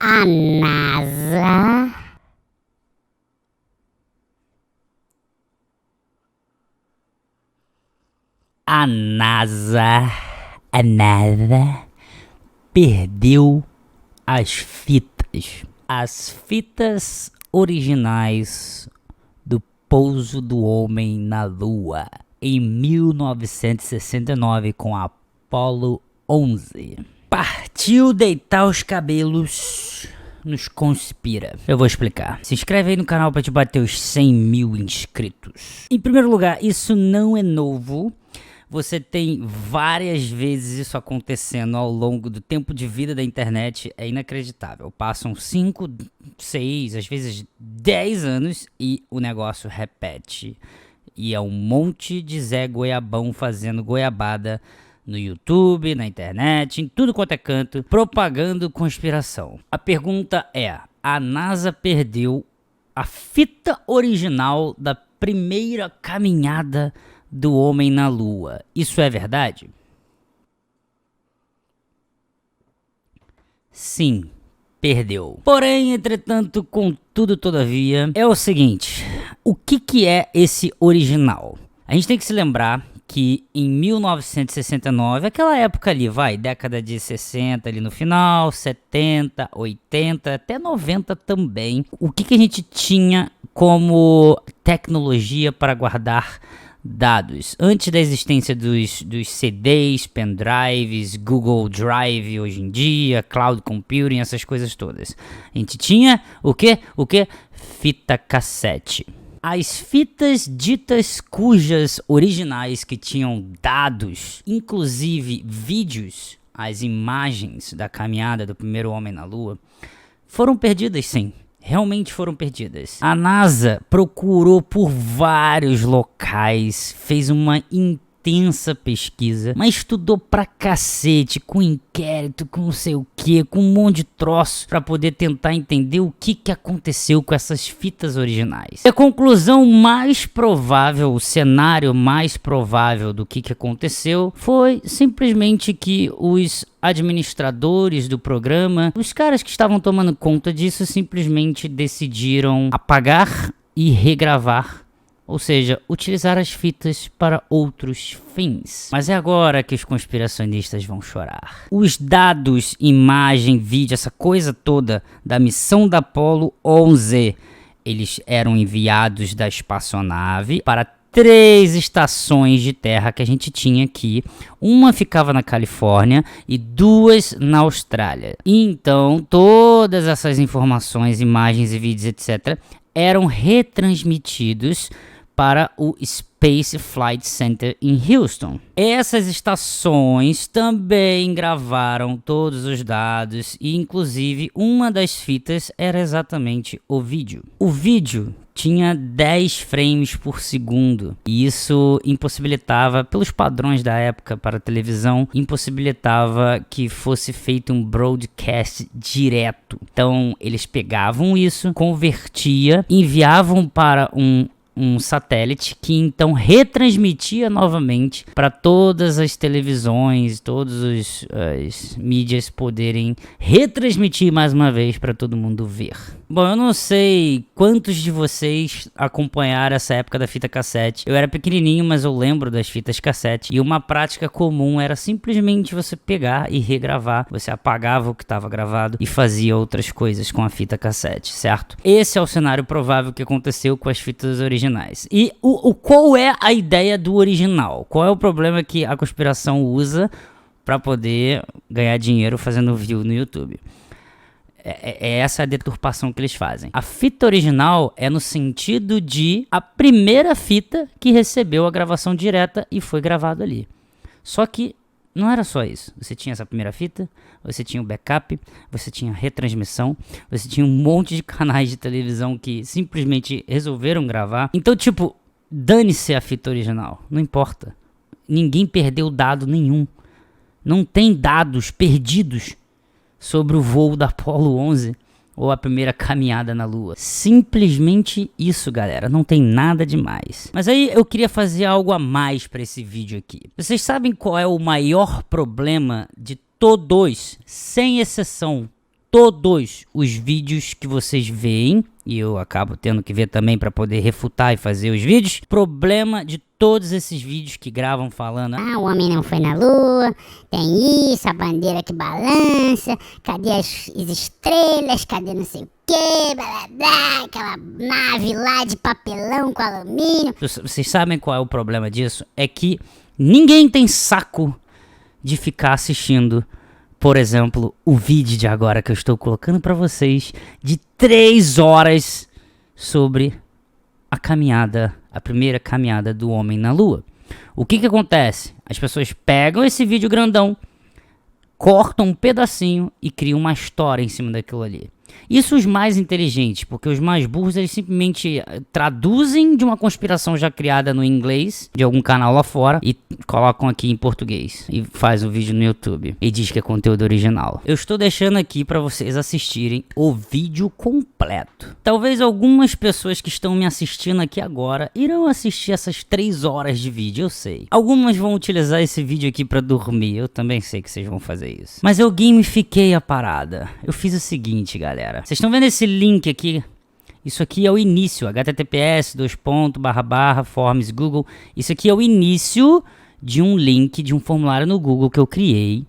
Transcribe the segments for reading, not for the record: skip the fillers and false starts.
A NASA a NASA perdeu as fitas originais do pouso do homem na Lua em 1969 com a Apollo 11. Partiu deitar os cabelos, nos conspira. Eu vou explicar. Se inscreve aí no canal para te bater os 100 mil inscritos. Em primeiro lugar, isso não é novo. Você tem várias vezes isso acontecendo ao longo do tempo de vida da internet. É inacreditável. Passam 5, 6, às vezes 10 anos e o negócio repete. E é um monte de Zé Goiabão fazendo goiabada no YouTube, na internet, em tudo quanto é canto, propagando conspiração. A pergunta é: a NASA perdeu a fita original da primeira caminhada do homem na Lua. Isso é verdade? Sim, perdeu. Porém, entretanto, contudo, todavia, é o seguinte: o que é esse original? A gente tem que se lembrar que em 1969, aquela época ali, década de 60 ali no final, 70, 80, até 90 também, o que a gente tinha como tecnologia para guardar dados? Antes da existência dos CDs, pendrives, Google Drive hoje em dia, cloud computing, essas coisas todas. A gente tinha o quê? Fita cassete. As fitas ditas cujas originais que tinham dados, inclusive vídeos, as imagens da caminhada do primeiro homem na Lua, foram perdidas, sim. Realmente foram perdidas. A NASA procurou por vários locais, fez uma intensa pesquisa, mas estudou pra cacete, com inquérito, com não sei o que, com um monte de troço, pra poder tentar entender o que aconteceu com essas fitas originais. A conclusão mais provável, o cenário mais provável do que aconteceu, foi simplesmente que os administradores do programa, os caras que estavam tomando conta disso, simplesmente decidiram apagar e regravar. Ou seja, utilizar as fitas para outros fins. Mas é agora que os conspiracionistas vão chorar. Os dados, imagem, vídeo, essa coisa toda da missão da Apollo 11, eles eram enviados da espaçonave para 3 estações de terra que a gente tinha aqui. Uma ficava na Califórnia e 2 na Austrália. Então, todas essas informações, imagens e vídeos, etc., eram retransmitidos para o Space Flight Center em Houston. Essas estações também gravaram todos os dados e, inclusive, uma das fitas era exatamente o vídeo. O vídeo tinha 10 frames por segundo e isso impossibilitava, pelos padrões da época para televisão, impossibilitava que fosse feito um broadcast direto. Então, eles pegavam isso, convertia, enviavam para um satélite que então retransmitia novamente para todas as televisões, todas as mídias poderem retransmitir mais uma vez para todo mundo ver. Bom, eu não sei quantos de vocês acompanharam essa época da fita cassete. Eu era pequenininho, mas eu lembro das fitas cassete. E uma prática comum era simplesmente você pegar e regravar. Você apagava o que estava gravado e fazia outras coisas com a fita cassete, certo? Esse é o cenário provável que aconteceu com as fitas originais. E qual é a ideia do original? Qual é o problema que a conspiração usa para poder ganhar dinheiro fazendo view no YouTube? É essa a deturpação que eles fazem. A fita original é no sentido de a primeira fita que recebeu a gravação direta e foi gravado ali. Só que não era só isso. Você tinha essa primeira fita, você tinha o backup, você tinha retransmissão, você tinha um monte de canais de televisão que simplesmente resolveram gravar. Então, tipo, dane-se a fita original. Não importa. Ninguém perdeu dado nenhum. Não tem dados perdidos sobre o voo da Apollo 11 ou a primeira caminhada na Lua. Simplesmente isso, galera. Não tem nada demais. Mas aí eu queria fazer algo a mais para esse vídeo aqui. Vocês sabem qual é o maior problema de todos, sem exceção, todos os vídeos que vocês veem, e eu acabo tendo que ver também para poder refutar e fazer os vídeos, problema de todos esses vídeos que gravam falando: ah, o homem não foi na lua, tem isso, a bandeira que balança, cadê as estrelas, cadê não sei o que, blá blá blá, aquela nave lá de papelão com alumínio. Vocês sabem qual é o problema disso? É que ninguém tem saco de ficar assistindo, por exemplo, o vídeo de agora que eu estou colocando para vocês, de 3 horas sobre a caminhada, a primeira caminhada do homem na lua. O que acontece? As pessoas pegam esse vídeo grandão, cortam um pedacinho e criam uma história em cima daquilo ali. Isso os mais inteligentes, porque os mais burros eles simplesmente traduzem de uma conspiração já criada no inglês, de algum canal lá fora, e colocam aqui em português, e faz um vídeo no YouTube, e diz que é conteúdo original. Eu estou deixando aqui para vocês assistirem o vídeo completo. Talvez algumas pessoas que estão me assistindo aqui agora irão assistir essas 3 horas de vídeo, eu sei. Algumas vão utilizar esse vídeo aqui para dormir, eu também sei que vocês vão fazer isso. Mas eu gamifiquei a parada. Eu fiz o seguinte, galera. Vocês estão vendo esse link aqui? Isso aqui é o início, https://forms Google. Isso aqui é o início de um link de um formulário no Google que eu criei.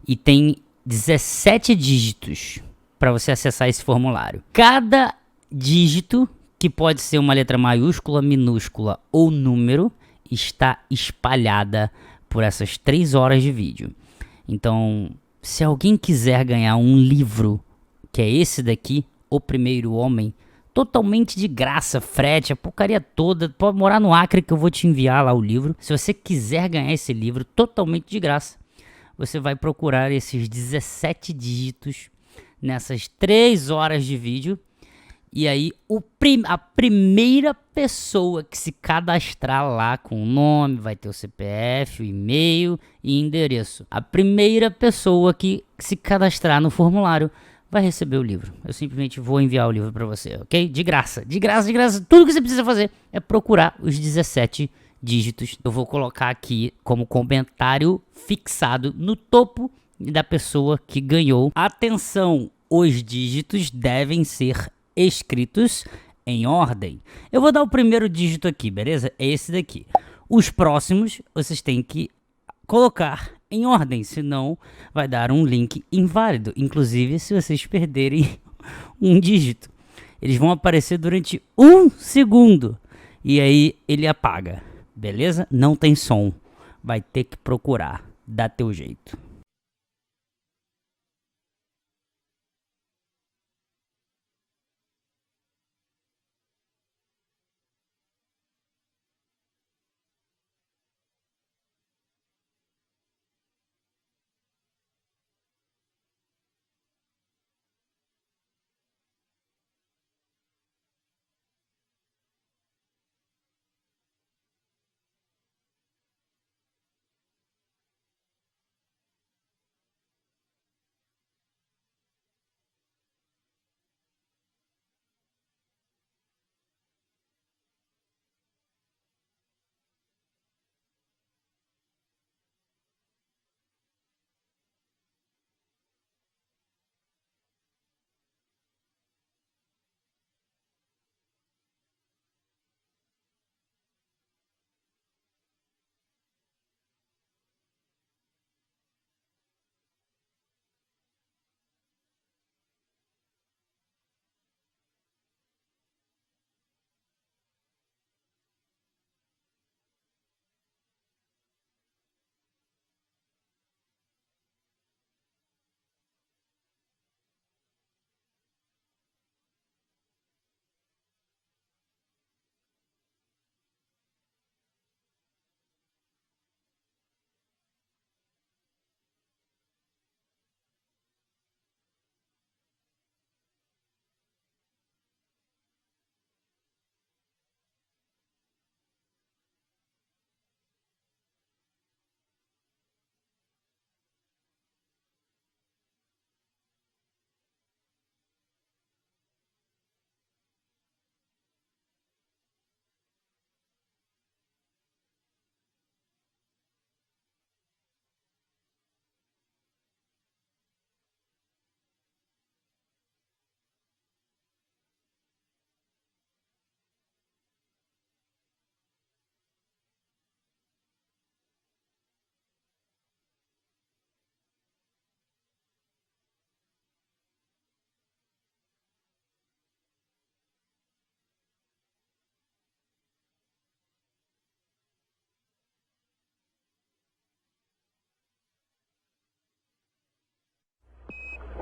E tem 17 dígitos para você acessar esse formulário. Cada dígito, que pode ser uma letra maiúscula, minúscula ou número, está espalhada por essas 3 horas de vídeo. Então, se alguém quiser ganhar um livro, que é esse daqui, O Primeiro Homem, totalmente de graça, frete, a porcaria toda, pode morar no Acre que eu vou te enviar lá o livro. Se você quiser ganhar esse livro totalmente de graça, você vai procurar esses 17 dígitos nessas 3 horas de vídeo. E aí a primeira pessoa que se cadastrar lá com o nome, vai ter o CPF, o e-mail e endereço. A primeira pessoa que se cadastrar no formulário vai receber o livro. Eu simplesmente vou enviar o livro para você, ok? De graça, de graça, de graça. Tudo que você precisa fazer é procurar os 17 dígitos. Eu vou colocar aqui como comentário fixado no topo da pessoa que ganhou. Atenção, os dígitos devem ser escritos em ordem. Eu vou dar o primeiro dígito aqui, beleza? É esse daqui. Os próximos vocês têm que colocar em ordem, senão vai dar um link inválido. Inclusive, se vocês perderem um dígito, eles vão aparecer durante 1 segundo e aí ele apaga, beleza? Não tem som, vai ter que procurar, dá teu jeito.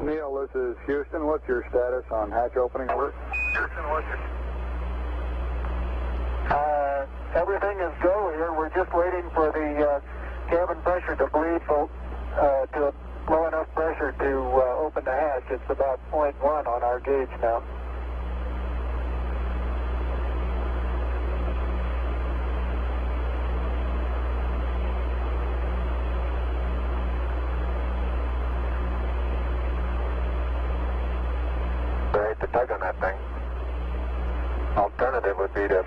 Neil, this is Houston. What's your status on hatch opening? Over. Houston, what's your... everything is go here. We're just waiting for the cabin pressure to bleed to low enough pressure to open the hatch. It's about 0.1 on our gauge now. I hate to tug on that thing. Alternative would be to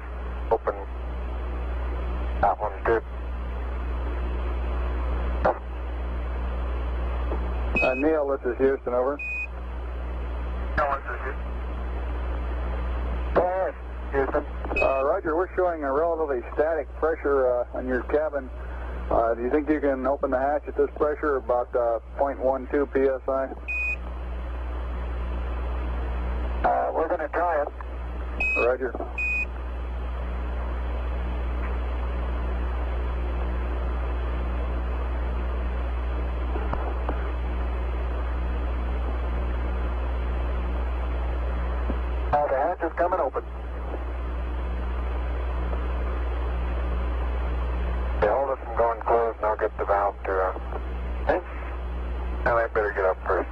open that one too. Neil, this is Houston, over. Neil, this is Houston. Go ahead, Houston. Roger, we're showing a relatively static pressure on your cabin. Do you think you can open the hatch at this pressure, about 0.12 psi? We're going to try it. Roger. The hatch is coming open. They hold us from going closed, and I'll get the valve to and I better get up first.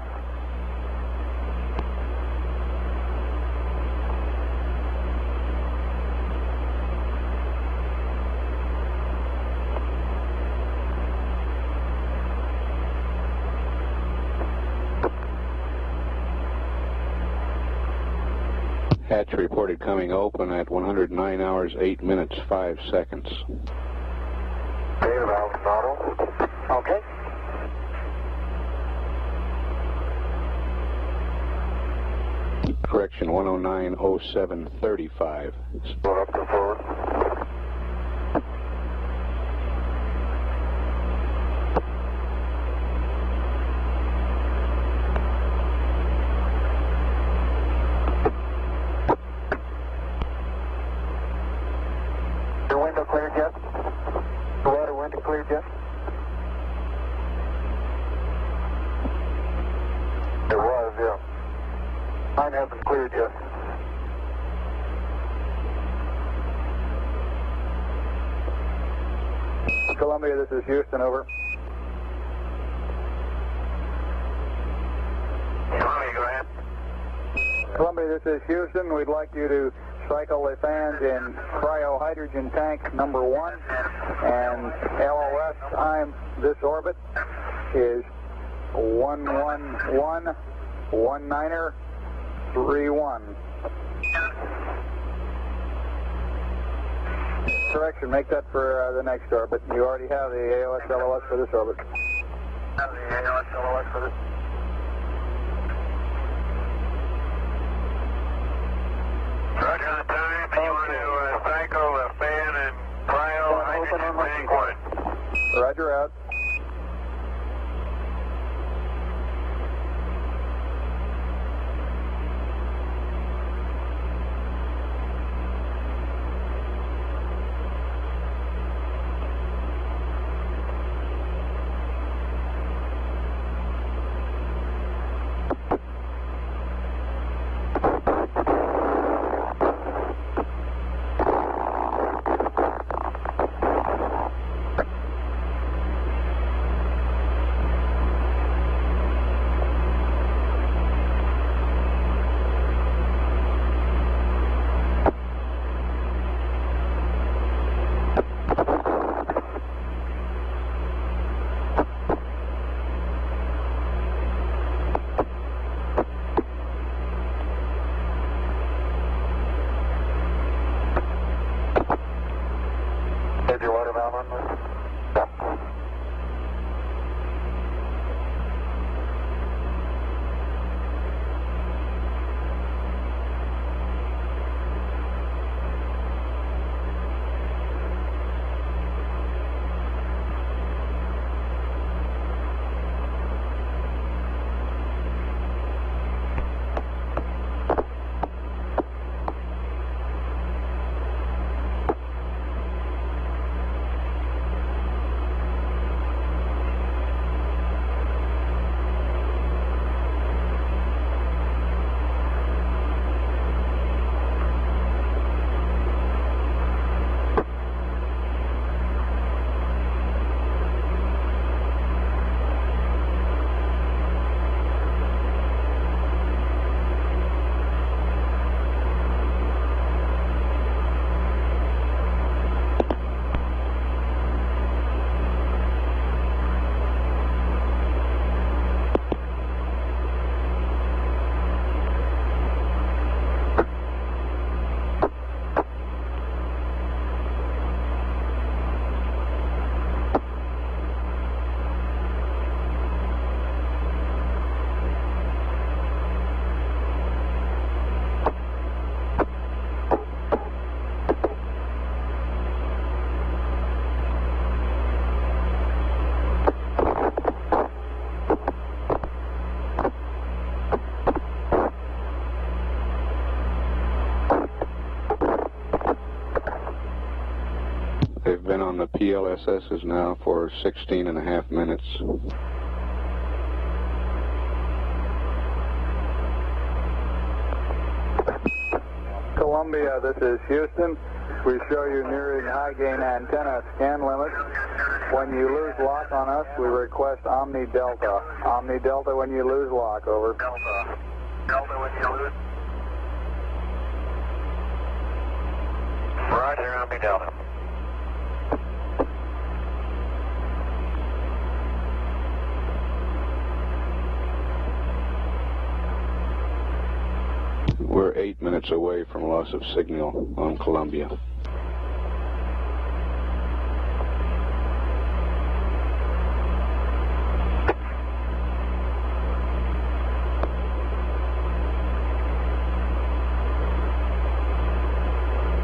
Hatch reported coming open at 109 hours, 8 minutes, 5 seconds. Okay, valve throttle. Okay. Correction, 109:07:35. Go up to forward. Your window cleared yet? The water window cleared yet? It was, yeah. Mine hasn't cleared yet. Columbia, this is Houston, over. Tommy, go ahead. Columbia, this is Houston. We'd like you to cycle the fans in cryo-hydrogen tank number 1, and LOS time this orbit is 11119er31. Correction, make that for the next orbit. You already have the AOS LOS for this orbit. Have the AOS LOS for this. Roger on time, and you want to cycle the fan and cryo hydrogen tank 1. Roger out. on the PLSSs now for 16 and a half minutes. Columbia, this is Houston. We show you nearing high gain antenna scan limit. When you lose lock on us, we request Omni Delta. Omni Delta when you lose lock, over. Delta. Delta when you lose. Roger, Omni Delta. We're 8 minutes away from loss of signal on Columbia.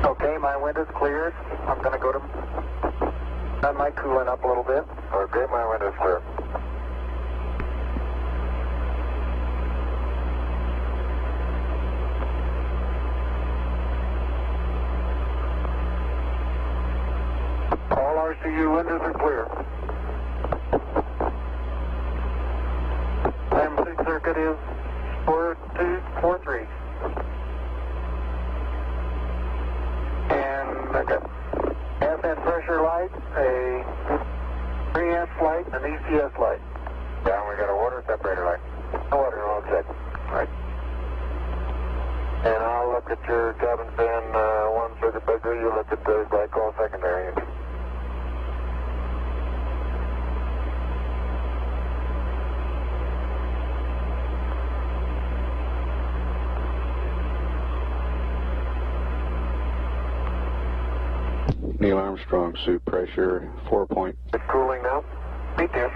Okay, my wind is cleared. I'm going to go to... I might cooling up a little bit. Okay, my wind is clear. All RCU windows are clear. MC circuit is 4243. And I got FN pressure light, a 3 amp light, an ECS light. Yeah, we got a water separator light. Water, all set. Right. And I'll look at your cabin fan, one circuit breaker. You look at the glycol secondary. Neil Armstrong, suit pressure 4 point. It's cooling now. Me too.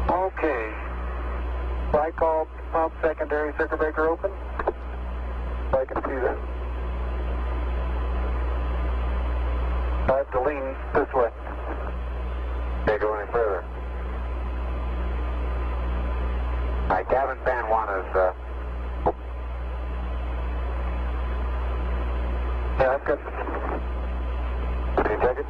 Okay. Glycol pump secondary circuit breaker open. I can see that. I have to lean this way. Can't go any further. My cabin fan 1 is yeah, that's good. Can you check it?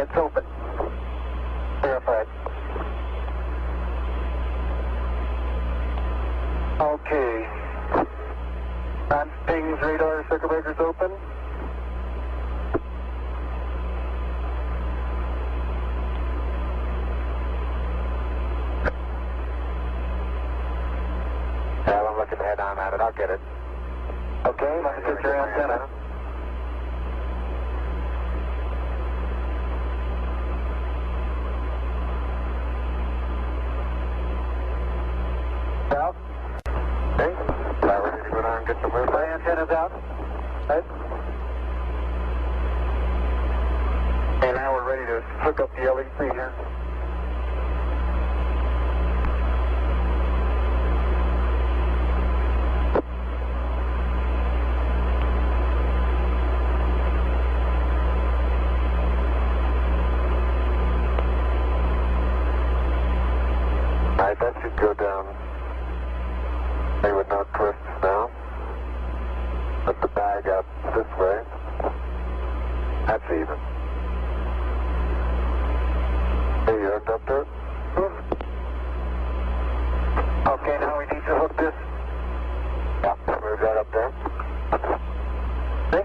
It's open. Verified. Okay. Non-pings radar circuit breakers open. Head on at it, I'll get it. Okay, let's get your antenna. Out. Okay, now ready to go down and get the move. My antenna's out. Right. And now we're ready to hook up the LEC here. Alright, that should go down. They would not twist now. Put the bag up this way. That's even. There you hooked up to it. Okay, now we need to hook this. Yeah, move that up there. See?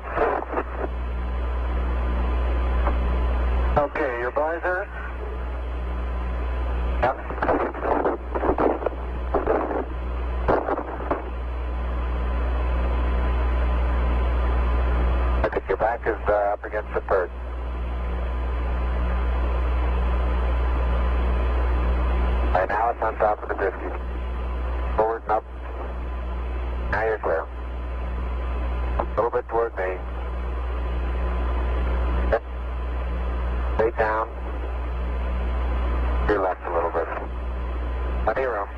Okay, your visor. Yep. Your back is up against the bird. Right now it's on top of the biscuit. Forward and up. Now you're clear. A little bit toward me. Stay down. Your left a little bit. Plenty of room.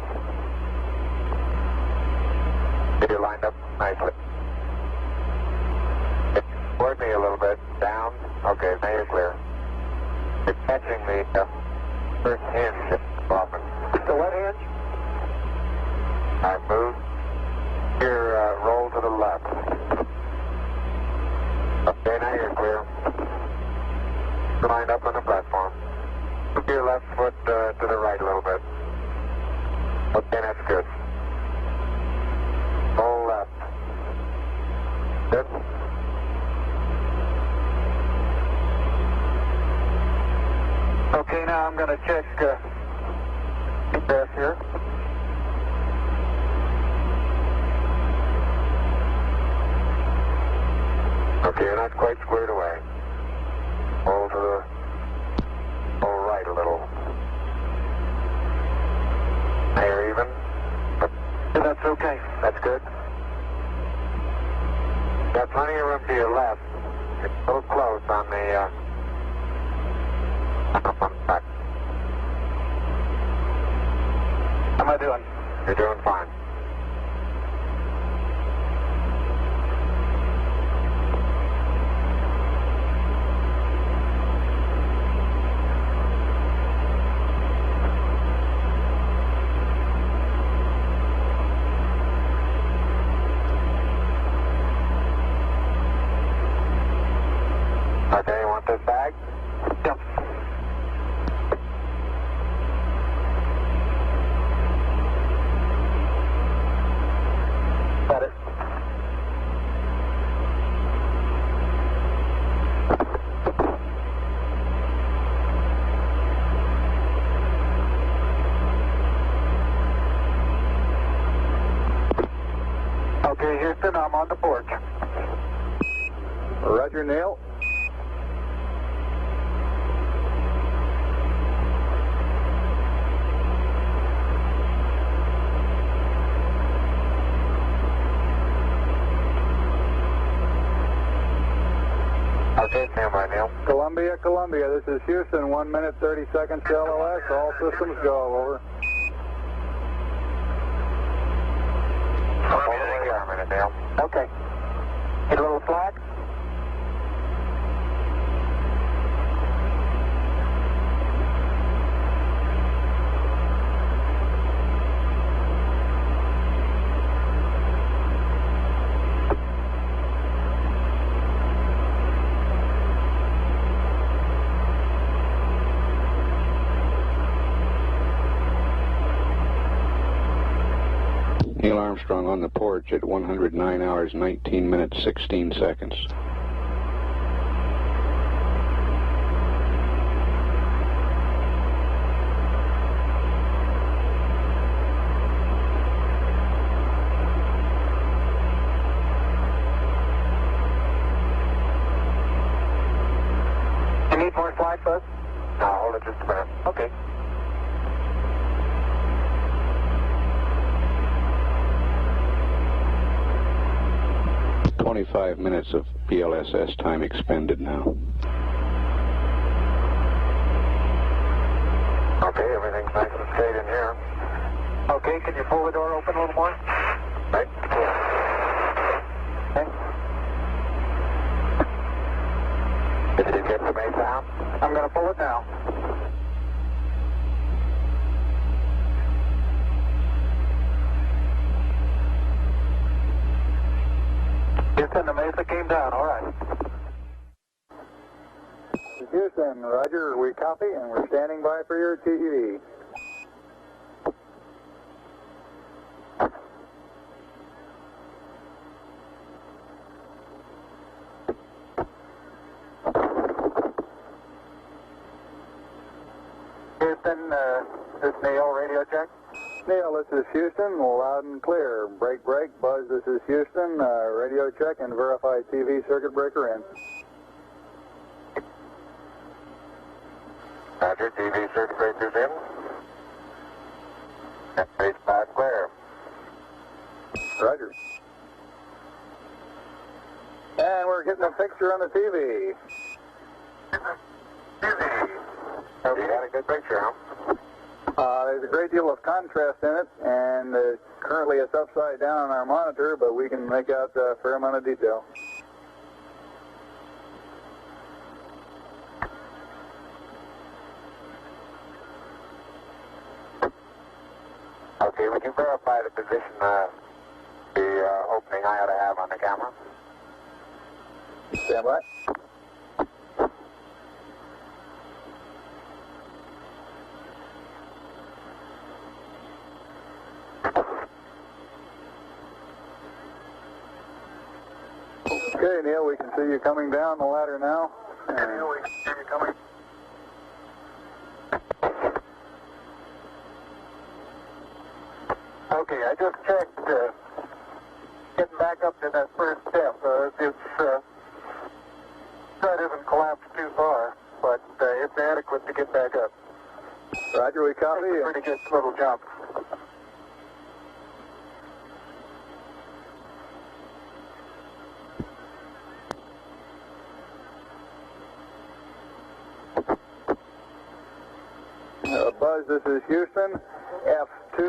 Get you lined up nicely. Toward me a little bit. Down. Okay, now you're clear. You're catching the first hinge off I move. Here, roll to the left. Okay, now you're clear. Lined up on the platform. Move your left foot to the right a little bit. Okay, that's good. Roll left. Good. Okay, now I'm going to check GPS here. Okay, you're not quite squared away. Roll to the right a little. Now you're even. Yeah, that's okay. That's good. Got plenty of room to your left. It's a little close on the back. How am I doing? You're doing fine. Okay, you want this bag? Yep. Got it. Okay, Houston, I'm on the porch. Roger, Neil. Okay, stand by, Neil. Columbia, Columbia, this is Houston, 1 minute 30 seconds to LOS, all systems go, over. Hold a minute, Neil. Okay. Get a little slack. Neil Armstrong on the porch at 109 hours, 19 minutes, 16 seconds. You need more slack, Buzz? No, hold it just a minute. Okay. .25 minutes of PLSS time expended now. Okay, everything's nice and straight in here. Okay, can you pull the door open a little more? Right. Okay. Did you get the main sound? I'm going to pull it now. Houston, the Mesa came down, all right. Houston, roger, we copy and we're standing by for your TEV. Houston, this is Neil, radio check. Neil, this is Houston, loud and clear. Break, break, Buzz, this is Houston, radio check and verify TV circuit breaker in. Roger, TV circuit breaker's in. Base 5 clear. Roger. And we're getting a picture on the TV. Okay, you got a good picture, huh? There's a great deal of contrast in it, and currently it's upside down on our monitor, but we can make out a fair amount of detail. Okay, Okay, would you verify the position the opening I ought to have on the camera? Stand by. Okay, Neil, we can see you coming down the ladder now. Neil, we can see you coming. Okay, I just checked getting back up to that first step. That isn't collapsed too far, but it's adequate to get back up. Roger, we copy. It's a pretty good little jump. Buzz, this is Houston. F2,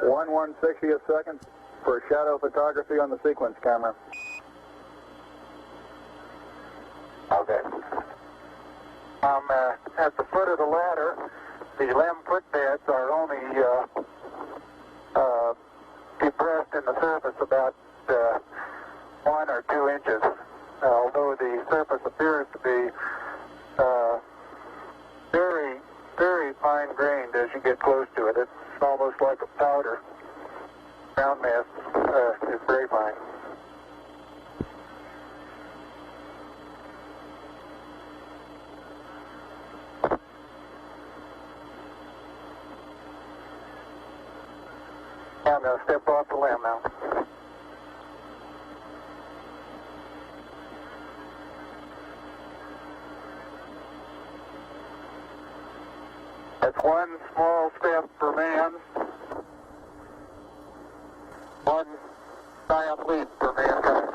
1/160th second for shadow photography on the sequence camera. Okay. I'm at the foot of the ladder. The LEM footbeds are only depressed in the surface about 1 or 2 inches, although the surface appears to be very, very fine-grained as you get close to it. It's almost like a powder. Ground mass is very fine. I'm going to step off the limb now. That's one small step for man, one giant leap for mankind.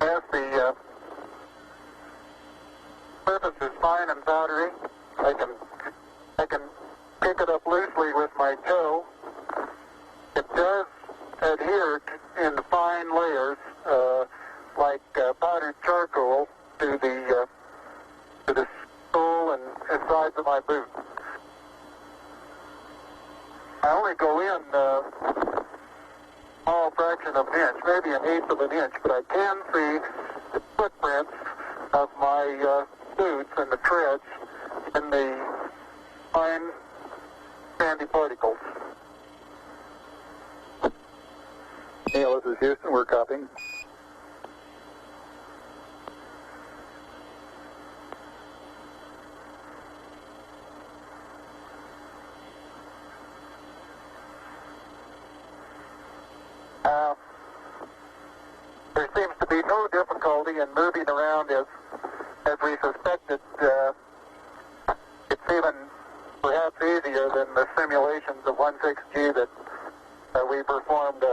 As the surface is fine and powdery, I can pick it up loosely with my toe. It does adhere in fine layers, like powdered charcoal, to the sole and sides of my boot. I only go in a small fraction of an inch, maybe an eighth of an inch, but I can see the footprints of my boots and the treads in the fine sandy particles. Neil, this is Houston. We're copying. There seems to be no difficulty in moving around as we suspected. It's even perhaps easier than the simulations of 16G that we performed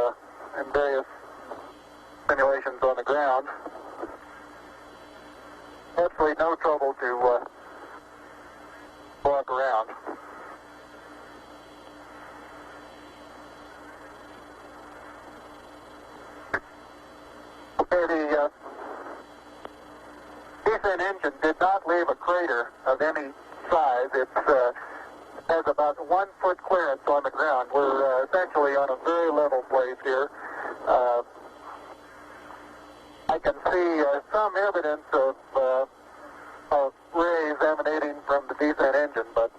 in various simulations on the ground. Absolutely no trouble to walk around. Okay, the descent engine did not leave a crater of any size. It has about 1 foot clearance on the ground. We're essentially on a very level place here. I can see some evidence of rays emanating from the descent engine, but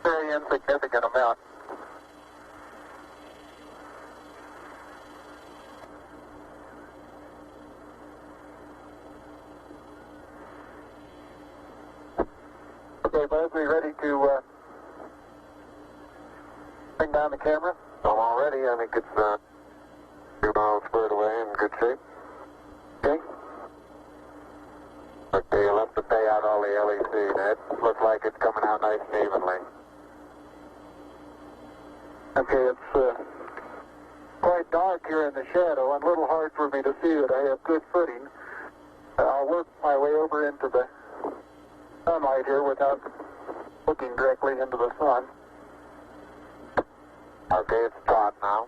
very insignificant amount. Okay, Buzz, we ready to bring down the camera? I'm all ready. I think it's 2 miles squared away in good shape. Okay. Okay, you'll have to pay out all the LEC. It looks like it's coming out nice and evenly. Okay, it's quite dark here in the shadow and a little hard for me to see it. I have good footing. I'll work my way over into the sunlight here without looking directly into the sun. Okay, it's taut now.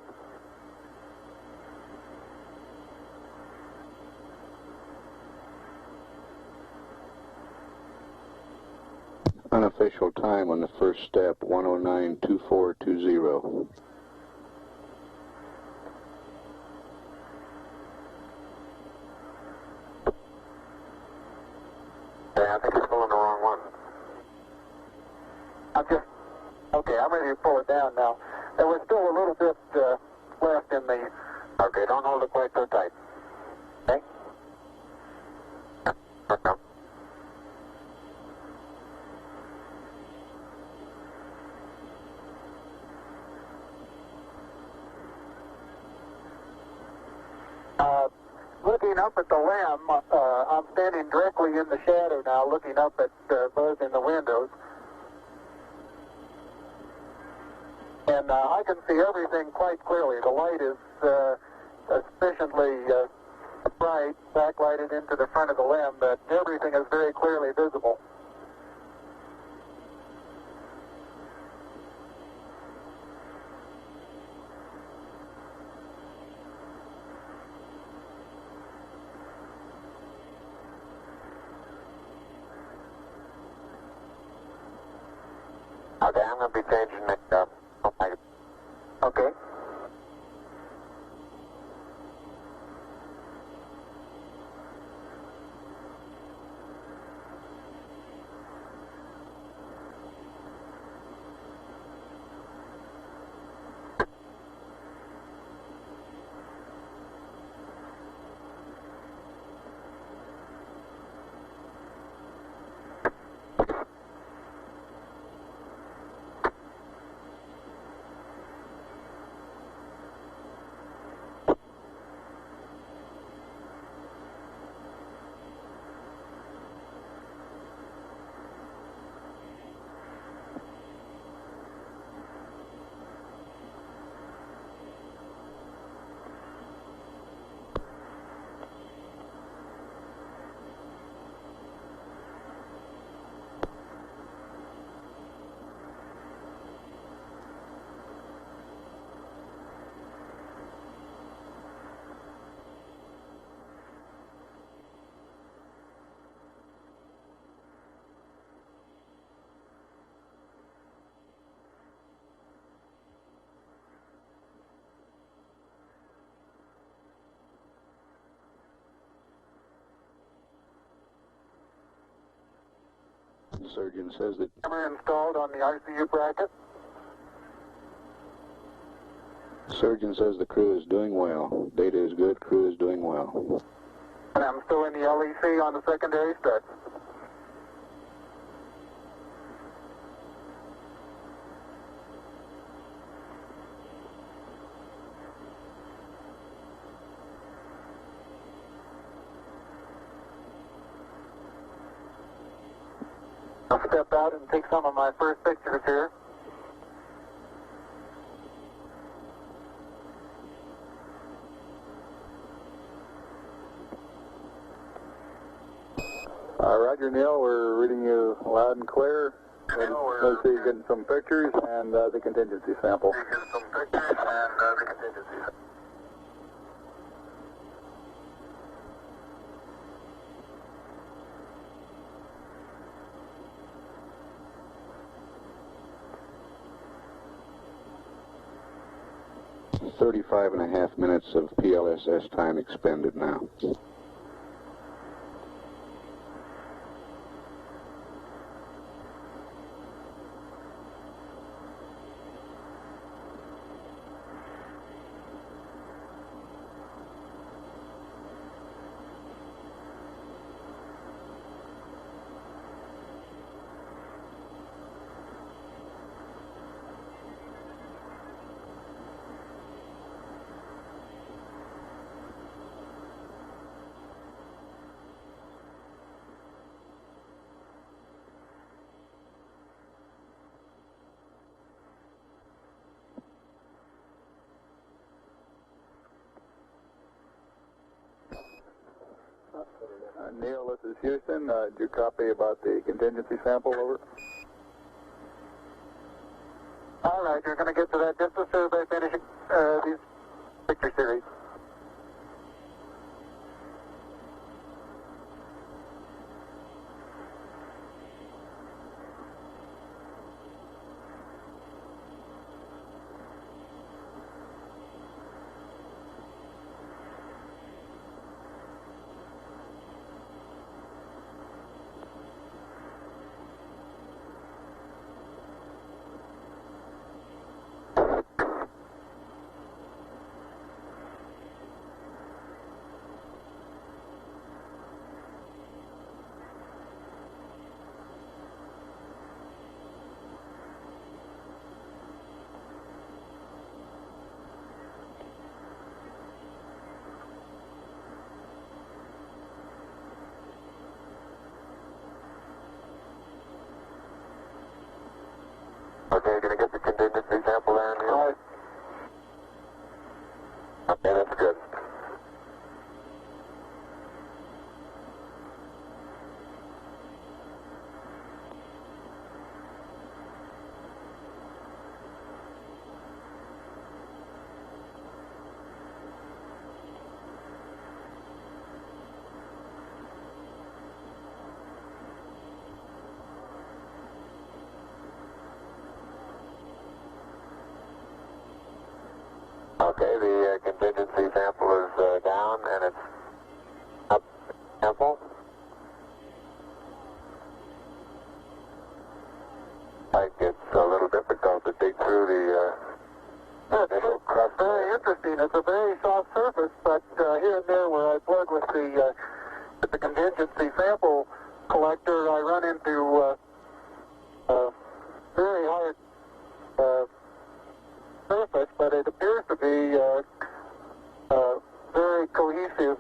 Unofficial time on the first step, 109.2420. Yeah, I think it's pulling the wrong one. Okay, I'm ready to pull it down now. There was still a little bit left in the... Okay, don't hold it quite so tight. Okay? Okay. Looking up at the limb, I'm standing directly in the shadow now, looking up at Buzz in the windows. And I can see everything quite clearly. The light is sufficiently bright, backlighted into the front of the limb, but everything is very clearly visible. Okay, I'm going to be changing it up. Okay. The surgeon says that Camera installed on the ICU bracket. the surgeon says the crew is doing well. Data is good, crew is doing well. And I'm still in the LEC on the secondary struts. I'll step out and take some of my first pictures here. Roger, Neil, we're reading you loud and clear. Let's see you getting some pictures and the contingency sample. .35 and a half minutes of PLSS time expended now. Neil, this is Houston. Did you copy about the contingency sample? Over. All right, you're going to get to that just as soon as I finish these picture series. Okay, you're going to get the contingency sample there, Neil? All right. Okay, that's good. Okay, the contingency sample is down and it's up sample. Like it's a little difficult to dig through the initial crust. Very interesting. It's a very soft surface, but here and there where I plug with the contingency sample collector, I run into very hard surface, but it appears to be very cohesive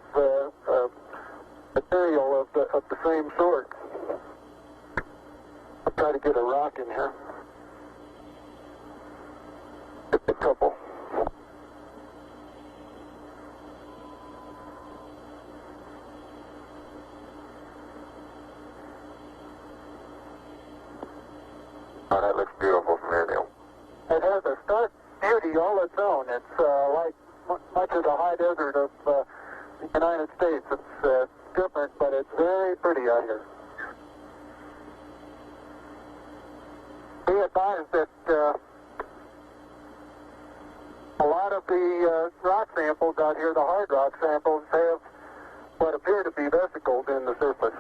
material of the same sort. I'll try to get a rock in here. Just a couple. Oh, that looks beautiful from here, Neil. It has a stark beauty all its own. It's like much of the high desert of the United States. It's different, but it's very pretty out here. Be advised that a lot of the rock samples out here, the hard rock samples, have what appear to be vesicles in the surface.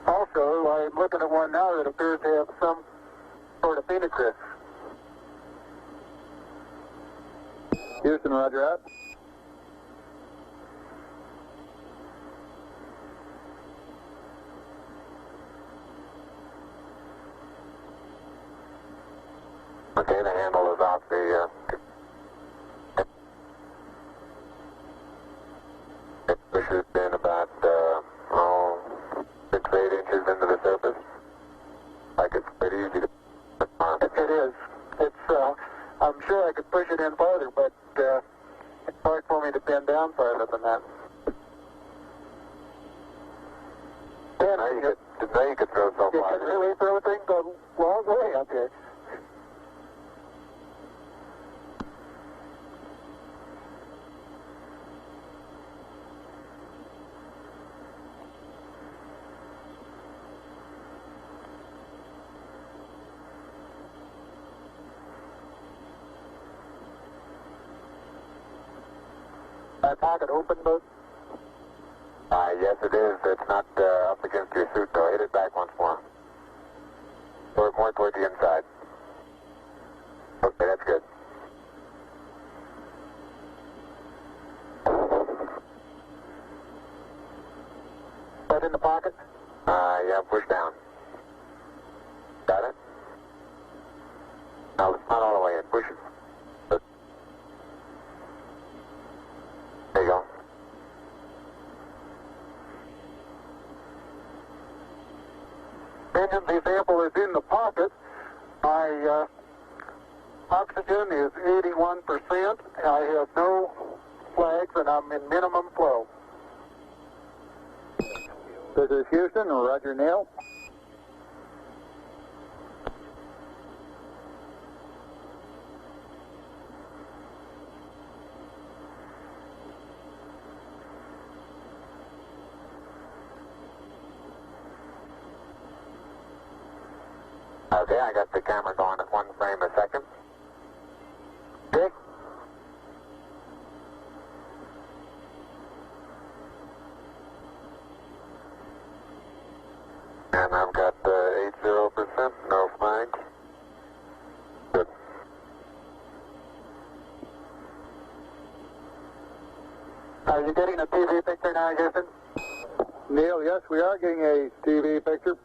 Also, I'm looking at one now that appears to have some sort of phenocryst. Houston, roger out. Okay, the handle is off the it pushes in about 6 to 8 inches into the surface. Like it's pretty easy to put on. It is. It's I'm sure I could push it in farther, but it's hard for me to bend down farther than that. Now you could throw so far. You can really throw things a long way up here. Pocket open, both? Yes, it is. It's not up against your suit, though. Hit it back once more. Or more toward the inside. Okay, that's good. That in the pocket? Yeah, push down. Got it? No, it's not all the way in. Push it. There you go. Contingency sample is in the pocket. My oxygen is 81%. I have no flags, and I'm in minimum flow. This is Houston, Roger Neil. Okay, I got the camera going at 1 frame a second. Okay. And I've got 80%, no flags. Good. Are you getting a TV picture now, Houston? Neil, yes, we are getting a TV picture.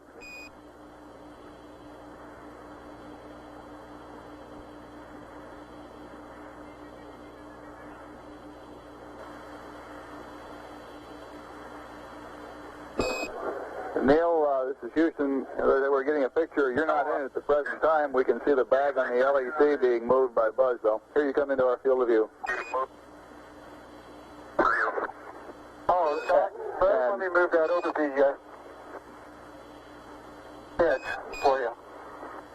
Neil, this is Houston. We're getting a picture. You're not in it at the present time. We can see the bag on the LEC being moved by Buzz, though. Here you come into our field of view. Oh, let me move that over the edge for you.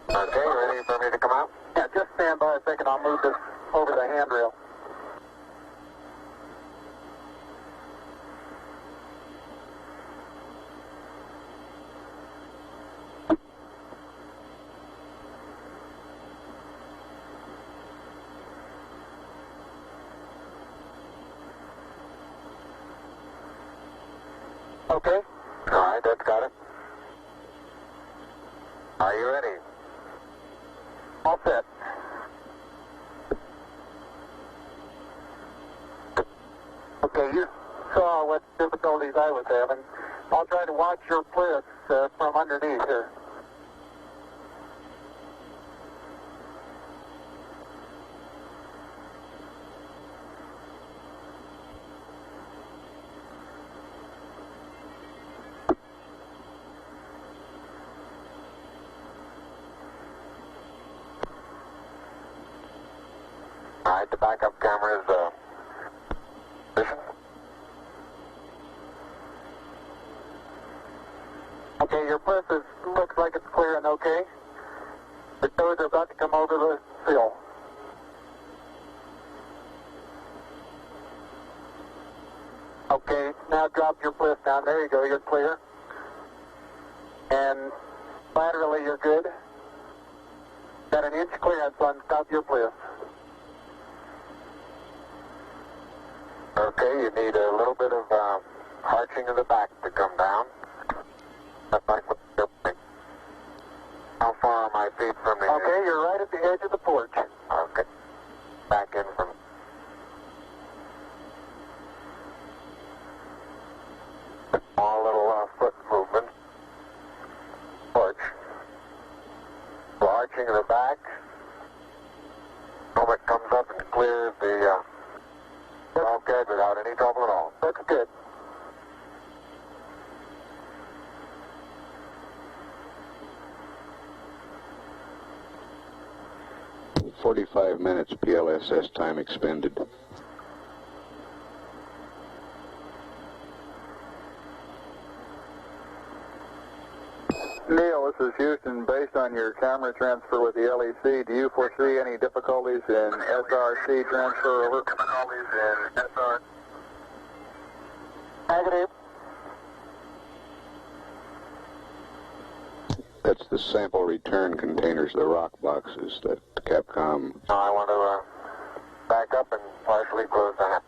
Okay, ready for me to come out? Yeah, just stand by a second. I'll move this over the handrail. Okay. All right, that's got it. Are you ready? All set. Okay, you saw what difficulties I was having. I'll try to watch your bliss from underneath here. All right, the backup camera is position. Okay, your bliss looks like it's clear and okay. The toes are about to come over the sill. Okay, now drop your bliss down. There you go, you're clear. And laterally you're good. Got an inch clearance on top of your bliss. Okay, you need a little bit of arching of the back to come down. How far are my feet from the edge? Okay, you're right at the edge of the porch. Okay. Back in from... Small little foot movement. Porch. So arching of the back. Moment comes up and clears the... Okay, without any trouble at all. That's good. .45 minutes PLSS time expended. Neil, this is Houston. Based on your camera transfer with the LEC, do you foresee any difficulties in SRC transfer over? Difficulties in SR. Negative. That's the sample return containers, the rock boxes that Capcom... Now I want to back up and partially close the hatch.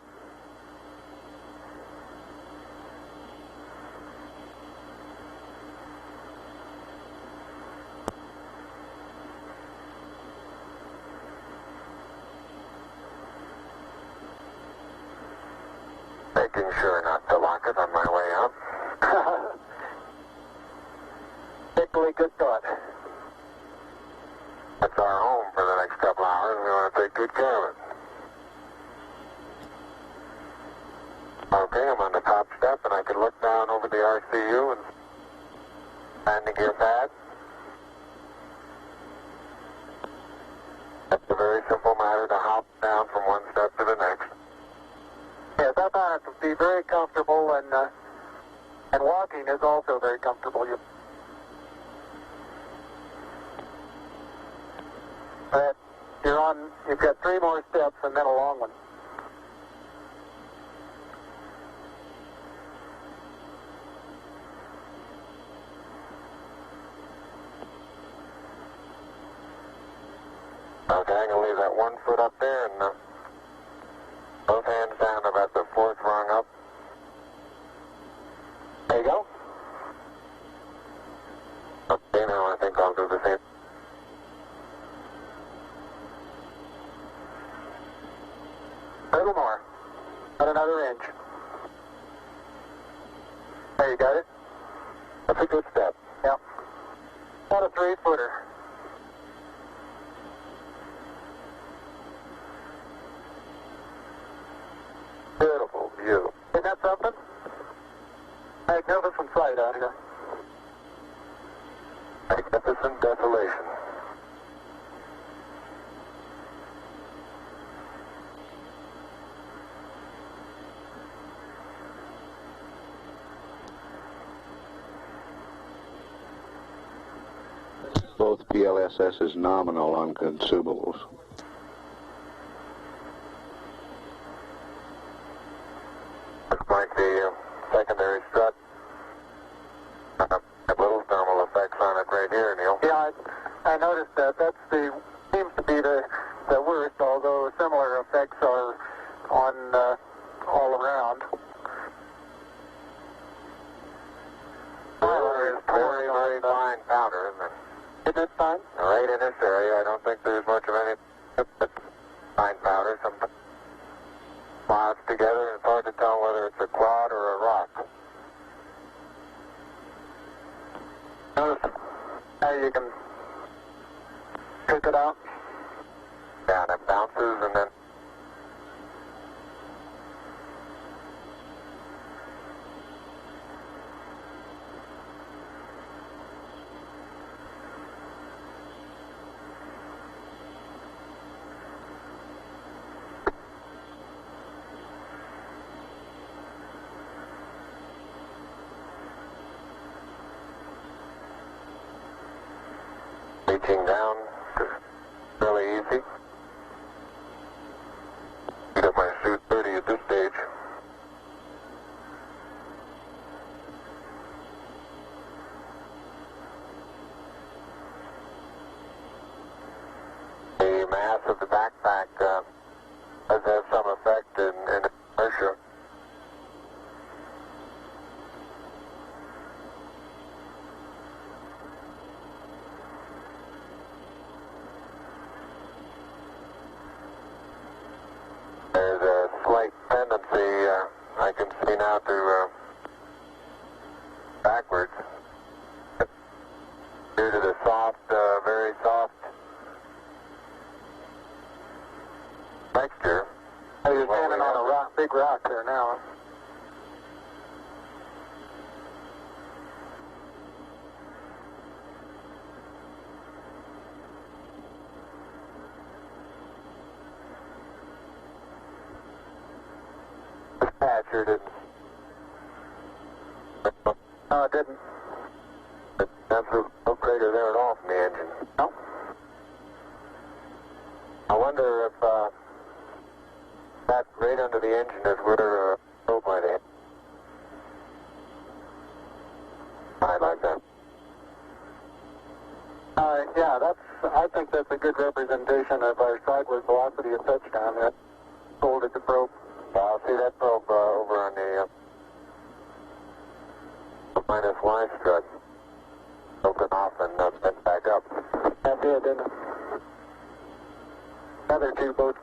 Making sure not to lock it on my way out. Particularly good thought. That's our home for the next couple hours. We want to take good care of it. Okay, I'm on the top step and I can look down over the RCU and landing gear pad. That's a very simple matter to hop down from one step to the next. Yes, I found it to be very comfortable, and walking is also very comfortable. You've got 3 more steps and then a long one. Okay, I'm going to leave that 1 foot up there and both hands down about the 4th rung up. There you go. Okay, now I think I'll do the same. A little more. About another inch. There, you got it? That's a good step. Yep. About a 3-footer. Beautiful view. Isn't that something? Magnificent sight out here. Magnificent desolation. Both PLSS is nominal on consumables. Looks like the secondary strut. Have little thermal effects on it right here, Neil. Yeah, I noticed that. Seems to be the worst, although similar effects are on all around. Very, very fine powder, isn't it? Is it fine? Right in this area, I don't think there's much of any fine powder. Some clouds together, and it's hard to tell whether it's a cloud or a rock. Notice how you can pick it out? Yeah, and it bounces and then... Reaching down, really easy. Got my suit 30 at this stage. The mass of the backpack does have some effect in inertia. There's a slight tendency I can see now to backwards due to the soft, very soft texture. Oh, you're standing on a rock, big rock there now. Patch here didn't. No, it didn't. That's no crater there at all from the engine. No. I wonder if that right under the engine is where probe might hit. I like that. Yeah, I think that's a good representation of our sideward velocity at touchdown. That folded the probe. I'll see that probe over on the minus Y strut. Open off and bent back up. That did, didn't it? The other two both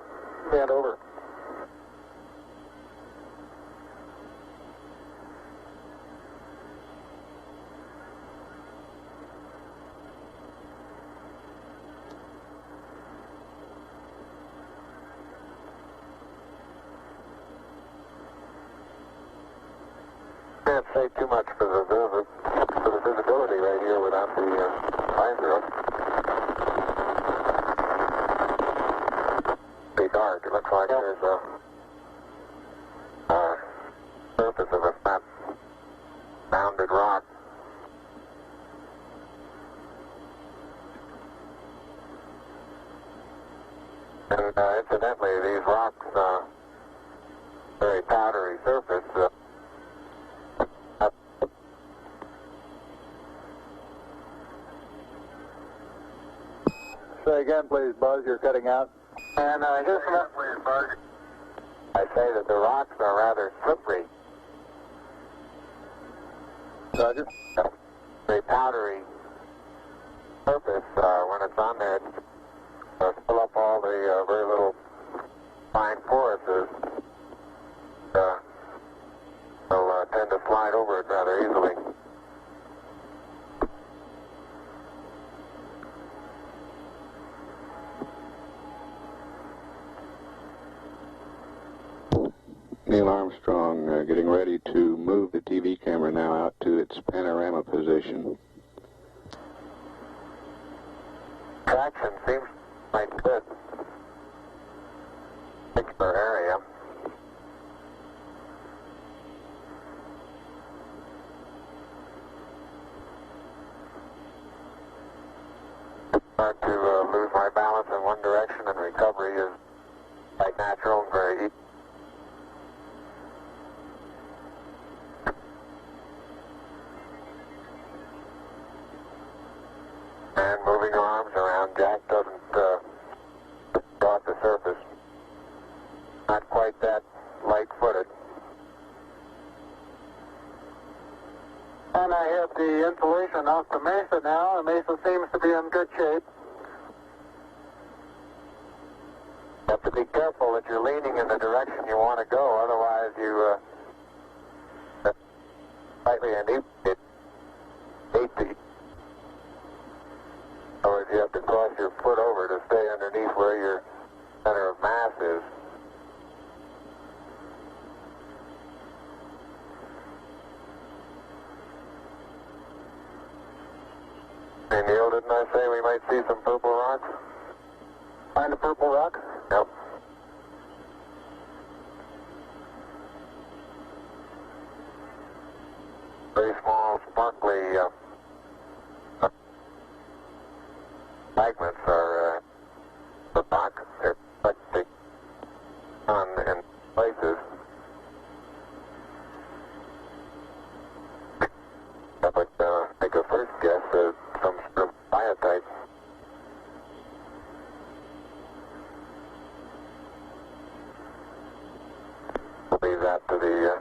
bent over. Can't say too much for the visibility right here without the visor up. Pretty dark. It looks like there's a surface of a flat bounded rock. And incidentally, these rocks, very powdery surface. Say, Say again, please, Buzz. You're cutting out. And here's some... Please, Buzz. I say that the rocks are rather slippery. Roger. The powdery surface, when it's on there, it's fill up all the very little fine porises. They'll tend to slide over it rather easily. Neil Armstrong getting ready to move the TV camera now out to its panorama position. Traction seems quite good. Particular area. Start to lose my balance in one direction, and recovery is quite natural and very easy. And moving arms around, Jack doesn't go off the surface. Not quite that light-footed. And I have the insulation off the mesa now. The mesa seems to be in good shape. You have to be careful that you're leaning in the direction you want to go, otherwise you slightly inebriate. In other words, you have to cross your foot over to stay underneath where your center of mass is. Hey Neil, didn't I say we might see some purple rocks? Find a purple rock? Yep. Very small, sparkly fragments are the rock. They're reflecting on in places. I would make a first guess at some sort of biotite. We'll leave that to the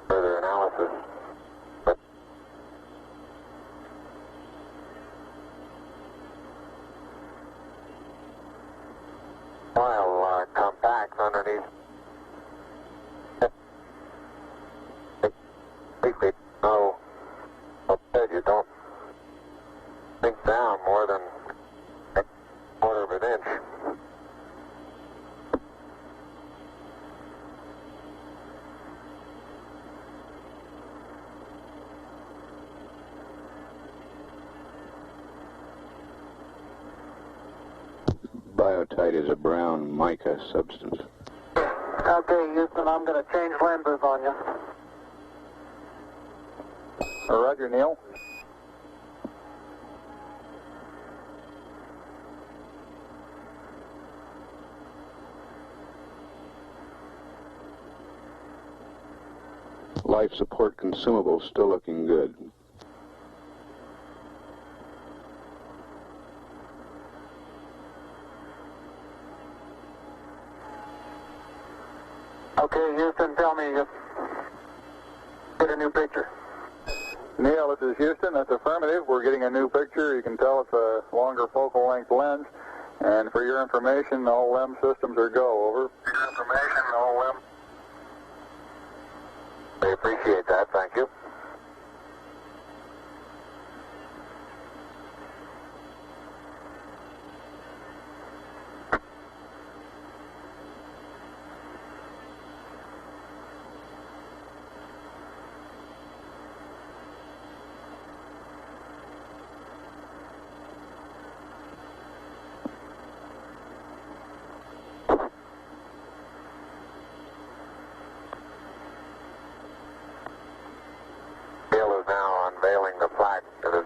further analysis. But while compact underneath, completely no. You don't sink down more than a quarter of an inch. Biotite is a brown mica substance. Okay, Houston, I'm going to change lenses on you. Roger, Neil. Life support consumables still looking good. Okay, Houston, tell me if get a new picture. Neil, this is Houston. That's affirmative. We're getting a new picture. You can tell it's a longer focal length lens. And for your information, all LEM systems are go. Over. For your information, all LEM. We appreciate that. Thank you. Bill is now unveiling the plaque that is.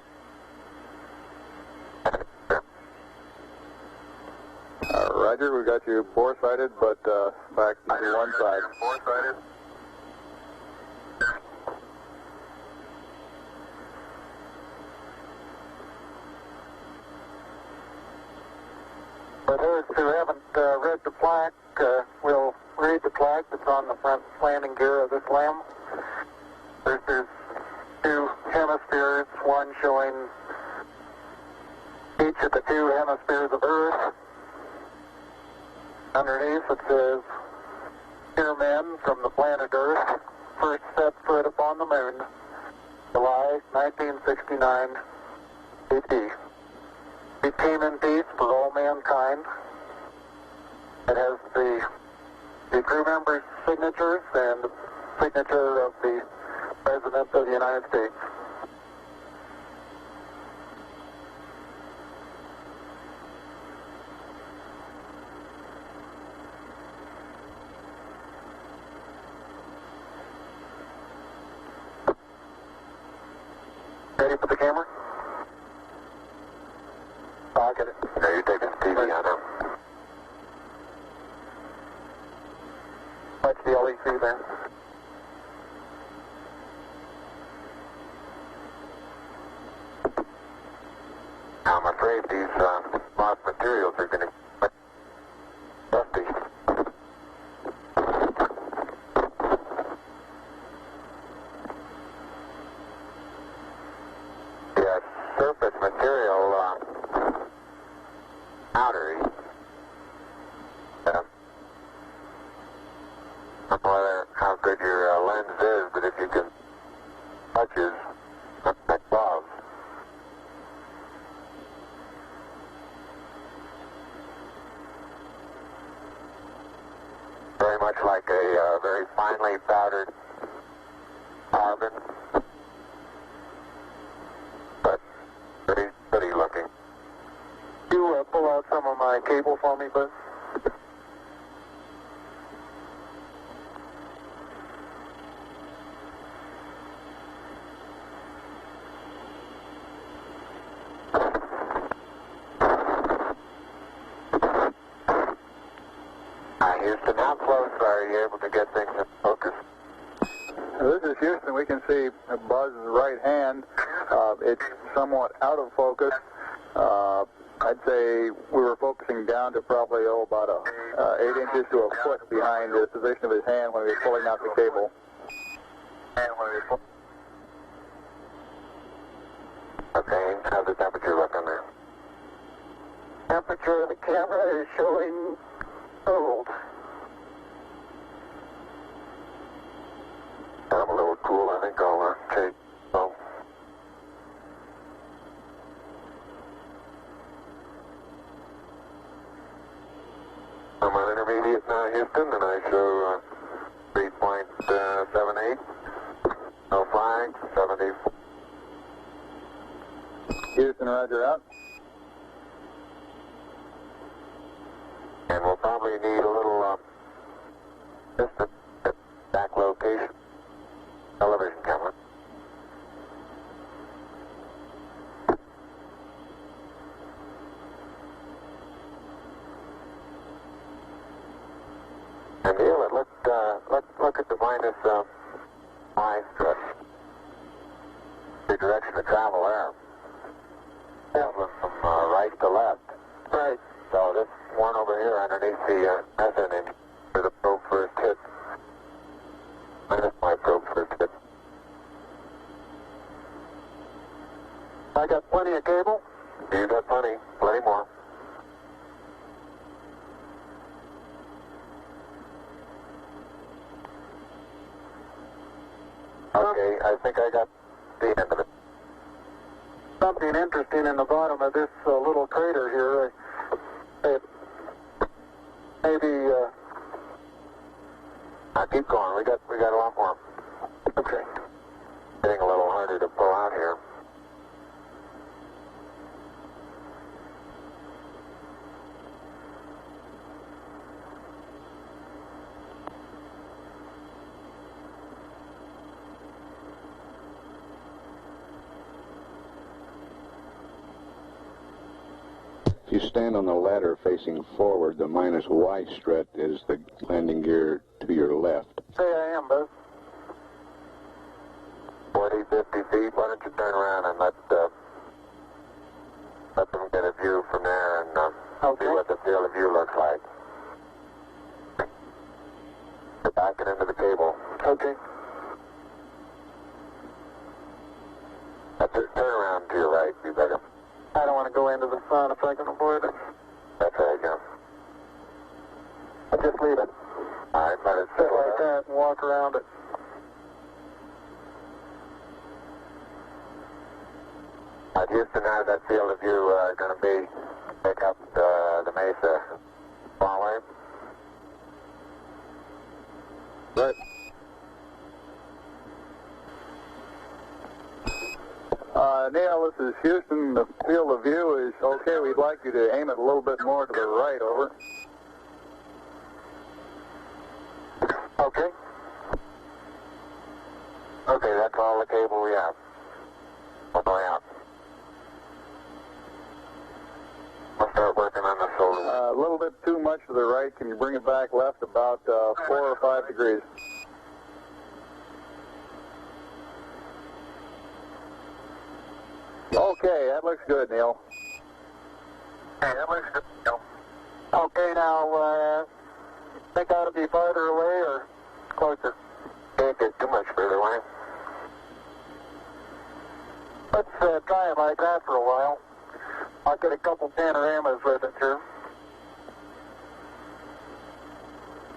Roger, we got you four-sided, but back to one side. Four-sided. For those who haven't read the plaque, we'll read the plaque that's on the front landing gear of this LEM. There's two hemispheres, one showing each of the two hemispheres of Earth. Underneath it says, "Dear men from the planet Earth, first set foot upon the moon, July 1969 AD. We came in peace for all mankind." It has the crew members' signatures and the signature of the President of the United States. Ready for the camera? I'll get it. Now you're taking TV on them. Watch the LEC there. Now I'm afraid these lost materials are going to get dusty. Yeah, surface material powdery. I don't know how good your lens is, but if you can touches like gloves. Very much like a very finely powdered carbon, but pretty looking. You pull out some of my cable for me, Buzz? Houston, how close are you able to get things in focus? This is Houston. We can see Buzz's right hand. It's somewhat out of focus. I'd say we were focusing down to probably about 8 inches to a foot behind the position of his hand when we were pulling out the cable. Okay, how's the temperature looking there? Temperature of the camera is showing cold. I'm a little cool, I think I'll take home. I'm on intermediate now, Houston, and I show 3.78. No flags, 74. Houston, roger out. And we'll probably need a little distance at back location. Television camera. And Neil, look at the minus Y stress. The direction of travel there. Traveling from right to left. Right. So this one over here underneath the methane engine where the probe first hit. Minus my probe first hit. I got plenty of cable. You got plenty more. Okay, I think I got the end of it. Something interesting in the bottom of this little crater here. Maybe. Keep going. We got a lot more. Okay. Getting a little harder to pull out here. If you stand on the ladder facing forward, the minus Y strut is the landing gear to your left. Say I am, Buzz. 40, 50 feet, why don't you turn around and let them get a view from there and See what the field of view looks like. Back it into the cable. Okay. That's it. Turn around to your right, be better. I don't want to go into the sun if I can avoid it. That's right, yeah. I'll just leave it. All right, let it Sit settle like down. that and walk around it. Houston, how's that field of view going to be? Pick up the mesa. Long way? Good. Neil, this is Houston. The field of view is okay. We'd like you to aim it a little bit more to the right, over. Okay. Okay, that's all the cable we have. We're going out. We'll start working on the solar. A little bit too much to the right. Can you bring it back left about 4 or 5 degrees? Okay, that looks good, Neil. Hey, that looks good. No. Okay, now, think I ought to be farther away or closer? Can't get too much further away. Let's try it like that for a while. I'll get a couple panoramas with it here.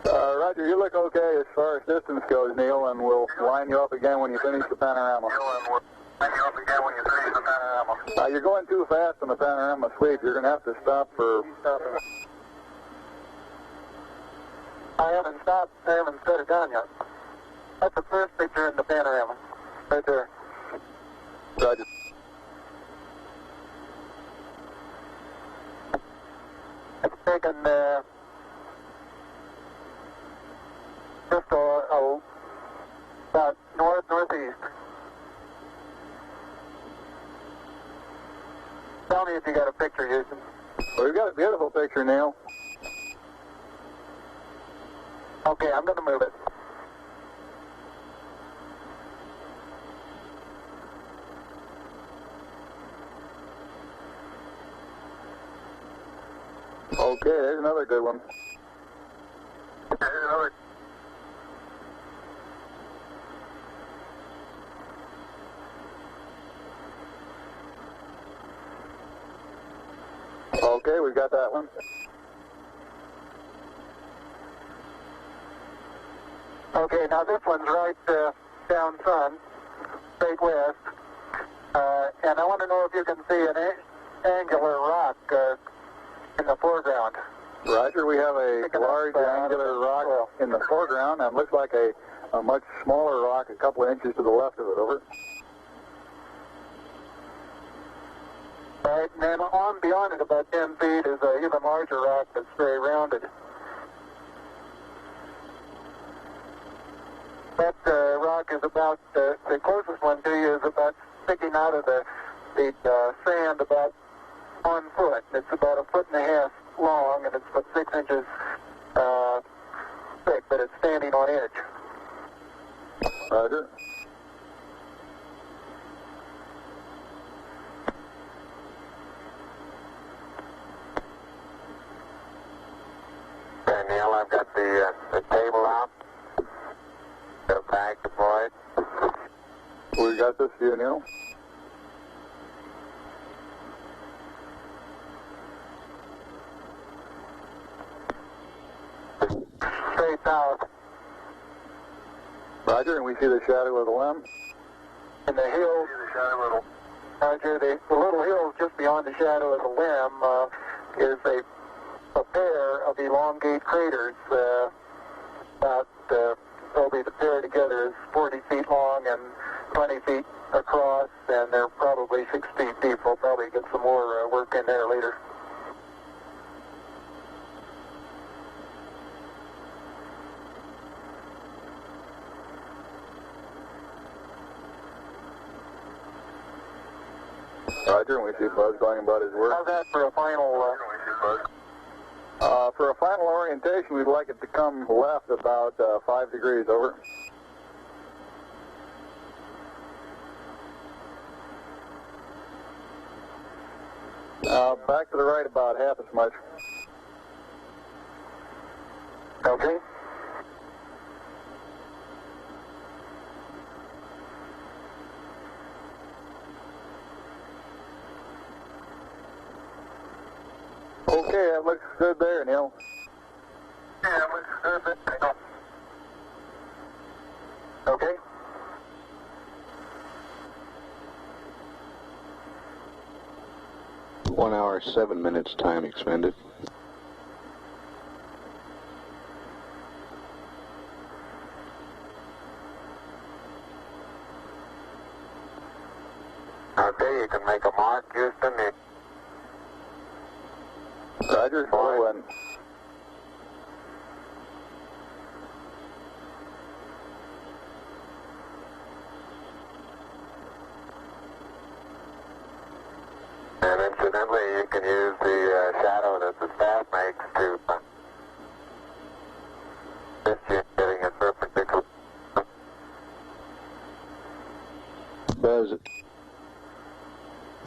Roger, you look okay as far as distance goes, Neil, and we'll line you up again when you finish the panorama. You're going too fast on the panorama sweep. You're going to have to stop for... I haven't stopped. I haven't set it down yet. That's the first picture in the panorama. Right there. Roger. It's taken just about northeast. Tell me if you got a picture, Houston. Well, we've got a beautiful picture, Neil. Okay, I'm going to move it. Okay, there's another good one. Okay, we've got that one. Okay, now this one's right down sun, straight west. And I want to know if you can see an angular rock in the foreground. Roger, we have a large angular rock in the foreground, and it looks like a much smaller rock a couple of inches to the left of it, over. Right, and then on beyond it about 10 feet is an even larger rock that's very rounded. That rock is about, the closest one to you is about sticking out of the sand about 1 foot. It's about 1.5 feet long, and it's about 6 inches thick, but it's standing on edge. Roger. Okay, Neil, I've got the table out. The bag deployed. We got this for you, Neil. Straight south. Roger, and we see the shadow of the limb. In the hills, Roger, the little hills just beyond the shadow of the limb is a pair of elongate craters. Probably the pair together is 40 feet long and 20 feet across, and they're probably 6 feet deep. We'll probably get some more work in there later. Roger, and we see Buzz going about his work. How's that for a final? For a final orientation, we'd like it to come left about 5 degrees, over. Back to the right about half as much. Okay. Okay, that looks good there, Neil. Yeah, it looks good. Okay. One hour, 7 minutes time expended. Okay, you can make a mark, Houston. Roger, slow and And incidentally, you can use the shadow that the staff makes to assist you in getting a perpendicular.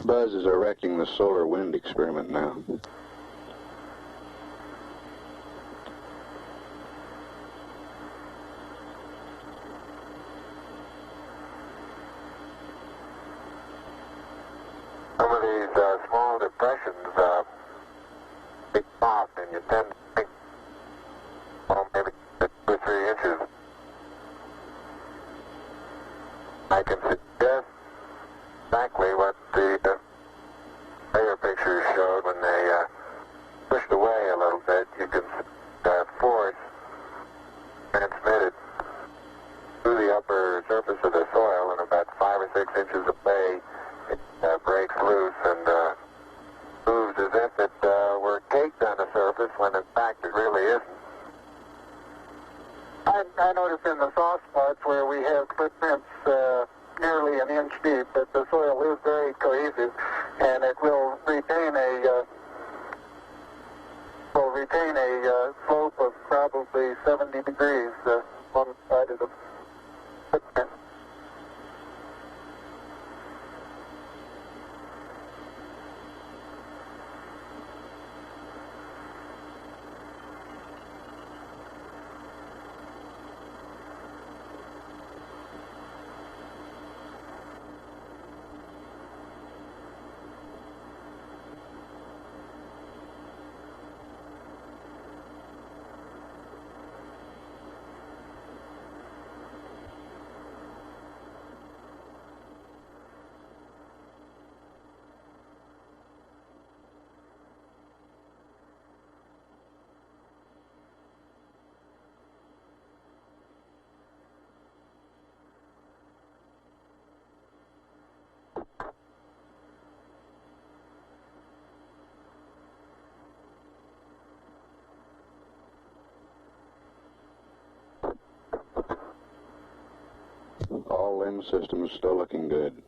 Buzz is erecting the solar wind experiment now. Some of these small depressions be soft, and you tend to think, well, maybe 2 or 3 inches. I can suggest exactly what the layer pictures showed when they pushed away a little bit. You can force transmitted through the upper surface of the soil, and about 5 or 6 inches away, it breaks loose and moves as if it were caked on the surface, when in fact it really isn't. I noticed in the soft spots where we have footprints nearly an inch deep that the soil is very cohesive, and it will retain a slope of probably 70 degrees on the side of the footprint. All lens systems still looking good.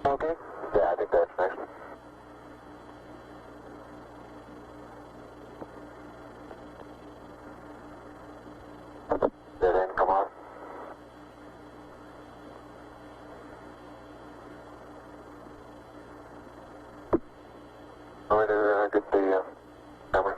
Okay? Yeah, I think that's next. Did it come on? Oh, did get the number?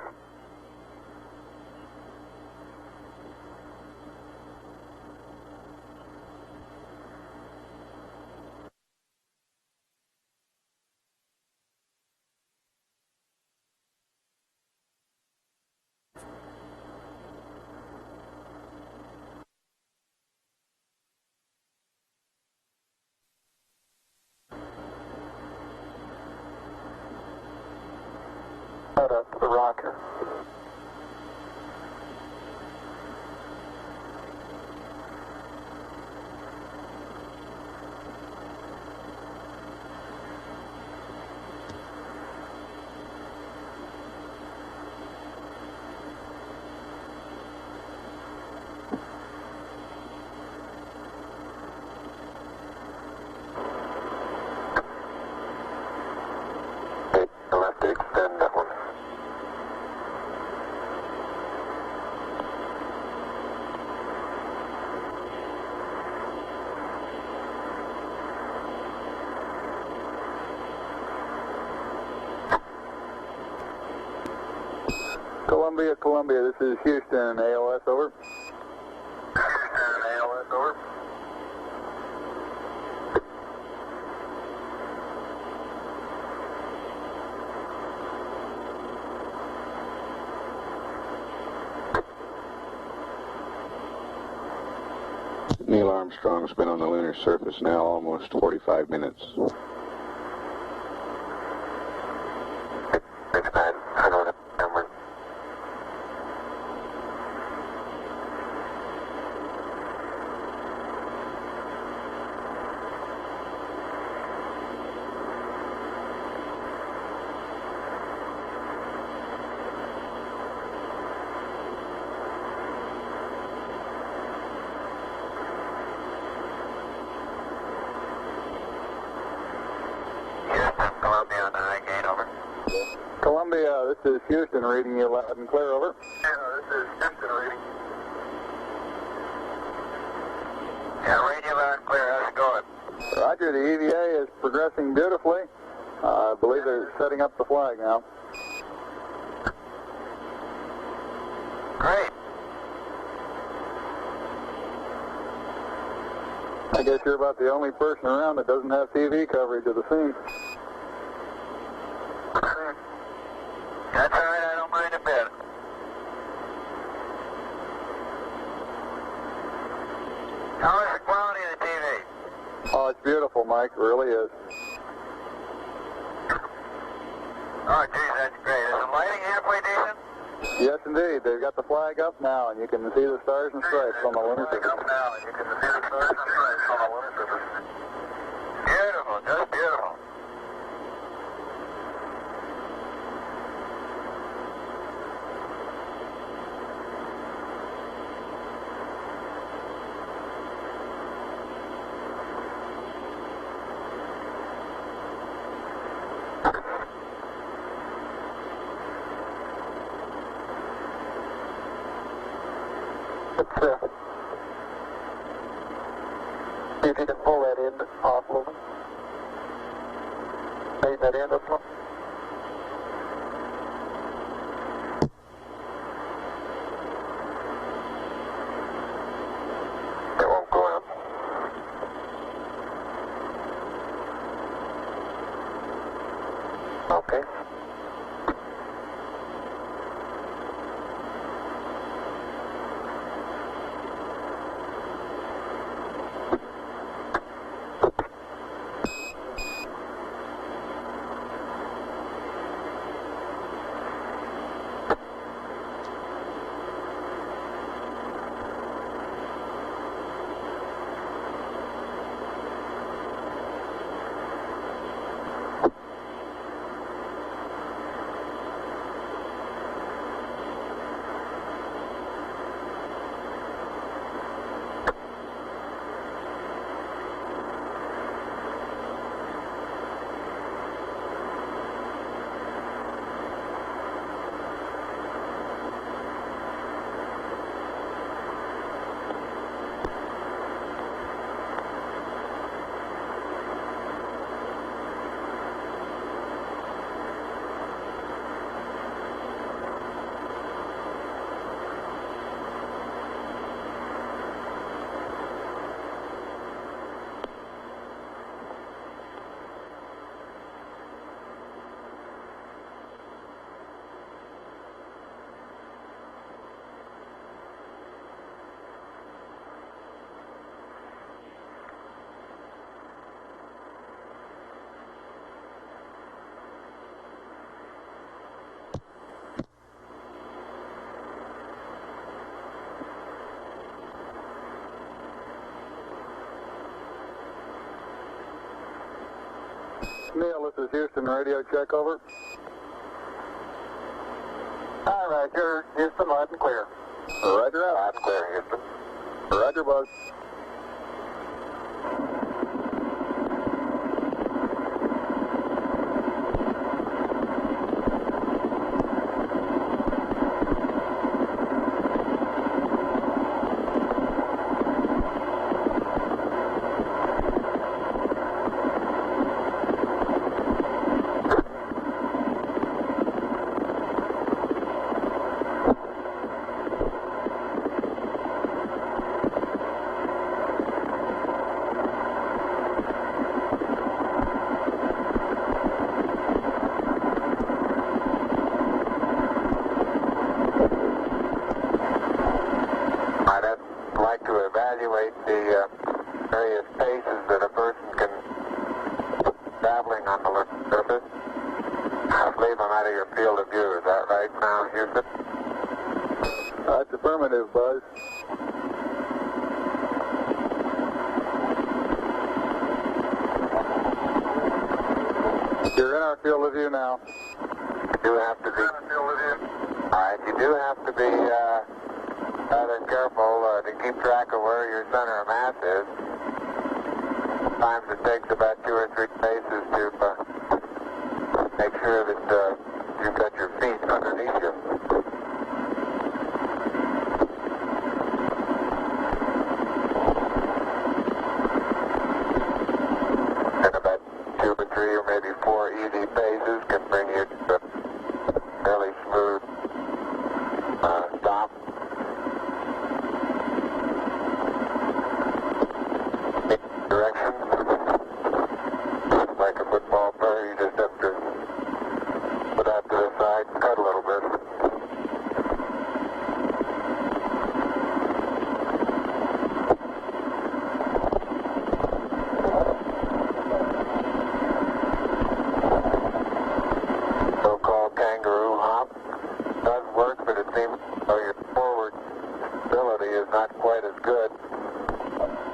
Set up the rocker. Columbia, Columbia. This is Houston, ALS, over. Houston, ALS, over. Neil Armstrong's been on the lunar surface now almost 45 minutes. It's bad. I don't remember. Houston, Columbia on the high gate, over. Columbia, this is Houston, reading you loud and clear, over. Yeah, this is Houston reading. Yeah, radio loud and clear. How's it going? Roger, the EVA is progressing beautifully. I believe they're setting up the flag now. Great. I guess you're about the only person around that doesn't have TV coverage of the scene. That's all right. I don't mind a bit. How is the quality of the TV? Oh, it's beautiful, Mike. It really is. Oh, geez, that's great. Is the lighting halfway decent? Yes, indeed. They've got the flag up now, and you can see the stars and stripes on the lunar Flag surface. up now, and you can see the stars and stripes on the lunar surface. Beautiful, just beautiful. See if you can pull that end off a little bit. Tighten that end up a little. It won't go up. Okay. Neil, this is Houston, radio check, over. All right, you're Houston, loud and clear. Roger out. Loud and clear, Houston. Roger, Buzz. believe I'm out of your field of view. Is that right now, Houston? That's affirmative, Buzz. You're in our field of view now. You do have to be. Alright, you do have to be rather careful to keep track of where your center of mass is. Sometimes it takes about 2 or 3 paces to make sure that you've got your feet underneath you. And about 2 or 3 or maybe 4 easy paces can bring you to a fairly smooth stop. Direction. Like a football player, you just have to put out to the side and cut a little bit. So-called kangaroo hop does work, but it seems though your forward ability is not quite as good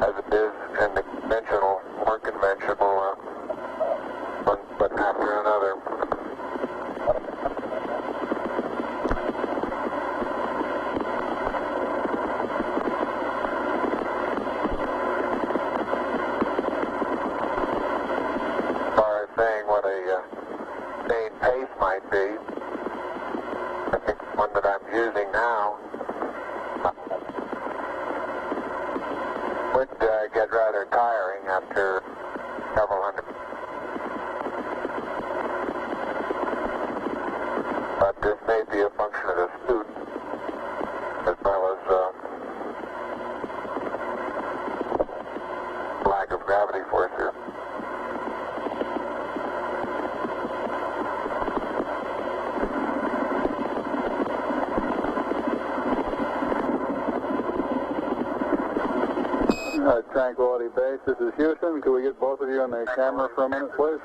as it is in the conventional, more conventional one, but after another. As far as saying what a sustained pace might be, I think the one that I'm using now would get rather tiring after several hundred. But this may be a function of the suit as well as lack of gravity force here. Tranquility Base, this is Houston. Could we get both of you on the camera for a minute, please?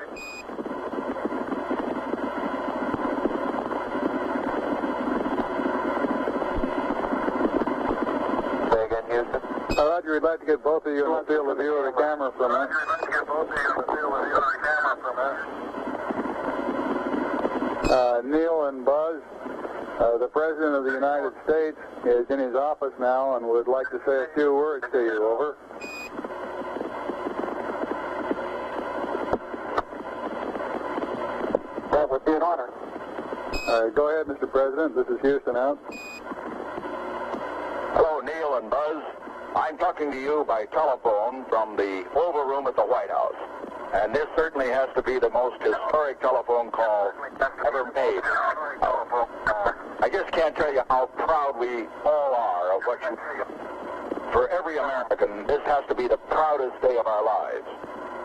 Say again, Houston? Roger, we'd like to get both of you in the field of view of the camera for a minute. Neil and Buzz, the President of the United States is in his office now and would like to say a few words to you. Over. That would be an honor. Go ahead, Mr. President. This is Houston out. Hello, Neil and Buzz. I'm talking to you by telephone from the Oval Room at the White House. And this certainly has to be the most historic telephone call ever made. I just can't tell you how proud we all are of what you do. For every American, this has to be the proudest day of our lives.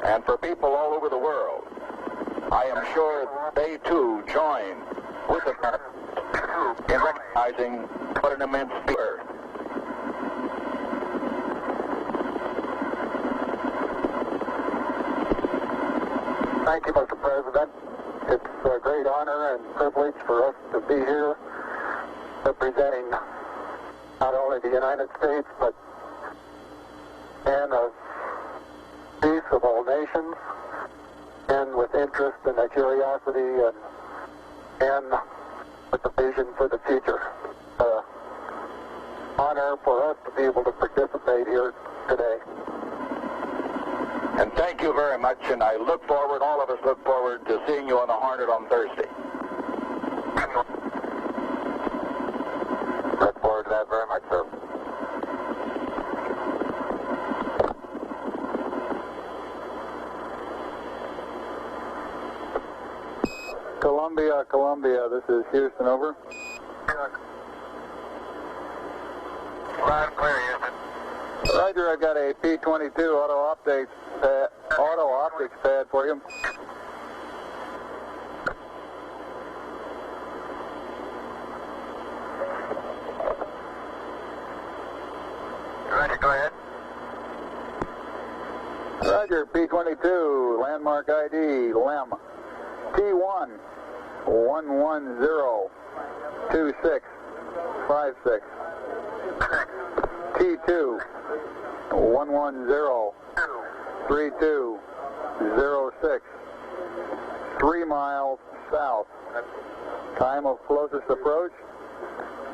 And for people all over the world, I am sure they too join with Americans in recognizing what an immense feat. Thank you, Mr. President. It's a great honor and privilege for us to be here representing not only the United States, but men of peace of all nations, men with interest and a curiosity, and with a vision for the future. Honor for us to be able to participate here today. And thank you very much, and I look forward, all of us look forward to seeing you on the Hornet on Thursday. Look forward to that very much, sir. Columbia, this is Houston, over. Loud and clear, Houston. Roger, I've got a P-22 auto optics pad for you. Roger, go ahead. Roger, P-22, landmark ID, LEM, T1, 1102656. T2 1103206. 3 miles south. Time of closest approach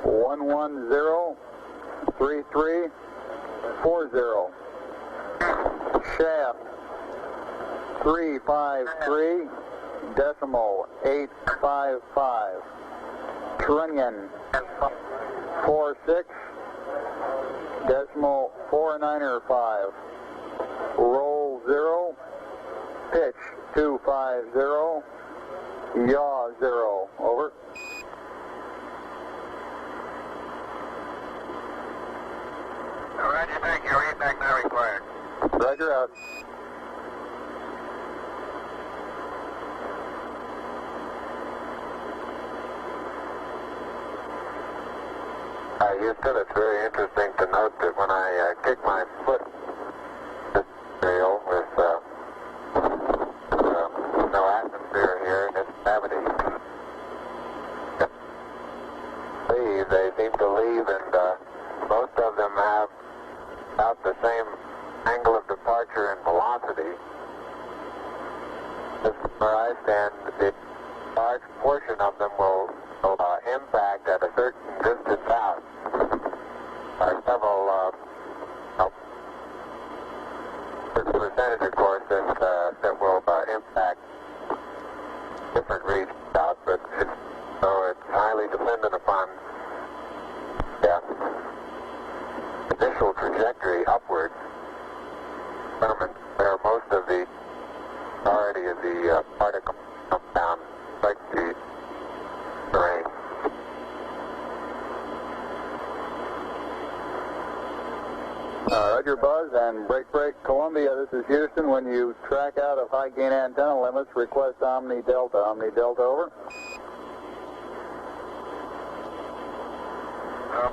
1103340. Shaft 353.855. Trunnion 46.495. Roll 0. Pitch 250. Yaw 0. Over. Roger, thank you. Read back now required. Roger out. Houston, it's very interesting to note that when I kick my foot this trail with no atmosphere here and it's gravity, they seem to leave, and most of them have about the same angle of departure and velocity. As where I stand, the large portion of them will impact at a certain distance out. There are several percentage, of course, that will impact different regions out, but it's highly dependent upon the initial trajectory upwards, determines where most of the majority of the particles come down, like the terrain. Roger, Buzz, and break, Columbia, this is Houston. When you track out of high gain antenna limits, request Omni Delta. Omni Delta, over.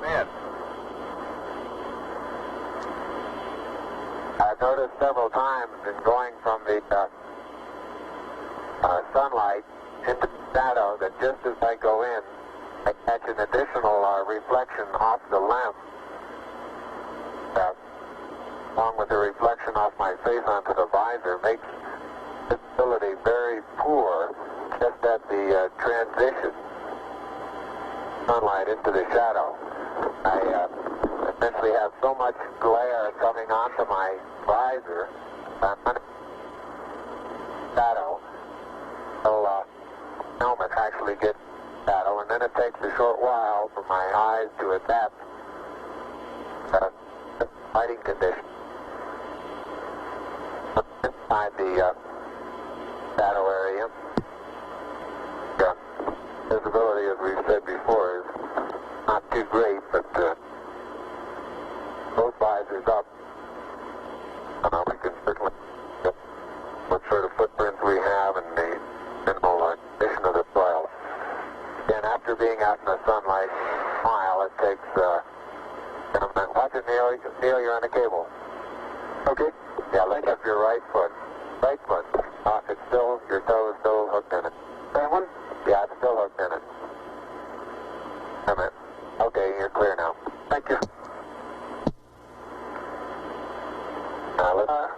Man. I've noticed several times in going from the sunlight into the shadow that just as I go in, I catch an additional reflection off the lens, along with the reflection off my face onto the visor, makes visibility very poor just at the transition sunlight into the shadow. I essentially have so much glare coming onto my visor, shadow, until helmet actually gets shadow, and then it takes a short while for my eyes to adapt to the lighting conditions. Inside the shadow area, visibility, as we've said before, is not too great, but both visors up. We can certainly get what sort of footprints we have and the minimal condition of the soil. Again, after being out in the sunlight a while, it takes watch it, Neil. Neil, you're on the cable. Okay. Yeah, link up your right foot. Right foot. It's still, your toe is still hooked in it. Same one? Yeah, it's still hooked in it. A minute. Okay, you're clear now. Thank you.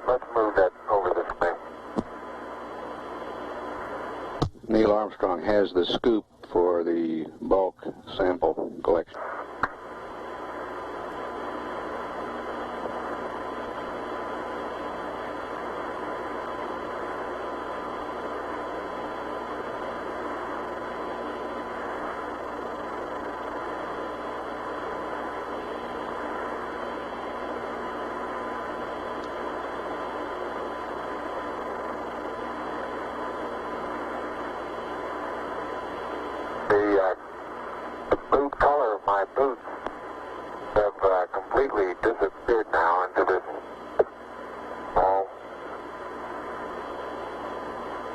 Let's move that over this way. Neil Armstrong has the scoop for the bulk sample collection. The boot color of my boots have completely disappeared now into this small.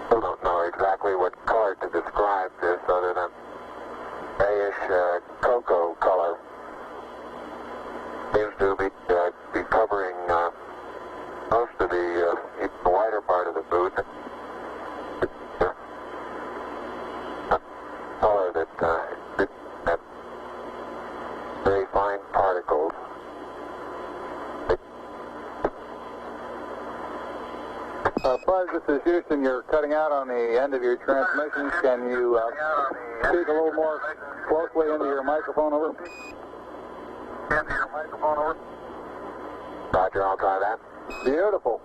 I don't know exactly what color to describe this other than grayish cocoa color. Seems to be covering most of the whiter part of the boot. Houston, you're cutting out on the end of your transmissions. Can you speak a little more closely into your microphone, over? Into your microphone, over. Roger, I'll try that. Beautiful.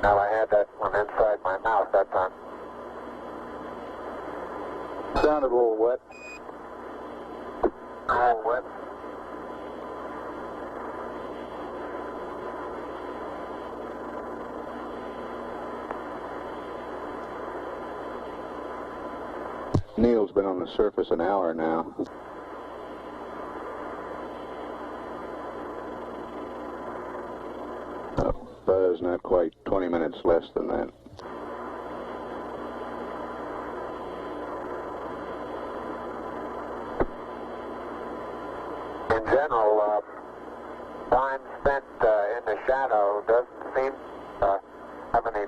Now I had that one inside my mouth that time. Sounded a little wet. A little wet. Neil's been on the surface an hour now. Buzz, not quite 20 minutes less than that. In general, time spent in the shadow doesn't seem to have any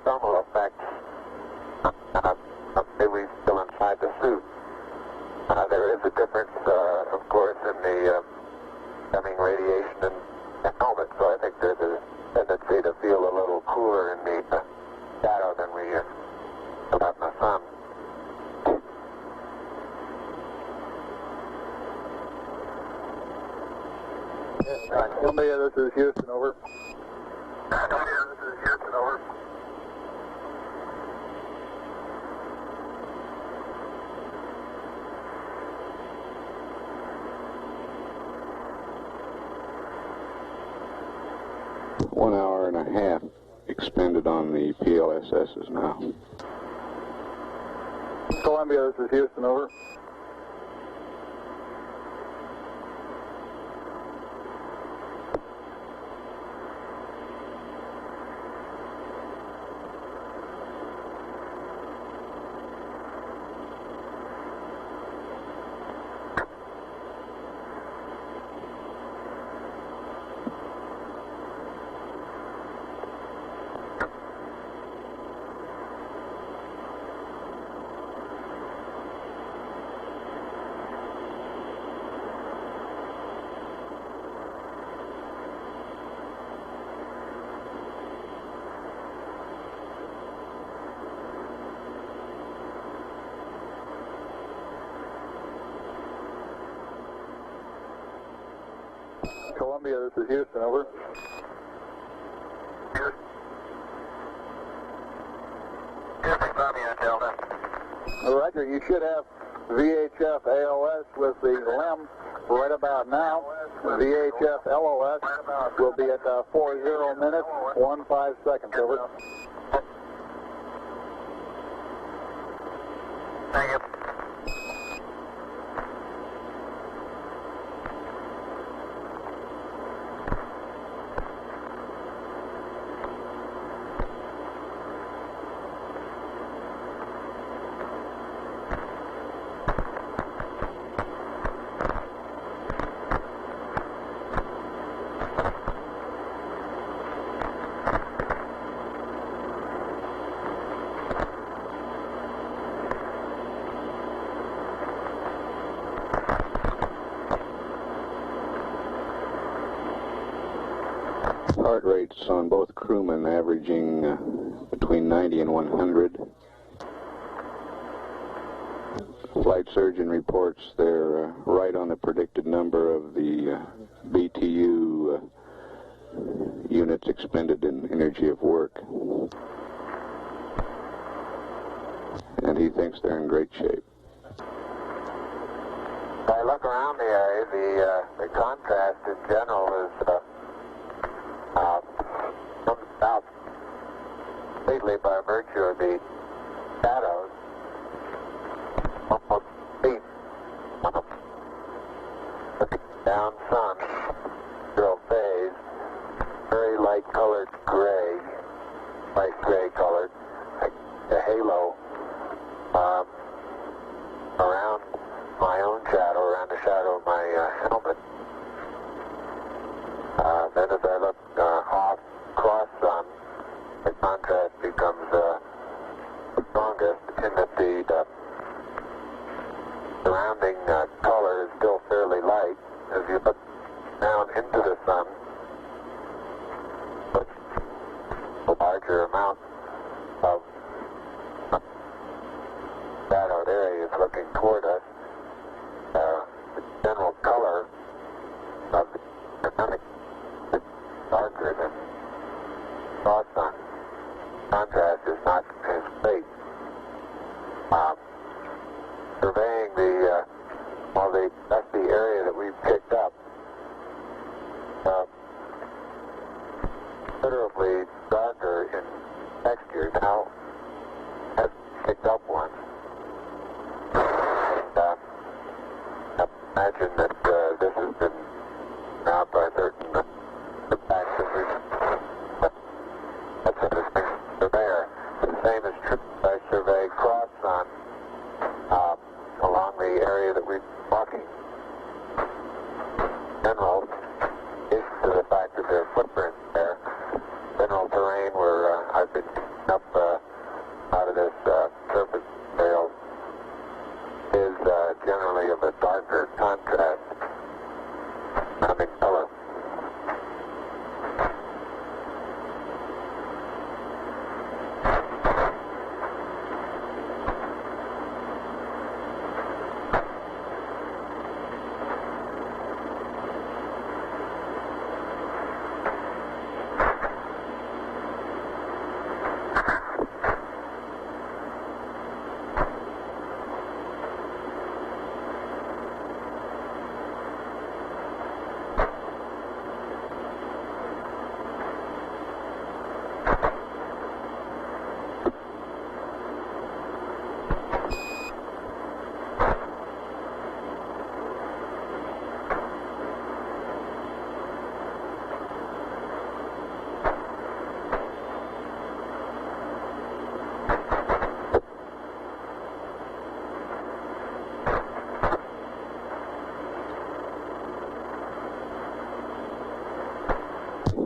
thermal effects. Maybe still inside the suit. There is a difference, of course, in the coming radiation and helmet, so I think there's a tendency to feel a little cooler in the shadow than we have in the sun. Columbia, this is Houston, over. Columbia, this is Houston, over. One hour and a half expended on the PLSSs now. Columbia, this is Houston, over. Columbia, this is Houston, over. Houston, Columbia, Delta. Roger, you should have VHF ALS with the LEM right about now. VHF LOS will be at 40 minutes, 15 seconds, over. Thank you. Heart rates on both crewmen averaging between 90 and 100. Flight surgeon reports they're right on the predicted number of the BTU units expended in energy of work. And he thinks they're in great shape. I look around the area, the contrast in general is comes out completely by virtue of the shadows. Almost deep. Looking down sun, zero phase, very light colored gray, light gray colored, like the halo around my own shadow, around the shadow of my helmet. Then as I look off cross sun, the contrast becomes strongest in that the surrounding color is still fairly light. As you look down into the sun, contrast is not as great. Surveying that's the area that we've picked up. Considerably darker in texture now. Has picked up one. I imagine that this has been around by certain impacts that that's a distinct surveyor. The same is true. I survey cross on along the area that we're walking. General is to the fact that there are footprints there. General terrain where I've been up out of this surface trail is generally of a darker contrast, not in color.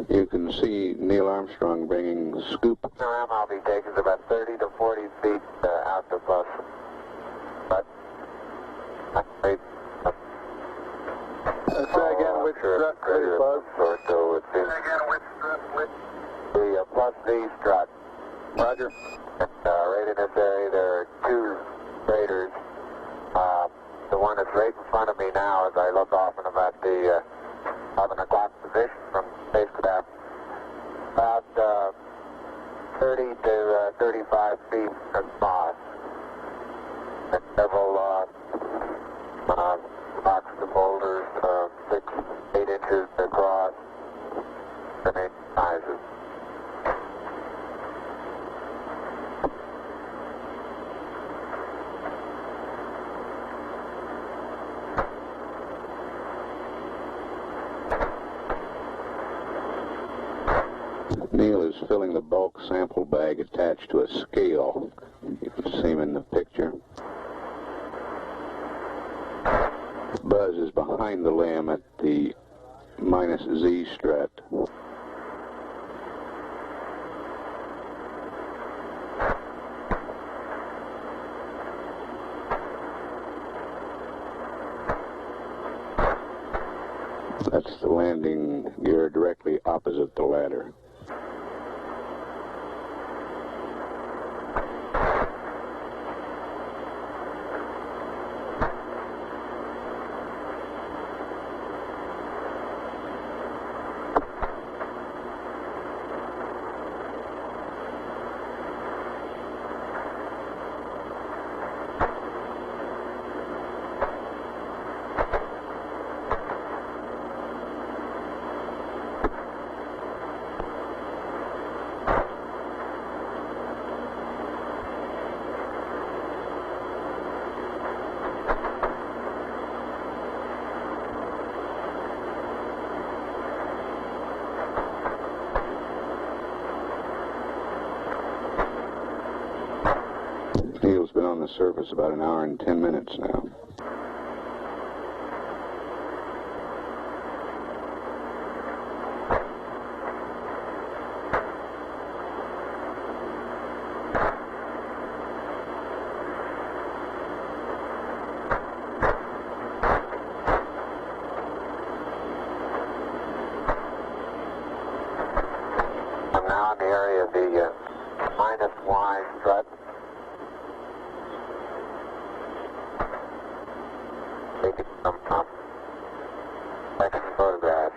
You can see Neil Armstrong bringing the scoop. The ram I'll be taking is about 30 to 40 feet out the bus. But say again, which strut, please, Buzz? So it's the plus V strut. Roger. Right in this area, there are two craters. The one that's right in front of me now, as I look off in about the 11 o'clock position from spacecraft, about 30 to 35 feet across, and several rocks to boulders, 6, 8 inches across, different sizes. Neil is filling the bulk sample bag attached to a scale. You can see him in the picture. Buzz is behind the limb at the minus Z strut. That's the landing gear directly opposite the ladder. Neil's been on the surface about an hour and 10 minutes now. I'm now in the area of the minus Y strut. Taking some second photographs.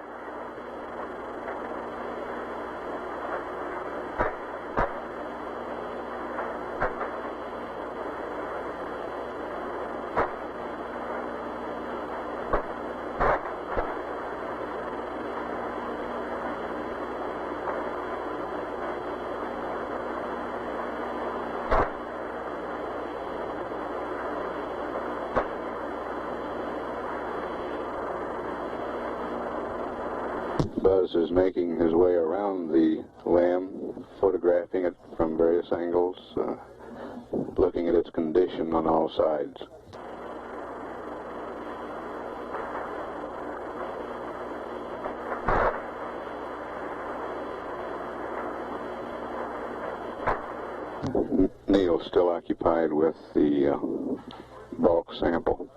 Buzz is making his way around the lamb, photographing it from various angles, looking at its condition on all sides. Neil's still occupied with the bulk sample.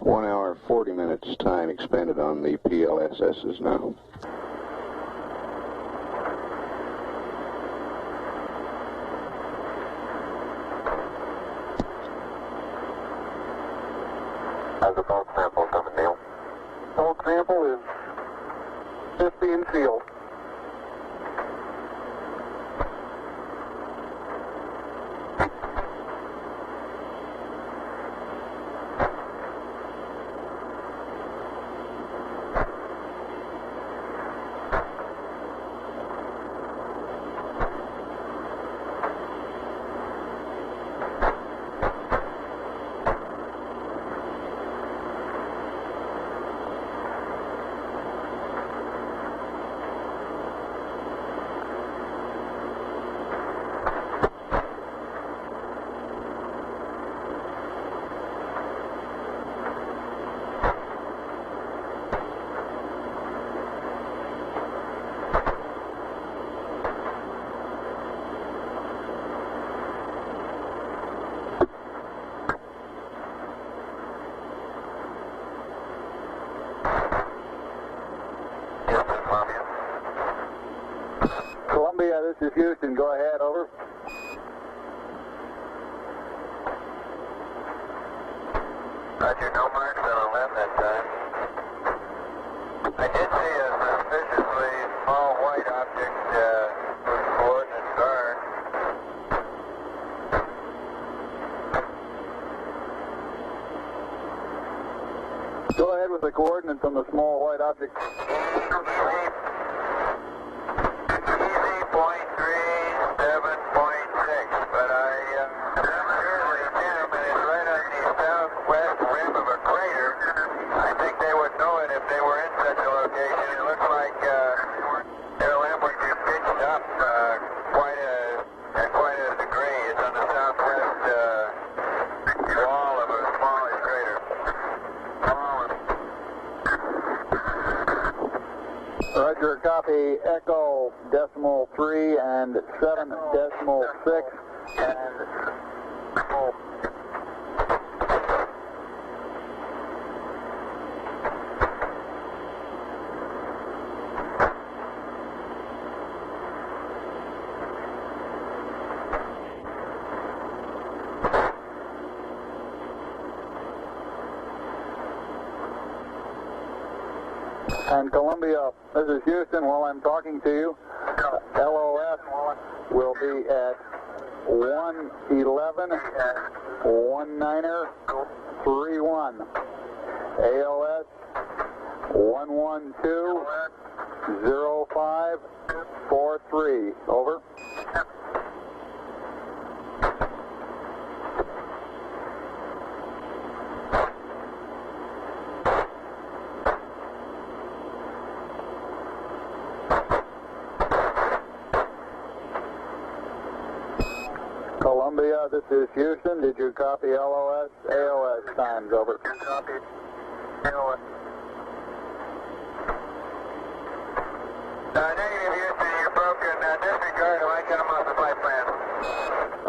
One hour, 40 minutes time expended on the PLSSs now. How's the bulk sample coming, Neil? Bulk sample is just being sealed. Columbia, this is Houston. Go ahead, over. Roger, no marks on the left that time. I did see a suspiciously small white object with coordinates guard. Go ahead with the coordinates on the small white object. But I'm surely him, and it's right on the southwest rim of a crater. I think they would know it if they were in such a location. It looks like their lamp would be pitched up at quite a degree. It's on the southwest wall of a smaller crater. Roger, copy Echo decimal 3 and 7 decimal 6 and Columbia, this is Houston. While I'm talking to you, LOS will be at 111 19er 31. ALS 112 05 43. Over. Columbia, this is Houston. Did you copy LOS, AOS times? Over. Copy. AOS. Negative, Houston. You're broken. Disregard. I got them off the flight plan.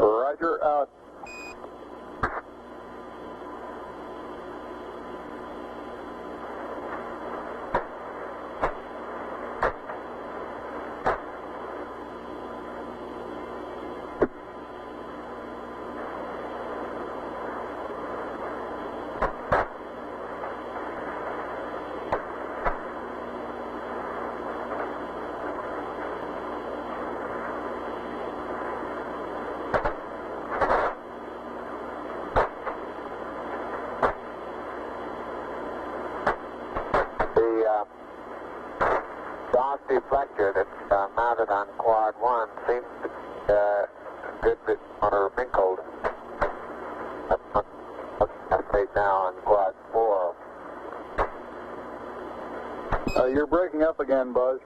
Roger, out. deflector that's mounted on quad 1 seems to be a good bit more wrinkled. Right now on quad 4. You're breaking up again, Buzz.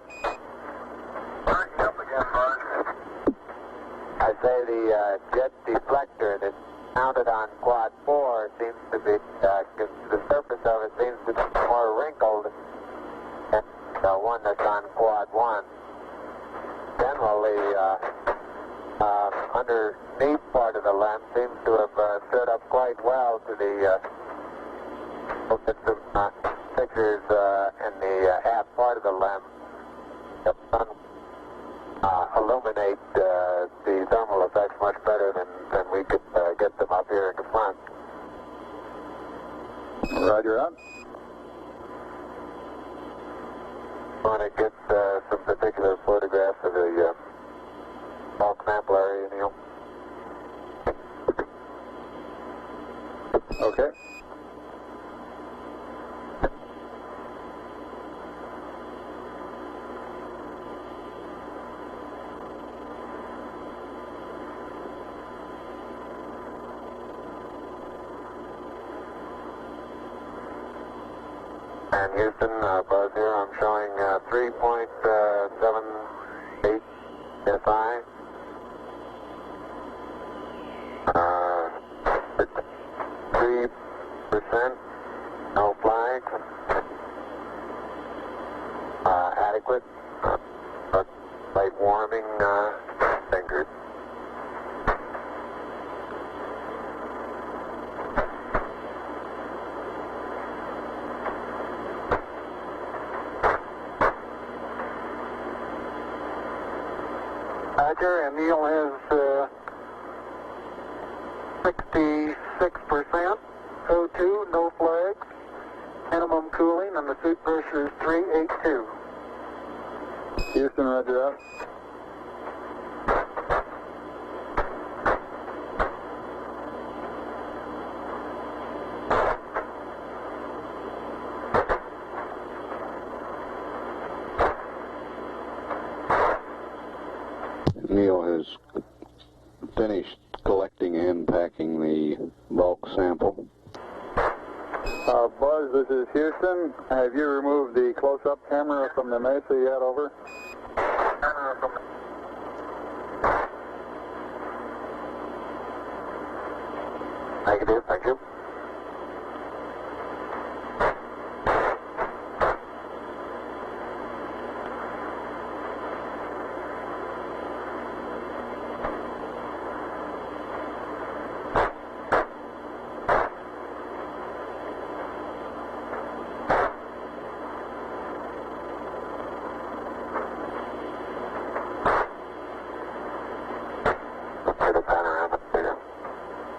Breaking up again, Buzz. I say the jet deflector that's mounted on quad 4 seems to be, the surface of it seems to be more wrinkled than the one that's on quad 1. Generally, underneath part of the lens seems to have stood up quite well to the pictures in the aft part of the lens. The sun illuminate the thermal effects much better than we could get them up here in the front. Roger out. Want to get some particular photographs of the bulk sample area, Neil? Okay. And Houston, Buzz here, I'm showing 3.78 SI. 3%, no flags. Adequate. Light warming fingers. Roger, and Neil has 66% O2, no flags, minimum cooling, and the suit pressure is 382. Houston, roger out. Neil has finished collecting and packing the bulk sample. Buzz, this is Houston. Have you removed the close-up camera from the mesa you had over? Negative, thank you.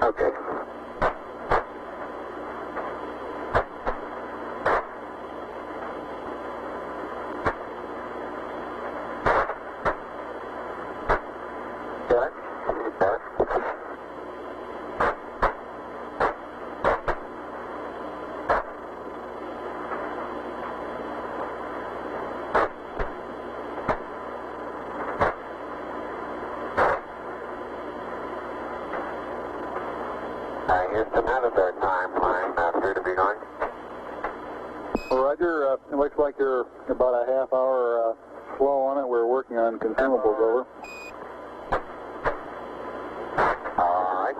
Okay. Houston, how does our timeline appear to be going? Roger, it looks like you're about a half hour slow on it. We're working on consumables, over. All right.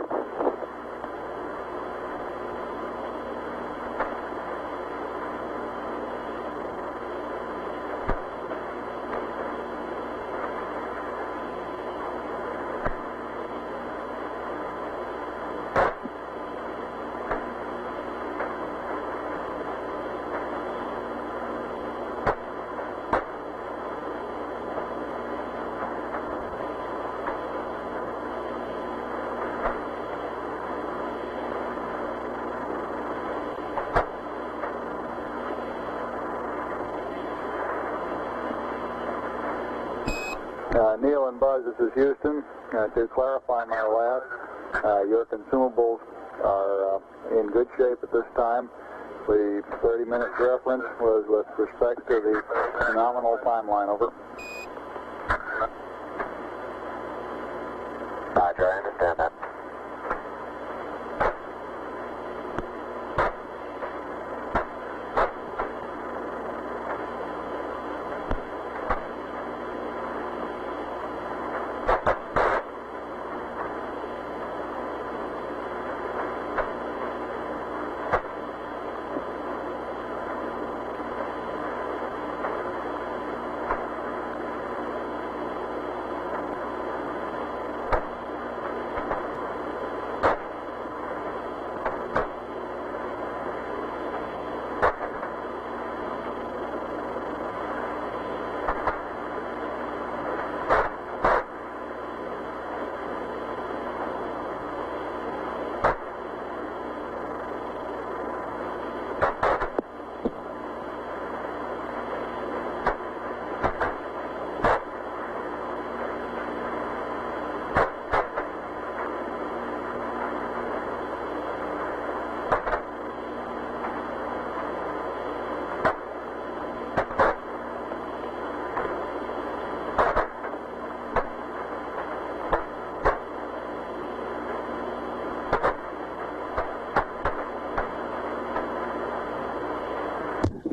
Neil and Buzz, this is Houston. To clarify my lab, your consumables are in good shape at this time. The 30-minute reference was with respect to the nominal timeline, over. Roger, I understand that.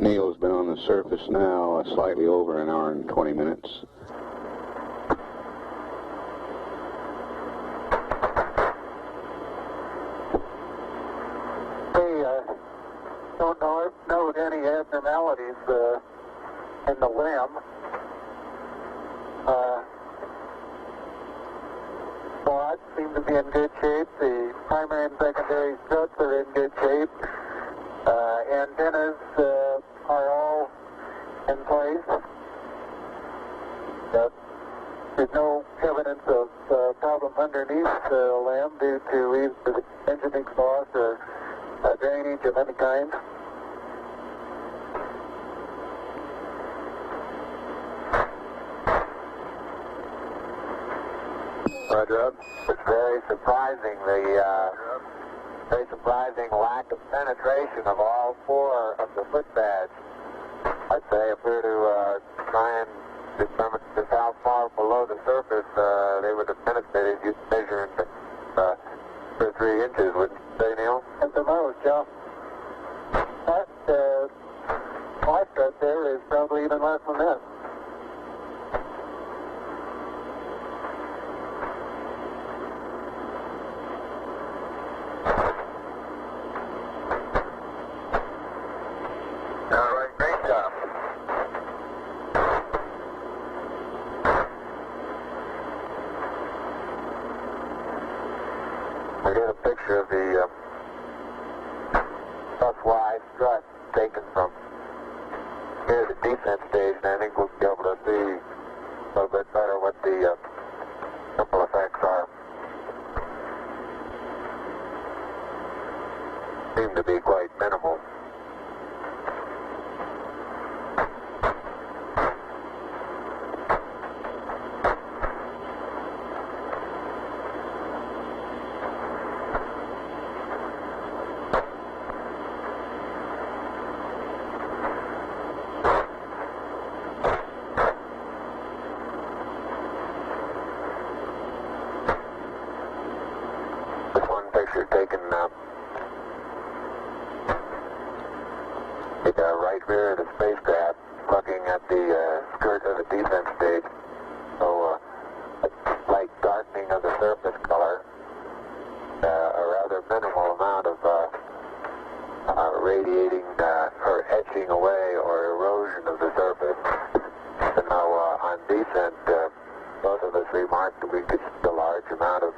Neil's been on the surface now slightly over an hour and 20 minutes. Don't note any abnormalities in the limb. Quads seem to be in good shape. The primary and secondary struts are in good shape. Antennas are all in place. There's no evidence of problem underneath the limb due to either the engine exhaust or drainage of any kind. Roger. It's very surprising, very surprising lack of penetration of all four of the foot pads. I'd say if we were to try and determine just how far below the surface they would have penetrated, you'd measure in 2 or 3 inches, wouldn't you say, Neil? At the most, yeah. That my strut there is probably even less than this. All right, great job. I got a picture of the bus-wide strut taken from here to the descent stage, and I think we'll be able to see a little bit better what the ripple effects are. Seem to be quite minimal. Picture taken right rear of the spacecraft, looking at the skirt of the descent stage. So a slight darkening of the surface color, a rather minimal amount of radiating or etching away or erosion of the surface. And now on descent, both of us remarked that we could see a large amount of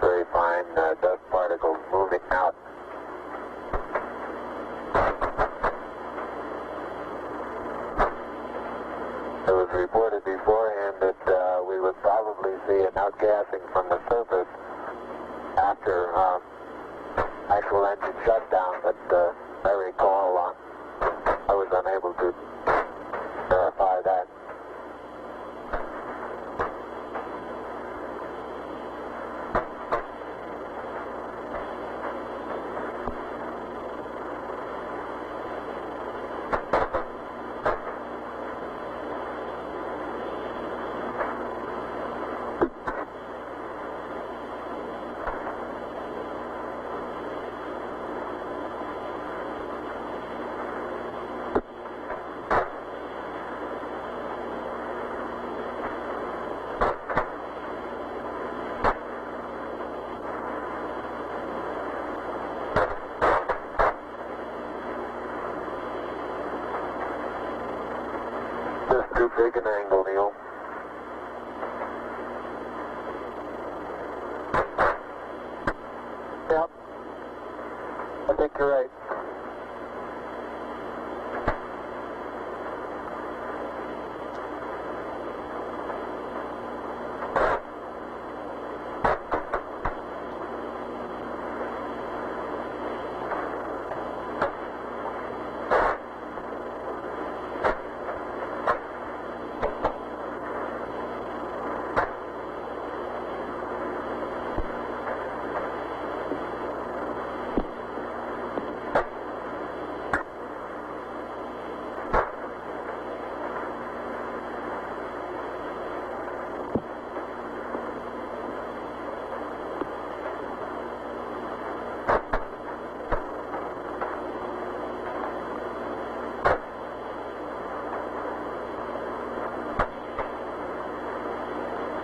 very fine dust particles moving out. It was reported beforehand that we would probably see an outgassing from the surface after actual engine shutdown, but I recall I was unable to verify that.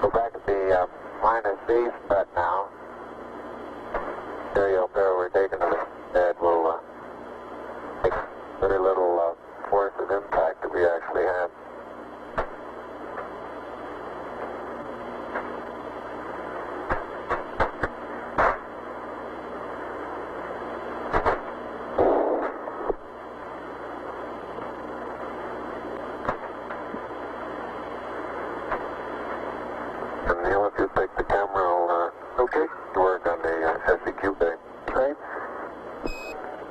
Go back at the minus B spot now. Stereo pair we're taking to the head will take very little force of impact that we actually have. And Neil, if you take the camera, I'll work on the SEQ bay. Okay.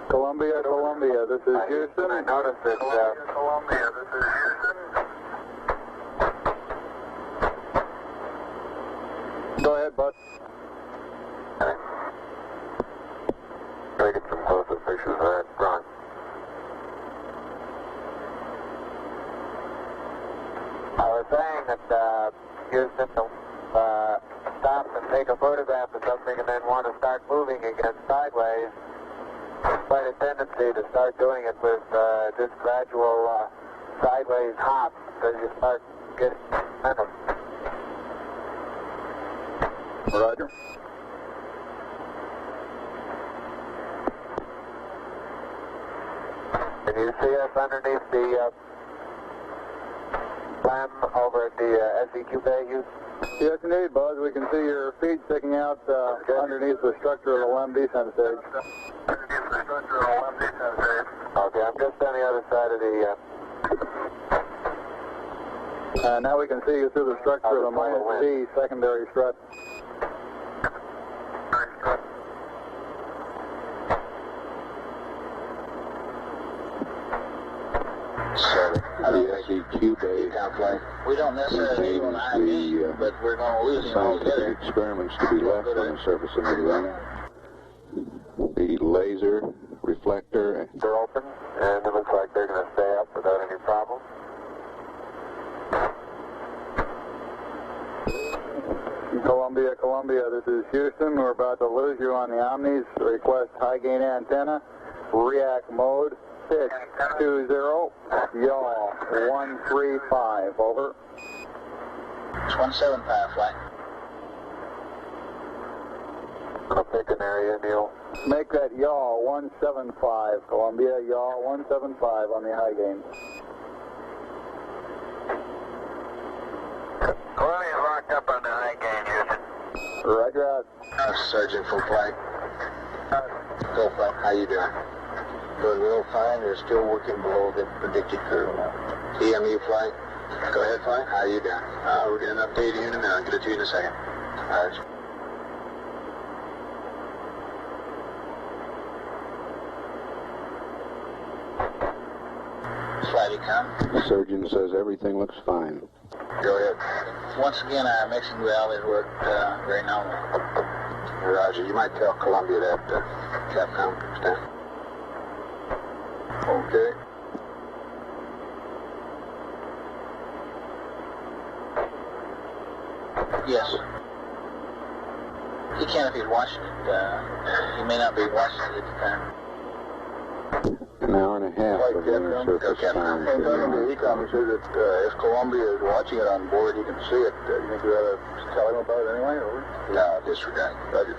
Columbia, Columbia, this is Houston. I noticed that Columbia, this is Houston. Go ahead, bud. Try to get some closer pictures of that front. I was saying that Houston stop and take a photograph of something and then want to start moving again sideways. Quite a tendency to start doing it with this gradual sideways hop because you start getting momentum. Roger. Can you see us underneath the plan over at the SEQ bay, Houston? Yes, indeed, Buzz. We can see your feet sticking out underneath the structure of the LEM descent stage. Okay, I'm just on the other side of the... Now we can see you through the structure of the minus D secondary strut. The SEQ bay We don't necessarily need an IME, but we're going to lose him altogether. scientific experiments to be left on the surface of the moon. The laser reflector. They're open, and it looks like they're going to stay up without any problem. Columbia, Columbia, this is Houston. We're about to lose you on the Omnis. Request high gain antenna. React mode. Pitch 20. Yaw 135. Over. It's 175 flight. I'll pick an area, Neil. Make that yaw 175. Columbia, yaw 175 on the high gain. Colonia's locked up on the high gain, Houston. Roger out. Sergeant, full flight. Full flight. How you doing? Doing real fine. You're still working below the predicted curve. EMU flight. Go ahead, flight. How you doing? We're going to update you in a minute. I'll get it to you in a second. All right. Flight econ. The surgeon says everything looks fine. Go ahead. Once again, our mixing valve has worked very normal. Roger. You might tell Columbia that, Capcom. Stand. Okay. Yes. He can if he's watching it. He may not be watching it at the time. An hour and a half of lunar surface time. The econ says that if Columbia is watching it on board, he can see it. You think you ought to tell him about it anyway? Or? No, disregard. Roger.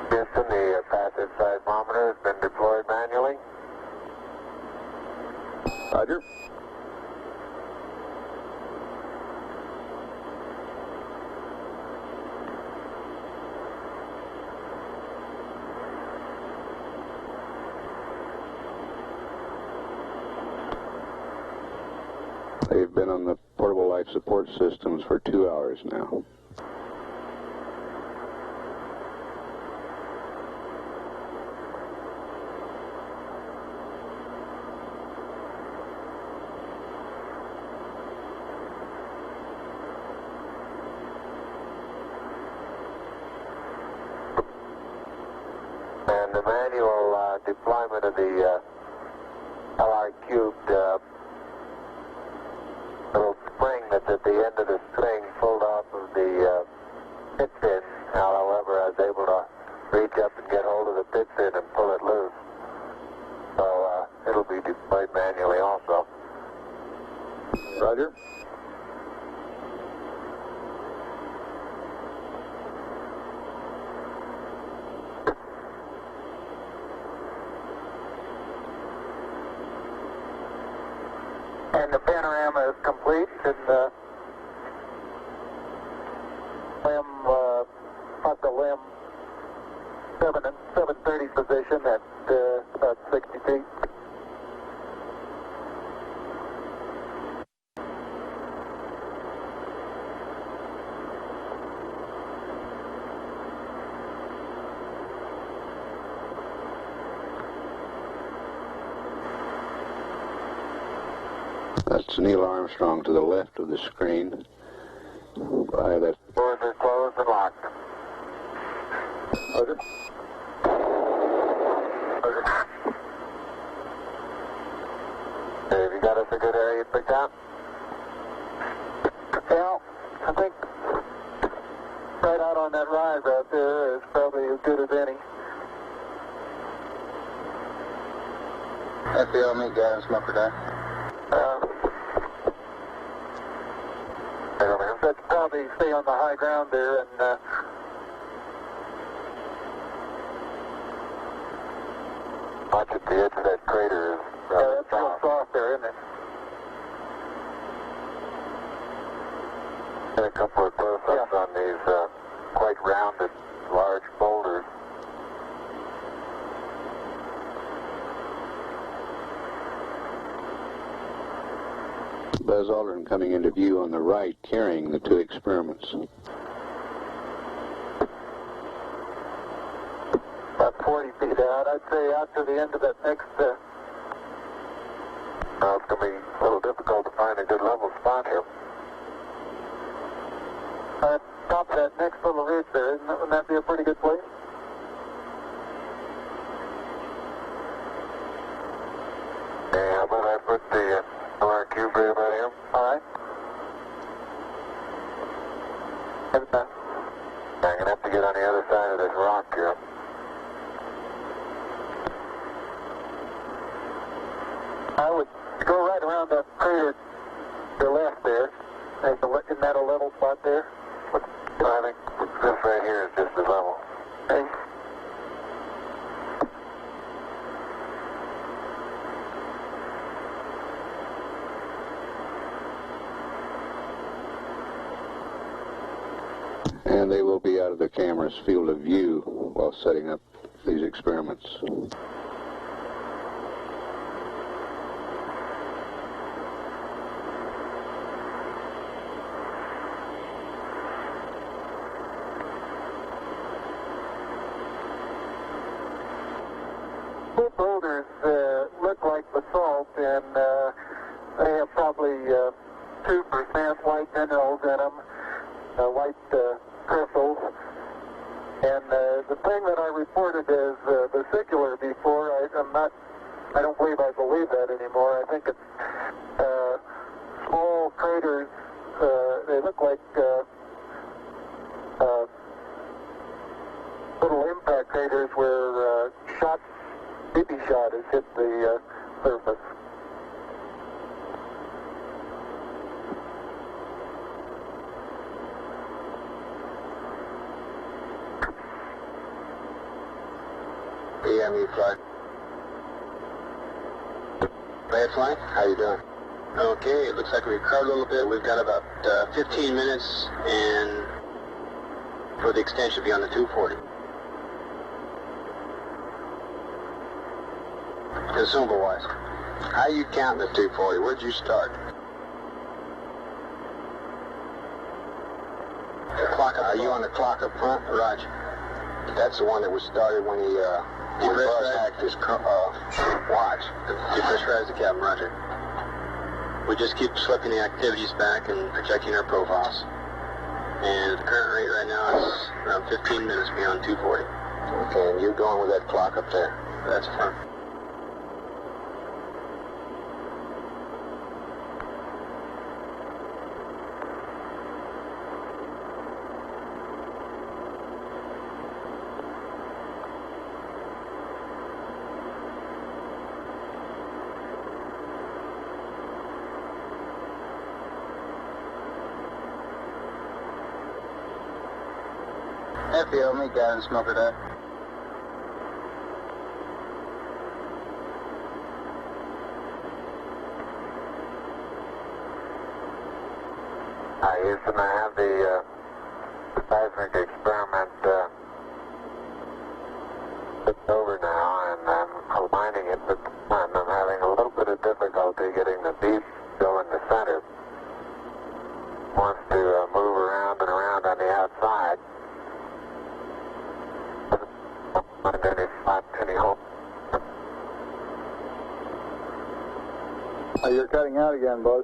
Houston, the passive seismometer has been deployed manually. Roger. They've been on the portable life support systems for 2 hours now. And And the manual deployment of the LR cubed little spring that's at the end of the string pulled off of the pit pin. Now, however, I was able to reach up and get hold of the pit pin and pull it loose. So it'll be deployed manually also. Roger. And the panorama is complete, and at the limb 730 position at about 60 feet. That's Neil Armstrong to the left of the screen. I have that. Doors are closed and locked. Roger. Hey, have you got us a good area picked out? Well, I think right out on that rise out there is probably as good as any. FBL, meet guidance, Muffler Day. Let's probably stay on the high ground there and Watch at the edge of that crater is rather it's a little soft. soft there, isn't it? And a couple of close-ups on these quite rounded, large boulders. Buzz Aldrin coming into view on the right, carrying the two experiments. About 40 feet out. I'd say out to the end of that next... Now it's going to be a little difficult to find a good level spot here. Top of that next little ridge there, wouldn't that be a pretty good place? Yeah, how about I put the LR cube right about here? All right. And, I'm going to have to get on the other side of this rock here. I would go right around that crater to the left there. Isn't that a level spot there? I think this right here is just as level. Okay. And they will be out of the camera's field of view while setting up these experiments. Both boulders look like basalt, and they have probably 2% white minerals in them, white crystals. And the thing that I reported as vesicular before, I don't believe I believe that anymore. I think it's small craters. They look like little impact craters where BB shot has hit the surface. EME flight. Bad flight? How you doing? Okay, it looks like we recovered a little bit. We've got about 15 minutes, and for the extension, be on the 240. Consumable-wise, how you counting the 240? Where'd you start? The clock up. Are you on the clock up front? Roger. That's the one that was started when he hacked his watch. Depressurize the cabin, Roger. We just keep slipping the activities back and projecting our profiles. And the current rate right now is around 15 minutes beyond 240. Okay, and you're going with that clock up there. That's fine. FBO, meet guy and smoke it up. Hi, Houston. I have the seismic experiment flipped over now, and I'm aligning it with the sun. I'm having a little bit of difficulty getting the beep go in the center. Wants to move around and around on the outside. Find any spot, any hole. You're cutting out again, Buzz.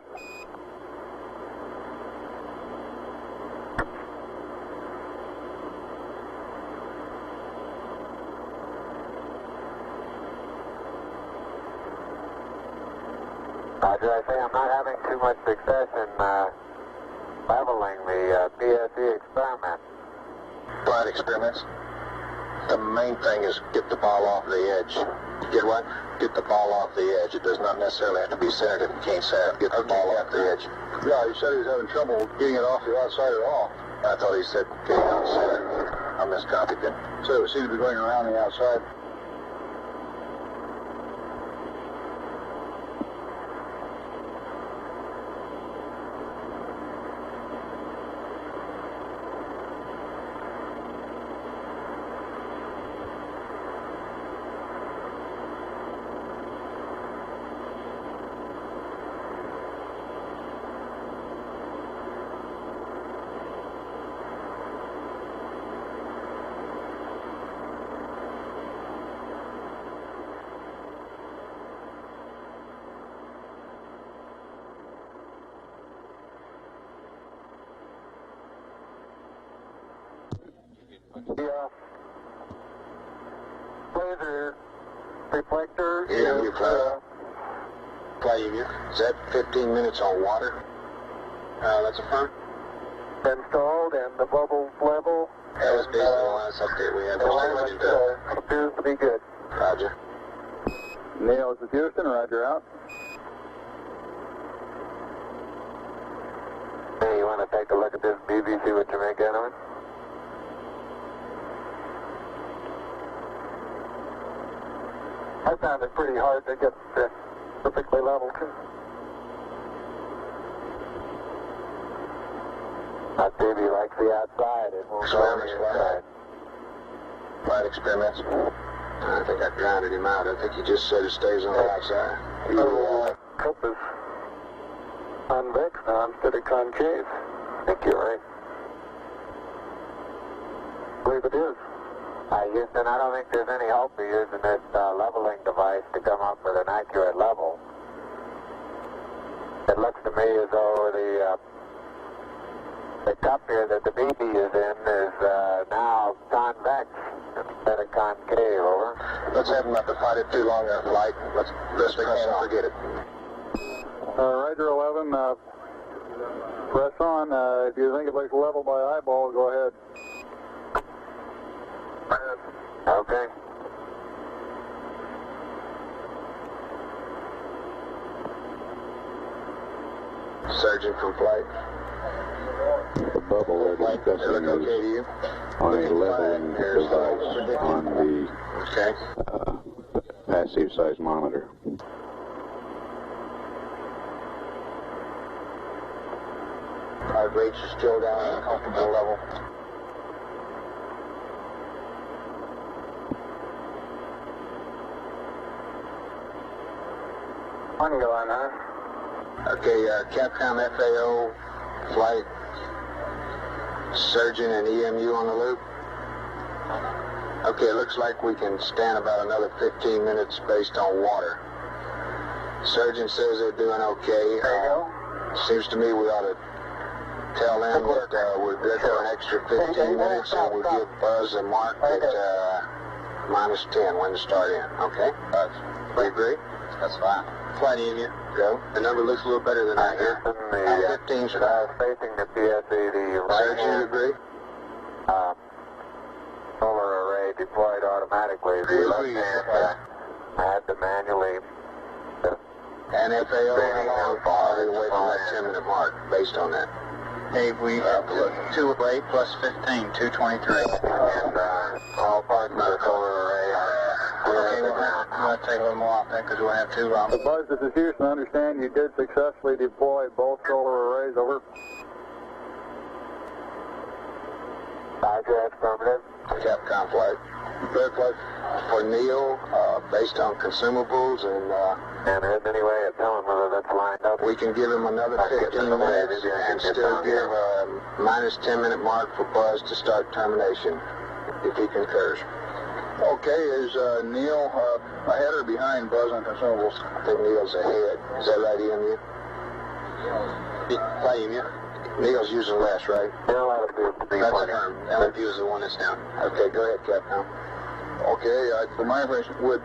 Roger, I say I'm not having too much success in leveling the PSE experiment. Flight experiments. The main thing is get the ball off the edge. Get what? Get the ball off the edge. It does not necessarily have to be centered if you can't set it. Get the ball off the edge. Yeah, he said he was having trouble getting it off the outside at all. I thought he said getting out center. I miscopied then. So it seemed to be going around the outside. The laser reflector Yeah, you is play you. Is that 15 minutes on water? That's a firm. installed, and the bubble level That was based on the last update we had. appears to be good. Roger. Neil, this is Houston. Roger, out. Hey, you want to take a look at this BB, see what you make out of it? I found it pretty hard to get perfectly level, too. That baby likes the outside. It won't go on the inside. Flight experiments. I think I grounded him out. I think he just said it stays on the outside. The cup is convex now instead of concave. I think you're right. I believe it is. Houston, I don't think there's any hope of using this leveling device to come up with an accurate level. It looks to me as though the cup here that the BB is in is now convex instead of concave, over. Let's have him not to fight it too long on flight. Let's press on. Forget it. Roger 11, press on. If you think it looks level by eyeball, go ahead. Okay. Surgeon from flight. The bubble we're discussing Look okay to is you? on a leveling device on the Okay. passive seismometer. Our rates are still down at a comfortable level. One going, huh? Okay, Capcom FAO, flight, surgeon and EMU on the loop. Okay, it looks like we can stand about another 15 minutes based on water. Surgeon says they're doing okay. There you go. Seems to me we ought to tell them that we're good for an extra 15 minutes, and we'll give Buzz and Mark that minus 10 when to start in. Okay? We agree? That's fine. Flight EMU, go. The number looks a little better than I hear. 15 should I? Facing the PSE, the Surgeon, you agree? solar array deployed automatically. The left hand I had to manually. And FAO, how long farther away from that 10-minute mark based on that? Hey, we 208 plus 15, 223. And all parts of the solar array Okay, we're going to take a little more off that because we'll have two The Buzz, this is Houston. I understand you did successfully deploy both solar arrays. Over. Roger, affirmative. Capcom flight. Third flight for Neil, based on consumables and And there's any way of telling whether that's lined up. we can give him another 15 minutes and still give a minus 10-minute mark for Buzz to start termination, if he concurs. Okay, is Neil ahead or behind Buzz on consumables? I think Neil's ahead. Is that right, EMU? Flight EMU? Neil's using less, right? Still out of the That's the term. LFU is the one that's down. Okay, go ahead, Capcom. Okay, for my information, would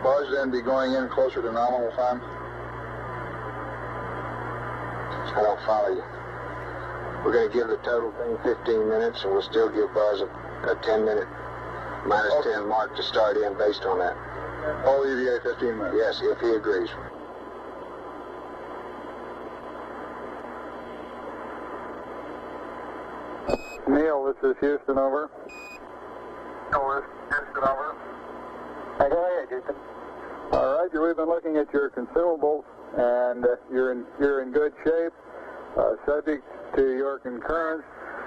Buzz then be going in closer to nominal time? I don't follow you. We're going to give the total thing 15 minutes, and we'll still give Buzz a 10-minute minus 10 mark to start in based on that. All EVA 15 minutes? Yes, if he agrees. Neil, this is Houston. Over. Houston, over. Hey, go ahead, Houston. All right, we've been looking at your consumables, and you're in good shape. Subject to your concurrence,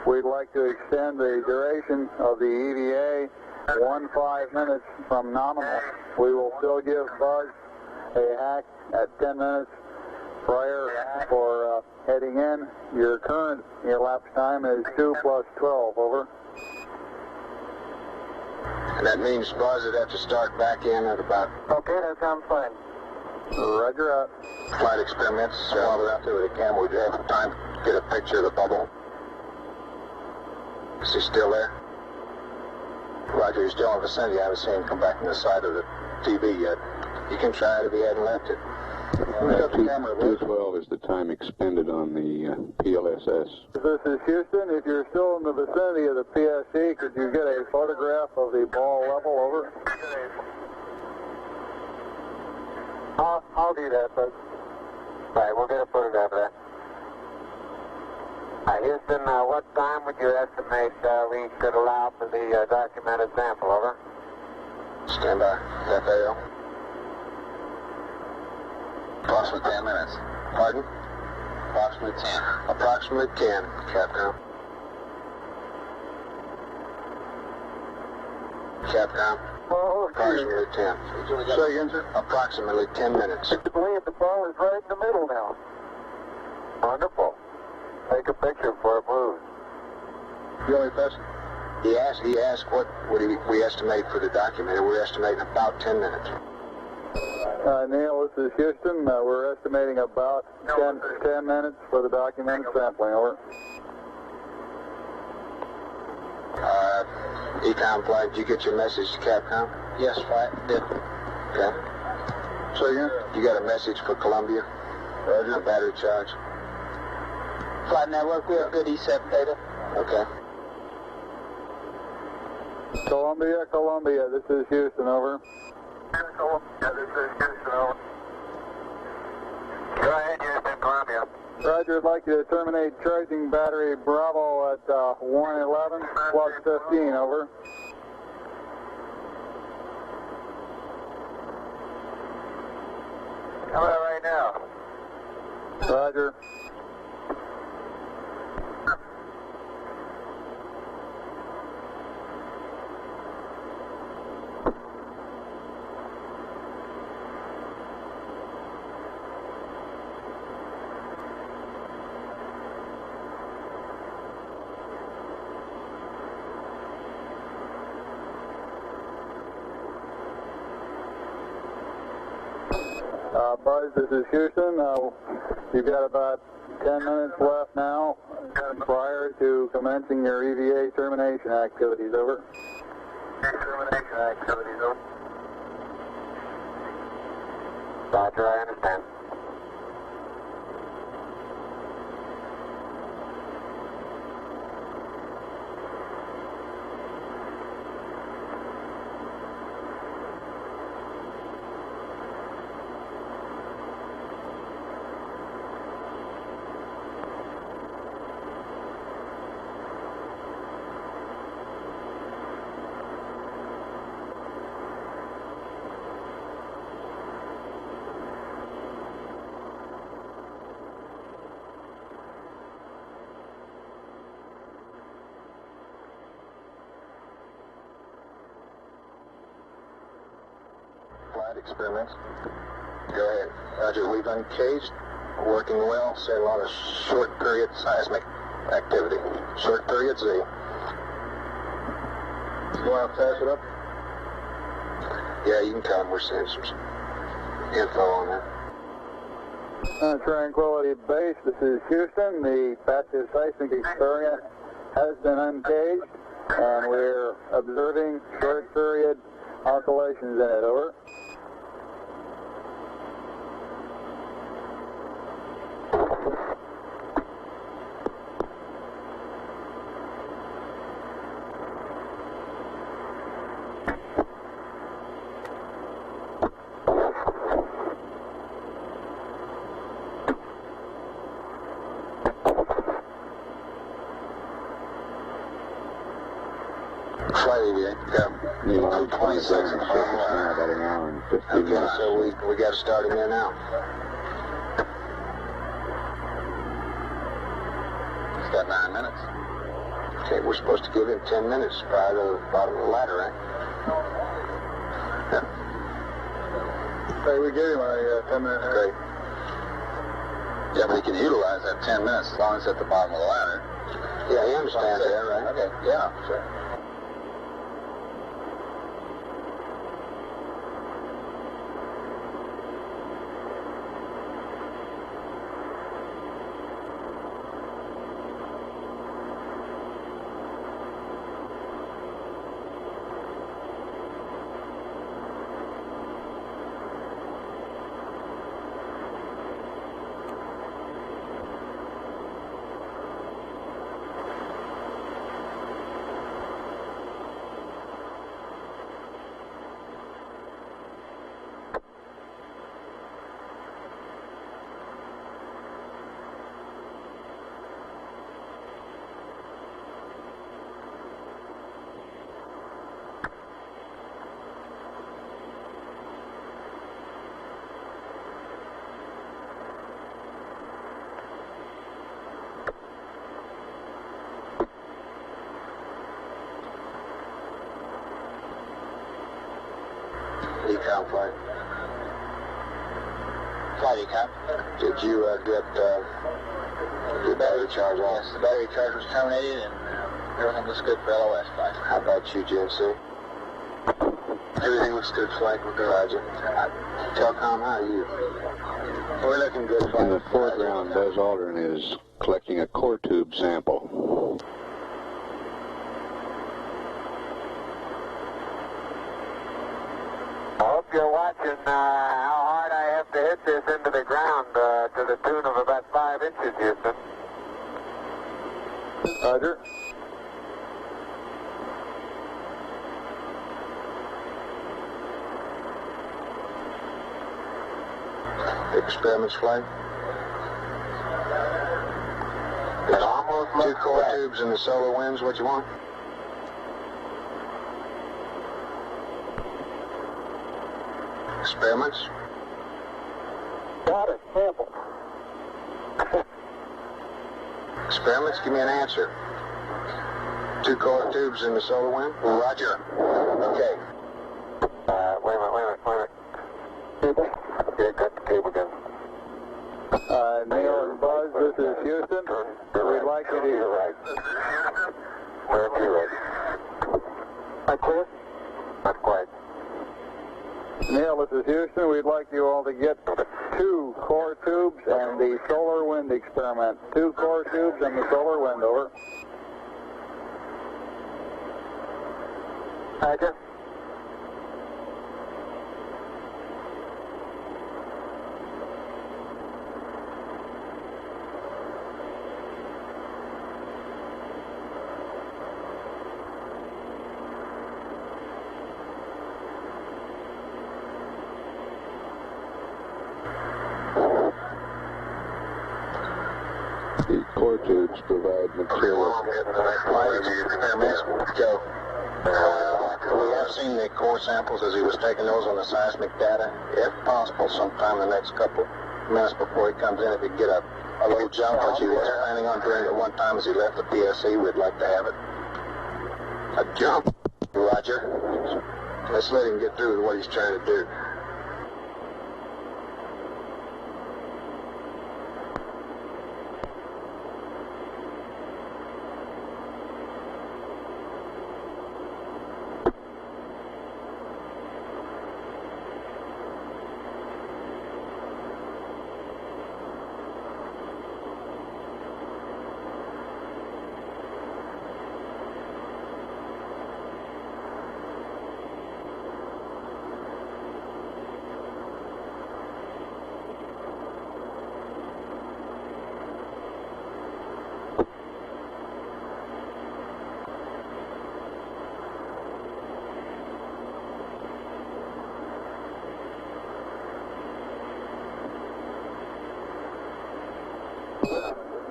we'd like to extend the duration of the EVA 15 minutes from nominal. We will still give Buzz a hack at 10 minutes prior for heading in. Your current elapsed time is 2 plus 12. Over. And that means Buzz would have to start back in at about... Okay, that sounds fine. Roger out. Flight experiments, while we're out there with the camera, would you have time to get a picture of the bubble? Is he still there? Roger, he's still in the vicinity. I haven't seen him come back from the side of the TV yet. You can try it if he hadn't left it. Look up the camera, Buzz. 212 is the time expended on the PLSS. This is Houston. If you're still in the vicinity of the PSE, could you get a photograph of the ball level? Over. I'll do that, Buzz. Right, we'll get a photograph of that. Houston, what time would you estimate we could allow for the documented sample? Over. Stand by. FAO. Approximately 10 minutes. Pardon? Approximately 10. Approximately 10, Capcom. Capcom. Oh, Approximately 10. Say again, sir? Approximately 10 minutes. I believe the ball is right in the middle now. Wonderful. Take a picture before it moves. You only best? He asked what would we estimate for the document, and we're estimating about 10 minutes. Neil, this is Houston. We're estimating about 10 minutes for the documented sampling. Over. Ecom flight, did you get your message to Capcom? Yes, flight, did. Okay. So you got a message for Columbia? Roger. A battery charge. Flight network, we have good ESEP data. Okay. Columbia, this is Houston. Over. Columbia, this is Houston, over. Go ahead, Houston, Columbia. Roger, I'd like you to terminate charging battery Bravo at 111 plus 15. Over. How about right now? Roger. Buzz, this is Houston. You've got about 10 minutes left now prior to commencing your EVA termination activities. Over. Extermination activities over. Roger, I understand. Flight experiments. Go ahead. Roger, we've uncaged. Working well. Say a lot of short period seismic activity. Short period Z. You want to pass it up? Yeah, you can tell them we're seeing some info on that. Tranquility Base, this is Houston. The passive seismic experiment has been uncaged, and we're observing short period oscillations in it. Over. Flight aviate. Yeah. 26 and a half. About an hour and 50 Okay, minutes. so we got to start him in now. He's got 9 minutes. Okay, we're supposed to give him 10 minutes prior to the bottom of the ladder, right? Yeah. Hey, we gave him a 10-minute. Great. Yeah, but he can utilize that 10 minutes as long as it's at the bottom of the ladder. Yeah, he understands that, right? Okay, yeah, sure. Econ flight. Flight econ. Did you get your battery charge off? Yes, the battery charge was terminated and everything looks good for LOS flight. How about you, GMC? Everything looks good, flight. We're good. Roger. Telcom, how are you? We're looking good, flight. In the foreground, Buzz Aldrin is collecting a core tube sample. I hope you're watching how hard I have to hit this into the ground to the tune of about 5 inches, Houston. Roger. Experiments flight. It almost 2 core tubes in the solar winds. What you want? Experiments. Got it. Sample. Experiments. Give me an answer. 2 core tubes in the solar wind. Roger. Okay. Wait a minute. Okay, cut the cable again. Neil and Buzz, this is Houston. We'd like you to... You're right. Wherever you're ready. Not clear? Not quite. Neil, this is Houston. We'd like you all to get 2 core tubes and the solar wind experiment. 2 core tubes and the solar wind, over. Roger. The core tubes provide material. Joe, we have seen the core samples as he was taking those on the seismic data. If possible, sometime in the next couple minutes before he comes in, if he could get a little jump that he was planning on doing at one time as he left the PSC, we'd like to have it. A jump? Roger. Let's let him get through with what he's trying to do.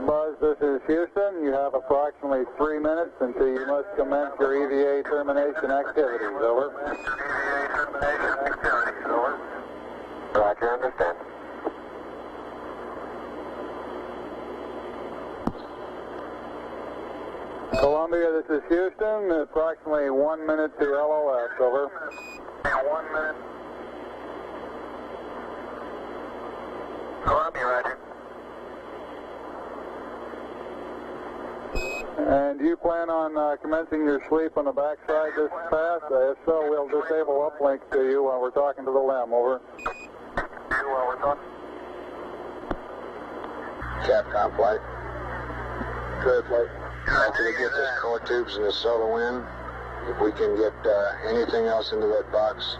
Buzz, this is Houston. You have approximately 3 minutes until you must commence your EVA termination activities. Over. Roger, understand. Columbia, this is Houston. Approximately 1 minute to LOS. Over. 1 minute. Columbia, Roger. And do you plan on commencing your sweep on the backside this pass? If so, we'll disable uplink to you while we're talking to the LEM. Over. Capcom flight. Good flight. After we get this core tubes and the solar wind, if we can get anything else into that box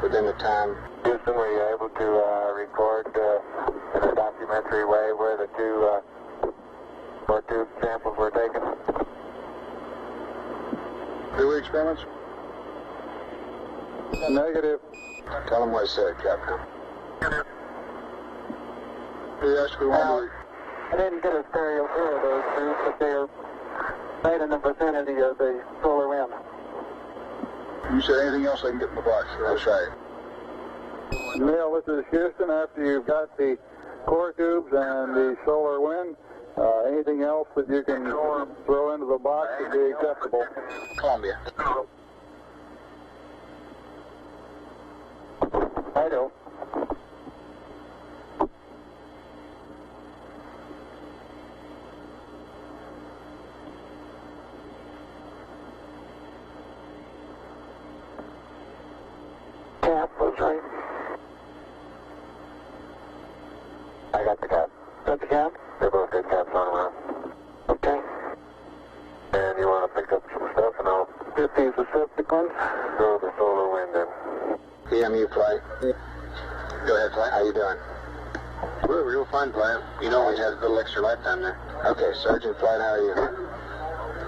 within the time. Houston, were you able to record in a documentary way where the two core tube samples were taken? Do we experiments? Negative. Tell them what I said, Capcom. Yes, we want to. I didn't get a stereo view of those two, but they are right in the vicinity of the solar wind. You said anything else I can get in the box? That's right. Neil, this is Houston. After you've got the core tubes and the solar wind, anything else that you can throw into the box would be acceptable. Columbia. I do. Cap was right. I got the cap. Got the cap? They both got caps on now. Okay. And you want to pick up some stuff and I'll Get these receptacles. throw the solar wind in. EMU flight. Go ahead, flight. How you doing? We're real fine, flight. You know, we had a little extra lifetime there. Okay, Sergeant Flight, how are you?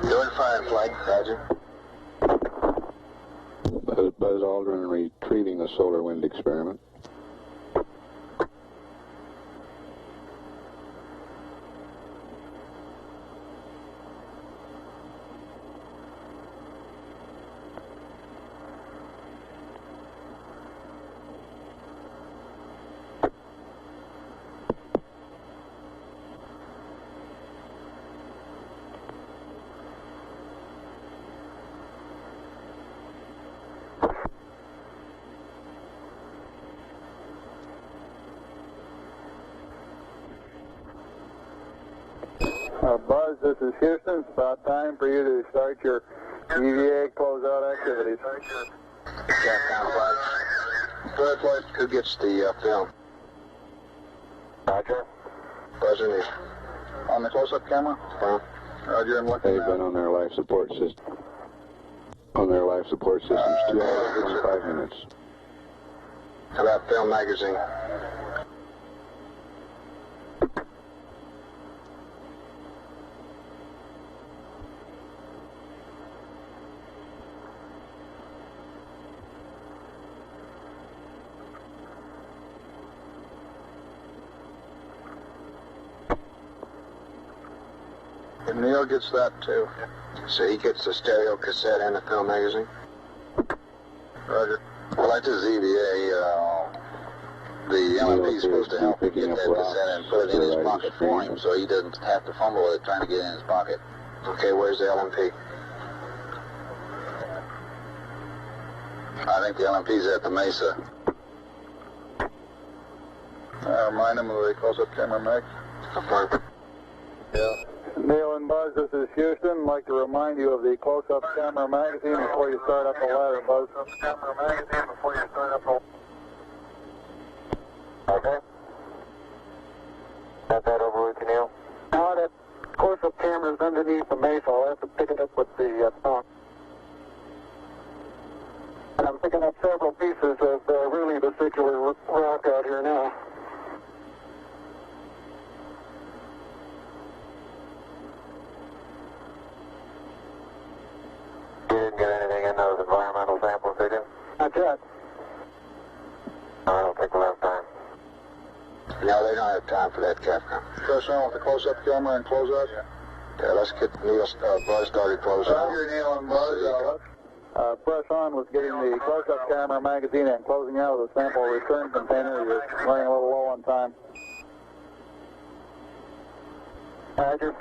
Doing fine, Flight. Roger. Buzz Aldrin retrieving the solar wind experiment. Buzz, this is Houston. It's about time for you to start your EVA closeout activities. Capcom Flight. Third Flight, who gets the film? Roger. Buzzer me. On the close-up camera? Roger, I'm looking They've now. been on their life support system. On their life support systems, 2 hours, 25 minutes. How about film magazine? And Neil gets that too. So he gets the stereo cassette and the film magazine? Roger. Well, that's his EVA. The LMP is supposed to help him get that cassette and put it in his pocket for him, so he doesn't have to fumble with it trying to get it in his pocket. Okay, where's the LMP? I think the LMP's at the Mesa. Remind him of the close-up camera mag. Affirm. Yeah. Neil and Buzz, this is Houston. I'd like to remind you of the close-up camera magazine before you start up the ladder, Buzz. Close-up camera magazine before you start up the... Okay. Got that over with you, Neil? Now that close-up camera's underneath the Mesa, I'll have to pick it up with the phone. And I'm picking up several pieces of really vesicular rock out here now. You didn't get anything in those environmental samples, did you? Not yet. No, I don't think we'll have time. No, they don't have time for that, Capcom. Press on with the close-up camera and close up. Yeah, let's get Neil Buzz started closing. Roger, Neil and Buzz. Press on with getting the close-up camera magazine and closing out of the sample return container. You're running a little low on time. Roger.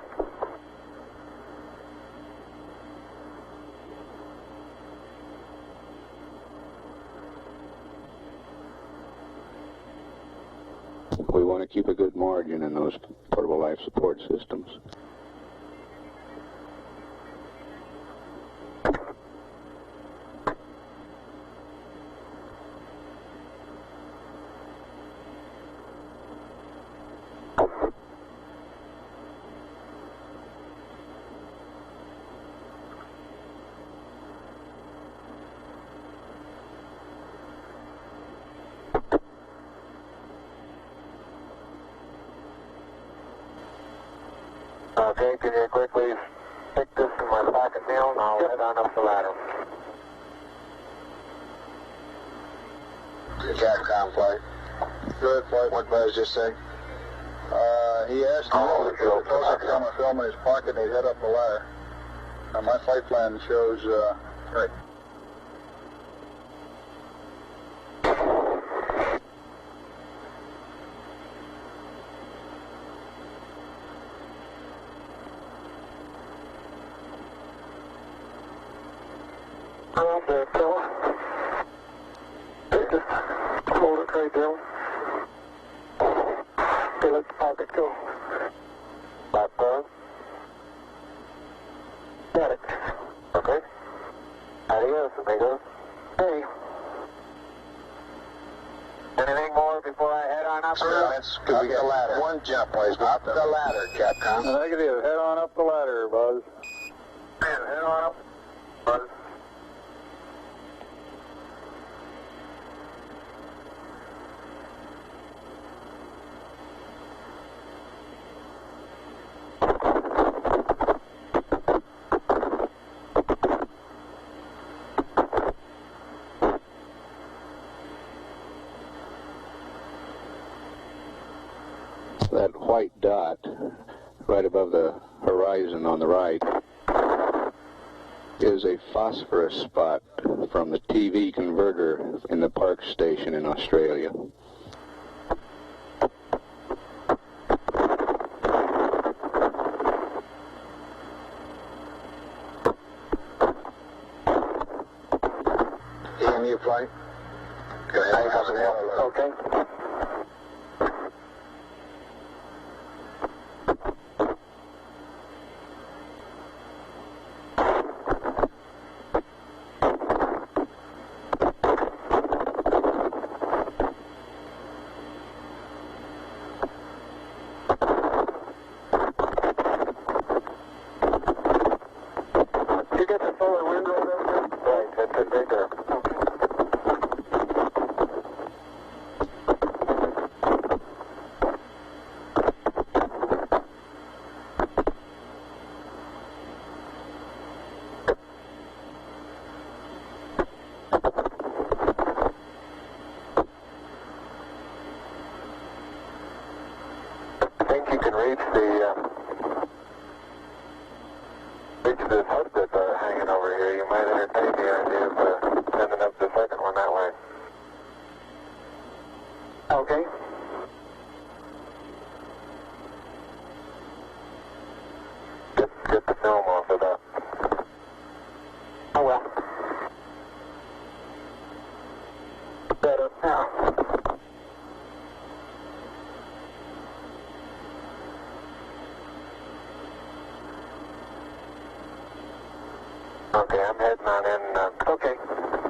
We want to keep a good margin in those portable life support systems. Okay, can you quickly stick this in my pocket, Neil, and I'll head on up the ladder. Capcom flight. Good flight. What Buzz just say? He asked Neil to put the close-up camera film in his pocket and he'd head up the ladder. My flight plan shows, right. Hold it, Bill. Just hold it right there. Okay, let the pocket go. Stop going. Got it. Okay. Adios, amigos. Hey. Anything more before I head on up? Could we get the ladder? One jump, please. Up the ladder, Capcom. Negative. Head on up the ladder, Buzz. Head on up. Buzz. That white dot right above the horizon on the right is a phosphorus spot from the TV converter in the Park station in Australia. EMU flight. Go ahead. Okay. You get the solar windows over there? reach this hook that's hanging over here, you might entertain the idea of sending up the second one that way. Okay. Get the film off of that. Oh well. Better now. Okay, I'm heading on in. Okay.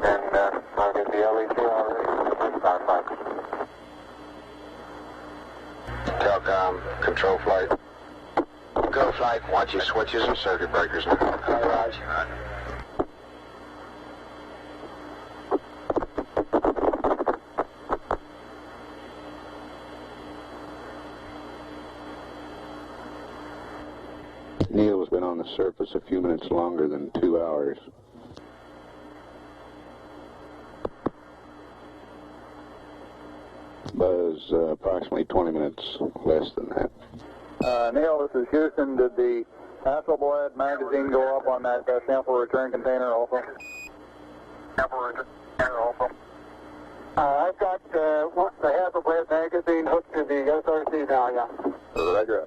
And I'll get the LEC already. Bye. Telcom, control flight. Go flight, watch your switches and circuit breakers now. Roger. Neil's been on the surface a few minutes longer than 2 hours. Buzz, approximately 20 minutes less than that. Neil, this is Houston. Did the Hasselblad magazine go up on that sample return container also? Sample return container also. I've got the Hasselblad magazine hooked to the SRC now, yeah. Roger.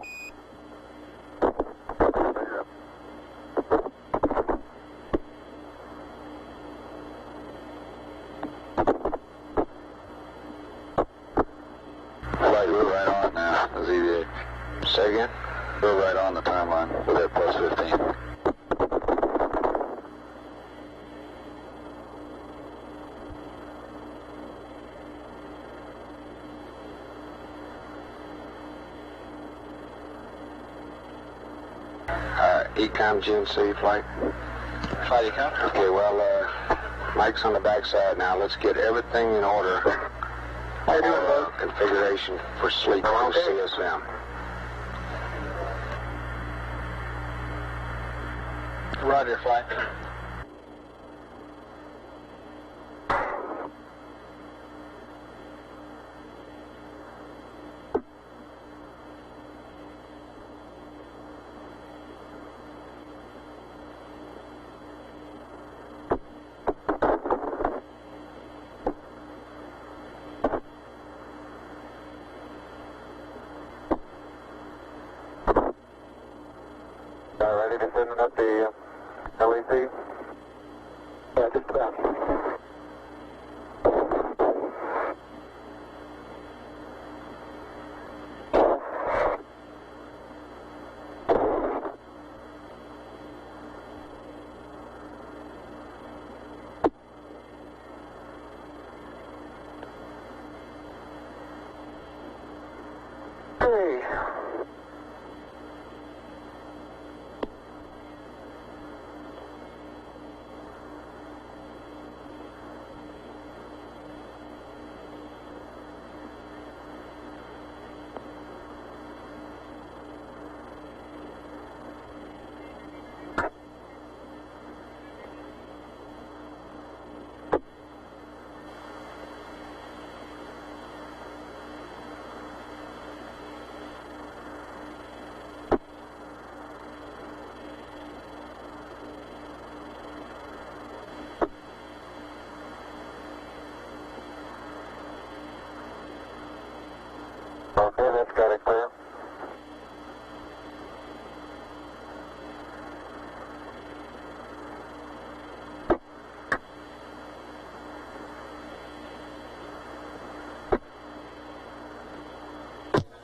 Flight, we're right on now, ZVA. Say again? We're right on the timeline with that plus 15. Ecom GMC flight. Flight Ecom? Okay, well, Mike's on the backside now. Let's get everything in order. Configuration for sleep on CSM. Roger, flight. Ready to send up the LEC? Yeah, just about. Hey. Okay, that's got it clear.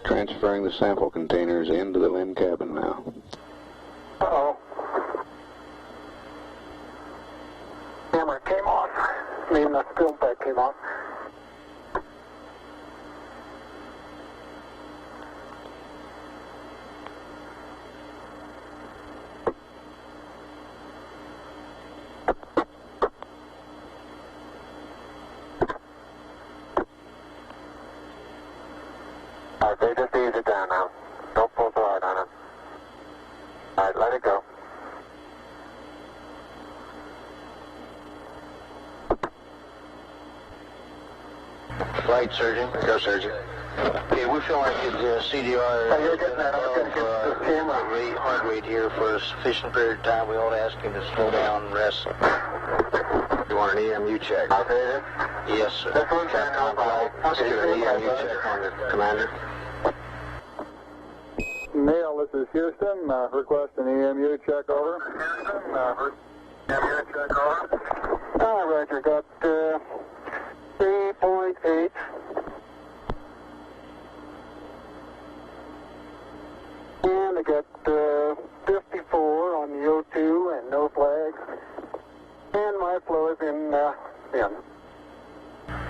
Transferring the sample containers into the LIM cabin now. Uh-oh. Camera came off. I mean, the film pack came off. Okay, just ease it down now. Don't pull so hard on it. Alright, let it go. Flight surgeon. Go, surgeon. Okay, we feel like it's CDR. Oh, you're getting that. Heart rate here for a sufficient period of time. We ought to ask him to slow down and rest. You want an EMU check? Okay. Yes, sir. That's one time. Let's do an EMU check on the commander. Neil, this is Houston. Request an EMU check over. EMU check over. Roger, got 3.8. And I got 54 on the O2 and no flags. And my flow is in.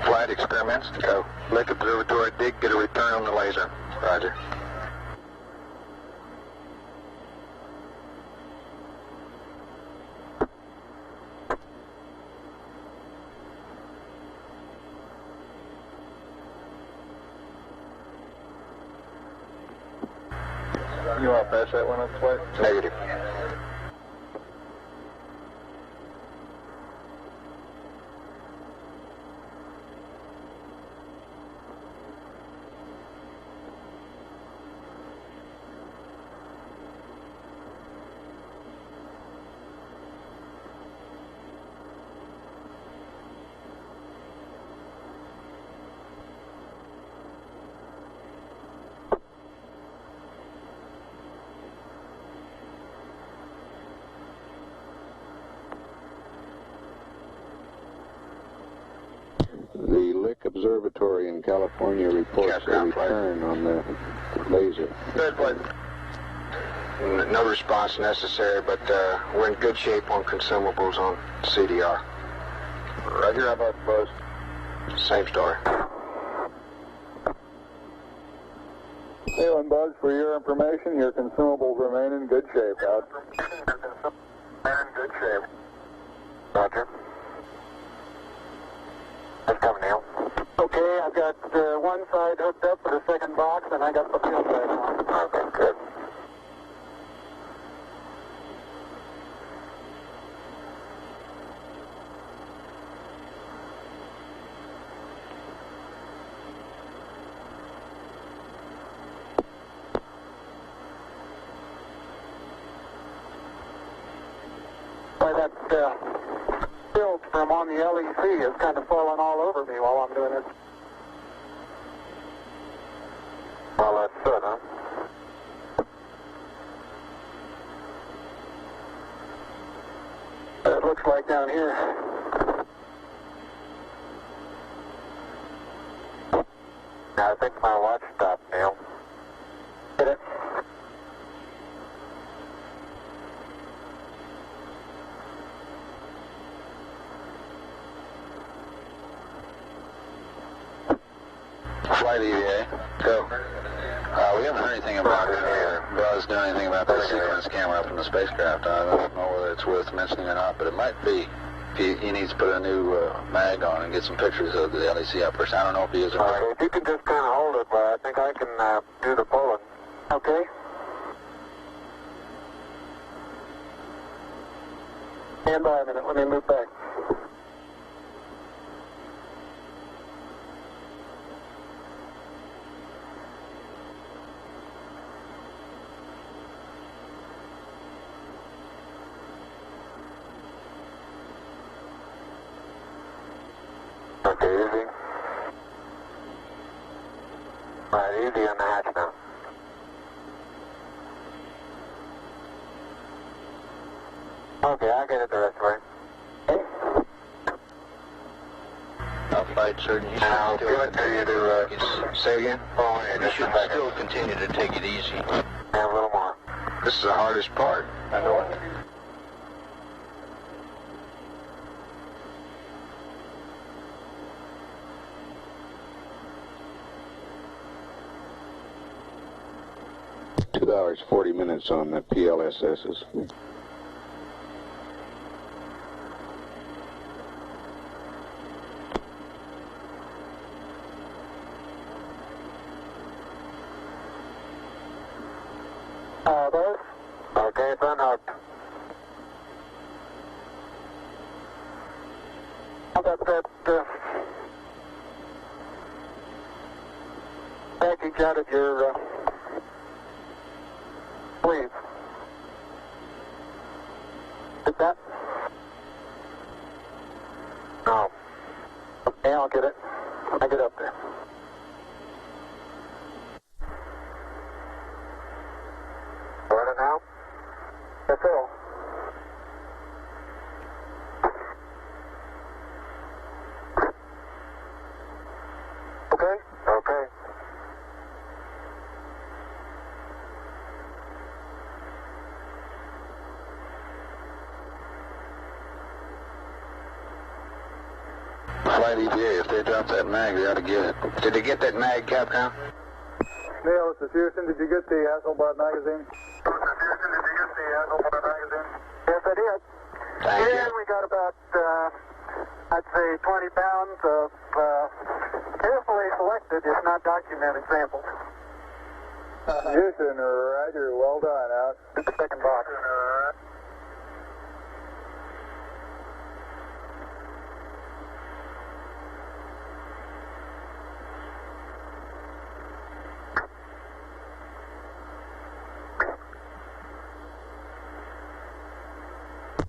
Flight experiments. Go. Lake Observatory, dig, get a return on the laser. Roger. You want to pass that one up the way? Negative. The Lick Observatory in California reports a return on the laser. Good, but no response necessary, but we're in good shape on consumables on CDR. Roger, how about Buzz? Same story. Neil and Buzz, for your information, your consumables remain in good shape. Out. In good shape. Roger. Let's come, Neil. Okay, I've got one side hooked up for the second box, and I got the field side on. Okay, good. Boy, that film from on the LEC is kind of falling all over me while I'm doing it. Well, that's good, huh? It looks like down here. I think my watch stopped, Neil. Hit it. Flight EVA. Go. We haven't heard anything about Buzz doing anything about the sequence camera up in the spacecraft. I don't know whether it's worth mentioning or not, but it might be. He needs to put a new mag on and get some pictures of the LEC up first. I don't know if he is or not. Okay, if you can just kind of hold it, but I think I can do the pulling. Okay. Stand by a minute. Let me move back. Okay, easy. Right, easy on the hatch now. Okay, I'll get it the rest of the way. Flight surgeon, you should still continue to say again? Oh, yeah, you should still continue to take it easy. Yeah, a little more. This is the hardest part. I know it. $2 40 minutes on the PLSSs. Those? Okay, it's unhooked. How about that package out of your sleeve. Get that? No. Okay, I'll get it. I get up there. Got it now? That's all. Okay? Okay. Flight EVA, if they drop that mag, they ought to get it. Did they get that mag, Capcom? Neil, this is Houston. Did you get the Hasselblad magazine? Yes, I did. Thank And you. we got about, I'd say 20 pounds of carefully selected, if not documented, samples. Houston, roger. Well done. Out. The second box.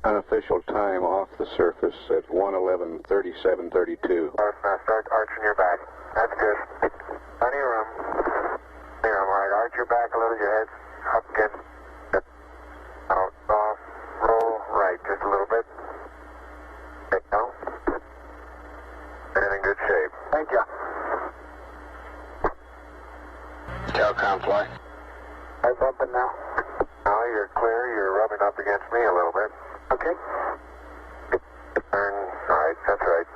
Unofficial time off the surface at 1:11:37:32. Start arching your back. That's good. Plenty of room. Plenty of room. All right, arch your back a little, your head up again. Out, off, roll right just a little bit. Okay, now. And in good shape. Thank you. Calcom flight. I'm bumping now. Now you're clear. You're rubbing up against me a little bit. Okay. Turn right. That's right.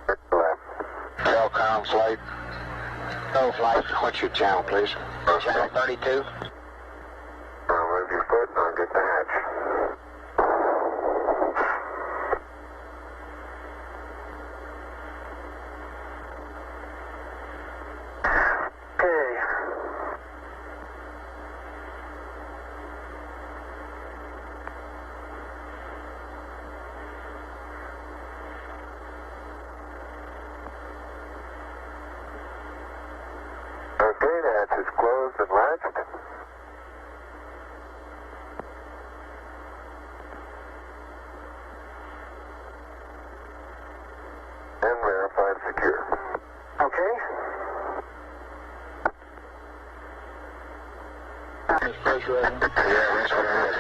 Turn to the left. Calcom flight. Go flight. What's your channel, please? Channel 32. Now move your foot and I'll get the hatch. Okay. Okay, the hatch is closed and latched. And verified secure. Okay. Yeah, that's what I'm looking.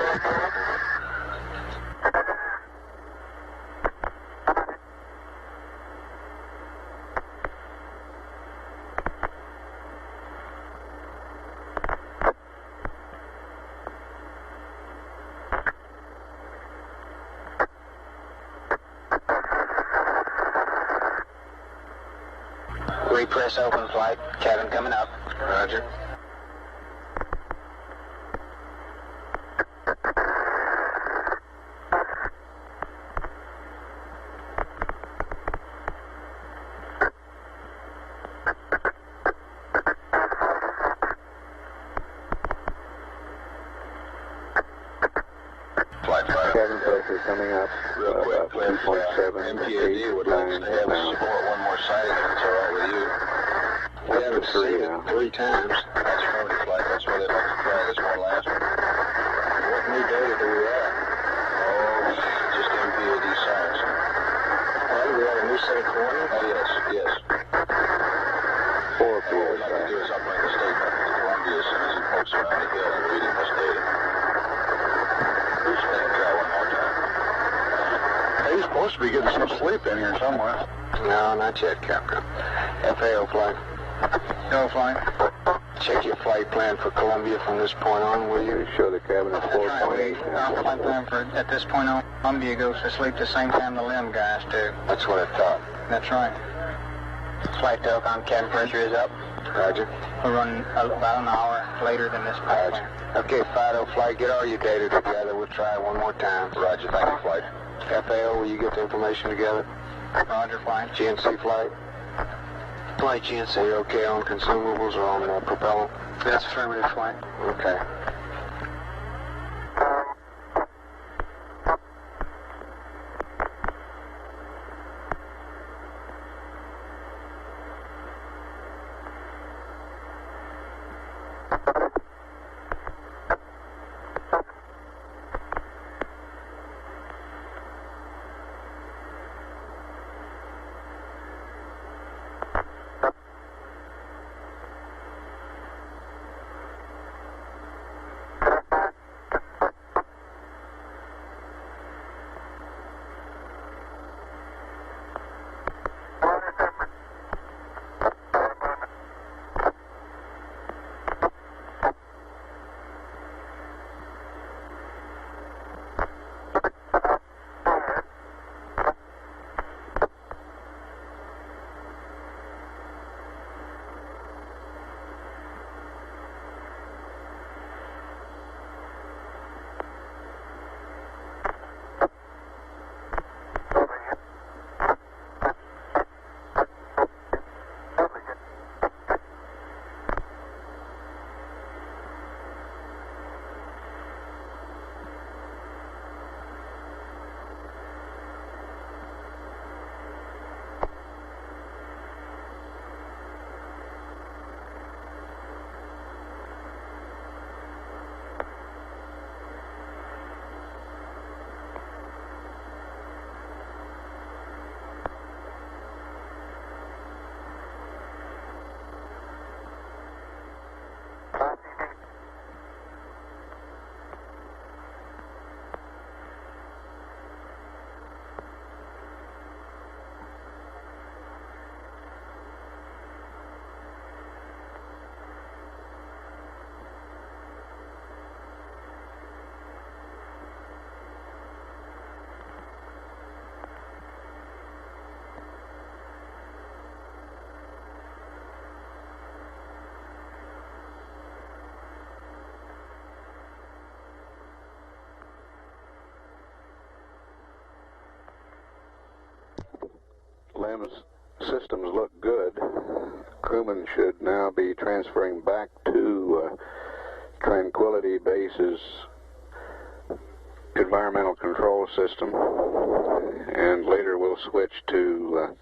Repress open flight. Cabin coming up. Roger. Cabin pressure coming up. Real quick, About Cliff, 2.7. MPAD would like to have us support one more sighting if it's all right with you. We Up to haven't three seen it now. 3 times. That's 40 flight. That's why they'd like to try this one last one. What new data do we have? Oh, just MPAD science. Well, we have a new set of coordinates? Oh, yes. 4 What we'd like to do is upright the statement to Columbia as soon as he pokes around the hill and reading this data. Please let him try one more time. He's supposed to be getting some sleep in here somewhere. No, not yet, Captain. FAO flight. Go flight. Check your flight plan for Columbia from this point on, will you? Show the cabin at 4.8. Flight plan for at this point on, Columbia goes to sleep the same time the limb guys do. That's what I thought. That's right. Flight telecom cabin pressure is up. Roger. We'll run about an hour later than this flight plan. Okay, Fido flight, get all your data together. We'll try one more time. Roger, thank you, flight. FAO, will you get the information together? Roger, flight. GNC flight? Flight GNC. Are you okay on consumables or on propellant? That's affirmative, flight. Okay. LEM's systems look good. Crewmen should now be transferring back to Tranquility Base's environmental control system, and later we'll switch to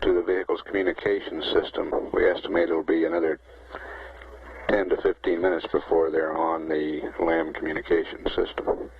the vehicle's communication system. We estimate it'll be another 10 to 15 minutes before they're on the LEM communication system.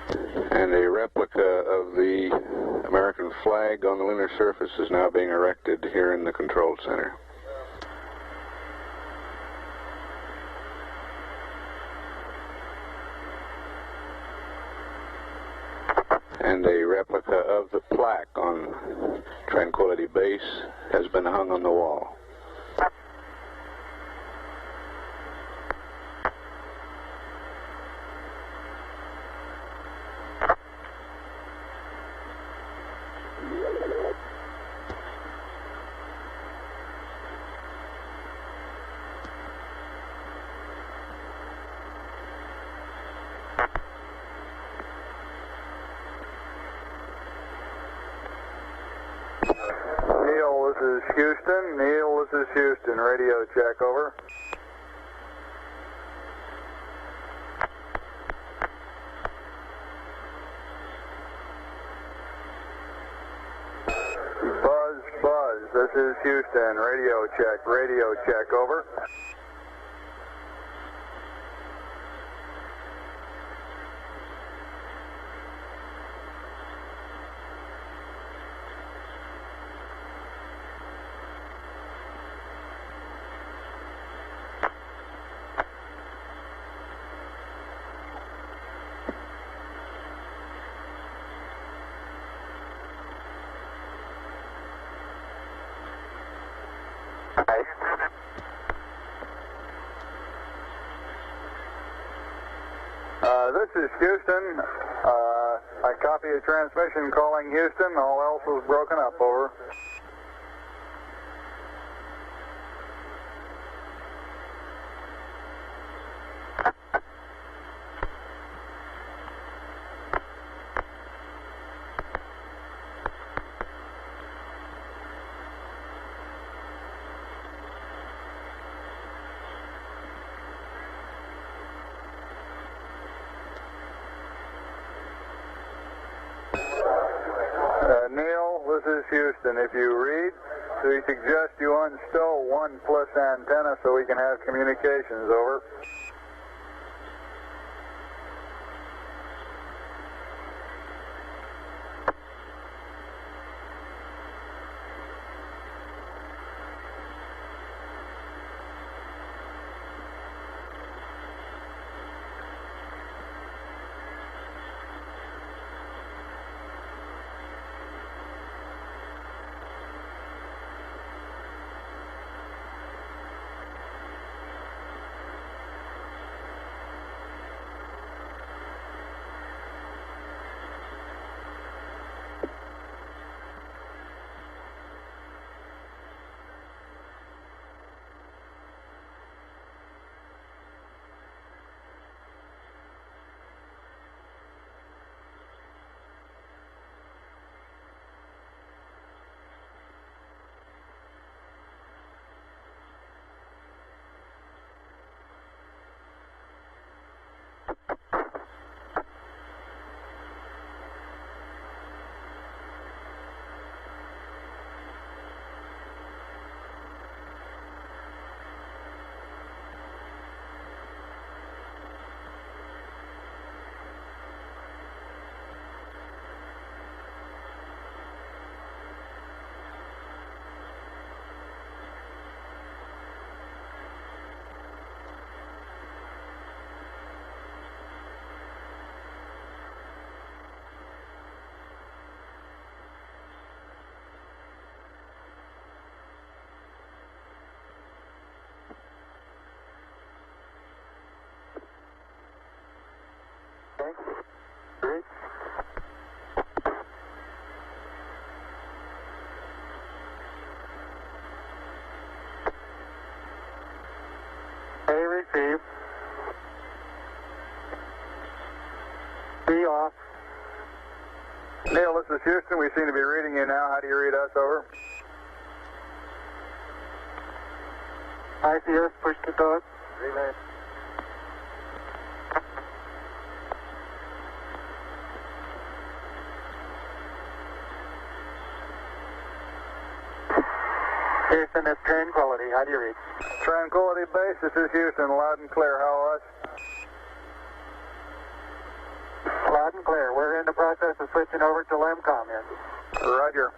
And a replica of the American flag on the lunar surface is now being erected here in the control center. And a replica of the plaque on Tranquility Base has been hung on the wall. Neil, this is Houston. Neil, this is Houston. Radio check, over. Buzz, buzz. This is Houston. Radio check, over. This is Houston. I copy a transmission calling Houston. All else was broken up, over. Neil, this is Houston. If you read, we suggest you unstow 1+ antenna so we can have communications, over. Receive. B off. Neil, this is Houston. We seem to be reading you now. How do you read us, over? ICS, push to talk. Relay. Houston, it's Tranquility. How do you read? Tranquility Base, this is Houston. Loud and clear. How us? Loud and clear. is switching over to LEMCOM here. Roger.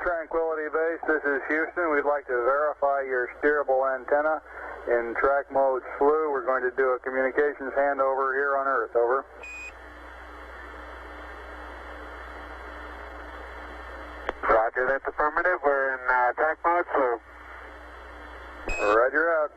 Tranquility Base, this is Houston. We'd like to verify your steerable antenna in track mode SLU. We're going to do a communications handover here on Earth. Over. Roger, that's affirmative. We're in track mode SLU. Roger out.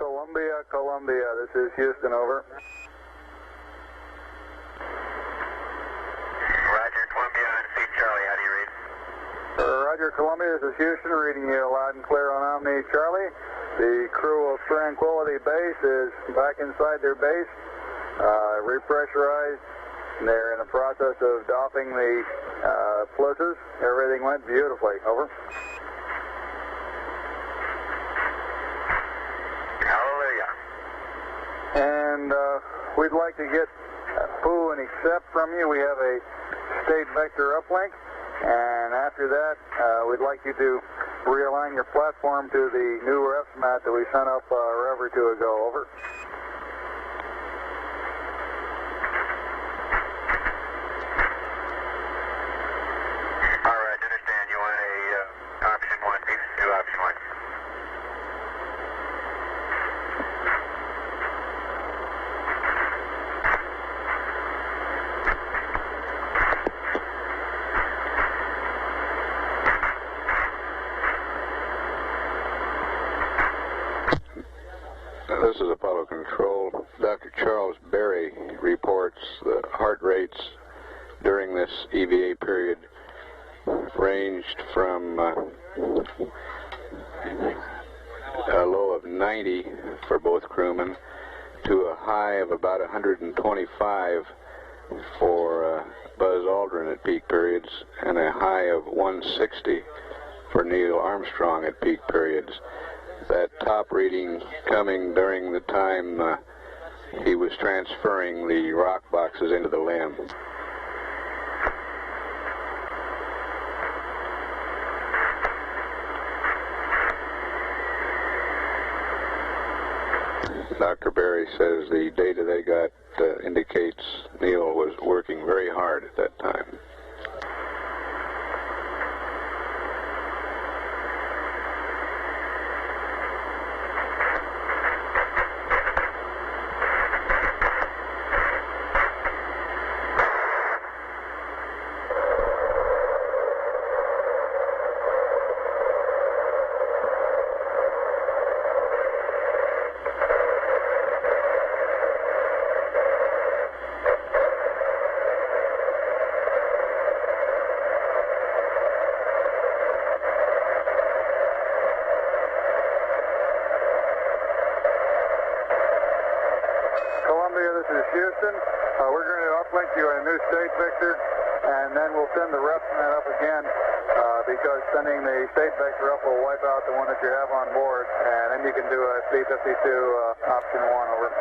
Columbia, Columbia. This is Houston, over. Roger, Columbia on Seat Charlie. How do you read? Roger, Columbia. This is Houston, reading you loud and clear on Omni, Charlie. The crew of Tranquility Base is back inside their base, repressurized. They're in the process of doffing the plusses. Everything went beautifully. Over. Hallelujah. And we'd like to get poo and accept from you. We have a state vector uplink, and after that, we'd like you to realign your platform to the new refs mat that we sent up a rev or two ago. Over. All right, understand. You want a option 1, do option 1. This is Apollo Control. Dr. Charles Berry reports the heart rates during this EVA period ranged from a low of 90 for both crewmen to a high of about 125 for Buzz Aldrin at peak periods, and a high of 160 for Neil Armstrong at peak periods. That top reading coming during the time he was transferring the rock boxes into the LEM. Dr. Berry says the data they got indicates Neil was working very hard at that time. This is Houston. We're going to uplink you a new state vector, and then we'll send the rep net up again because sending the state vector up will wipe out the one that you have on board, and then you can do a C-52 option 1, over.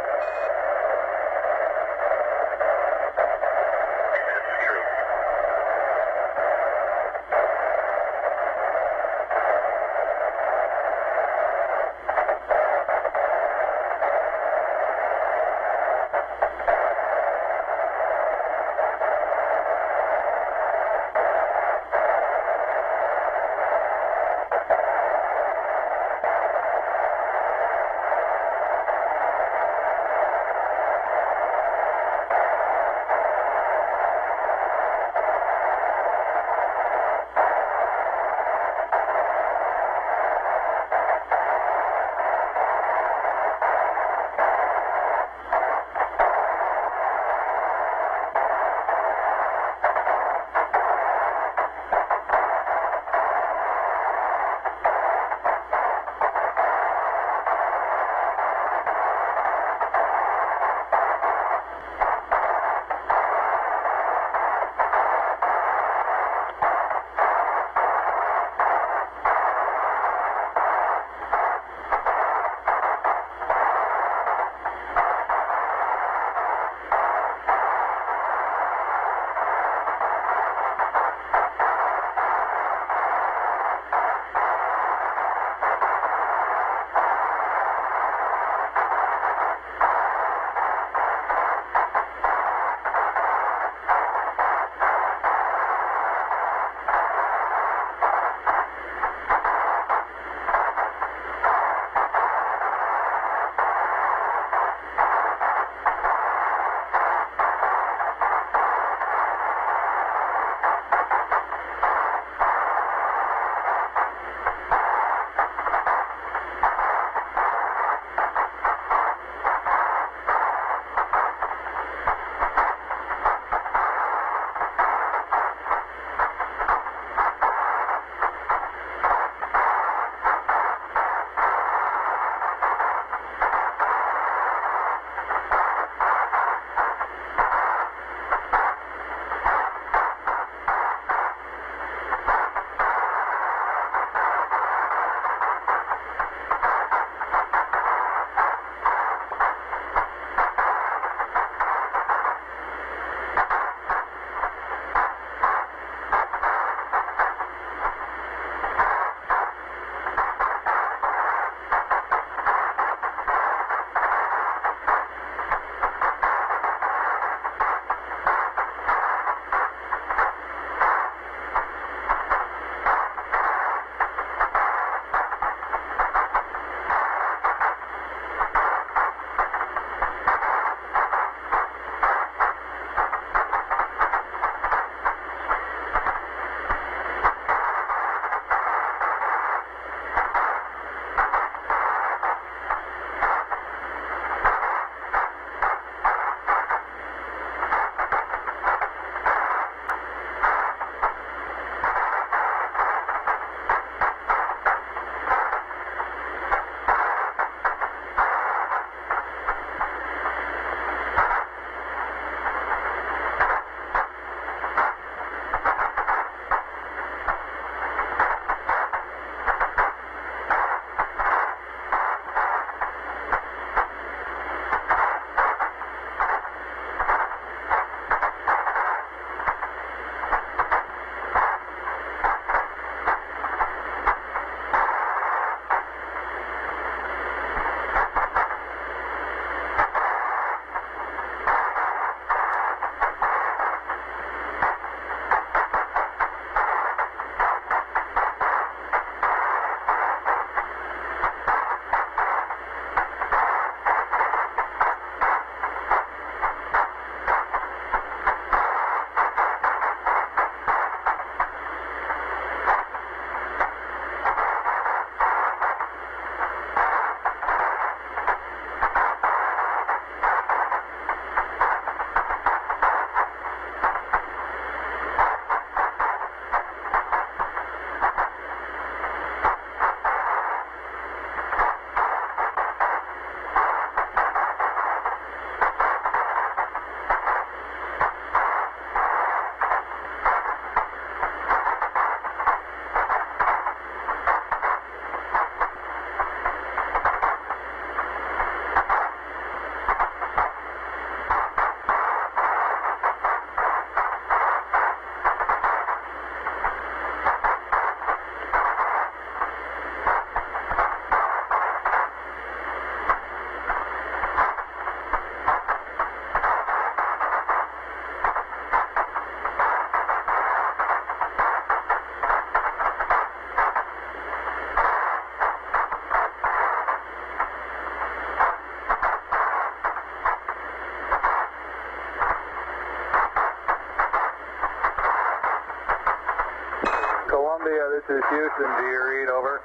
Houston. Do you read? Over.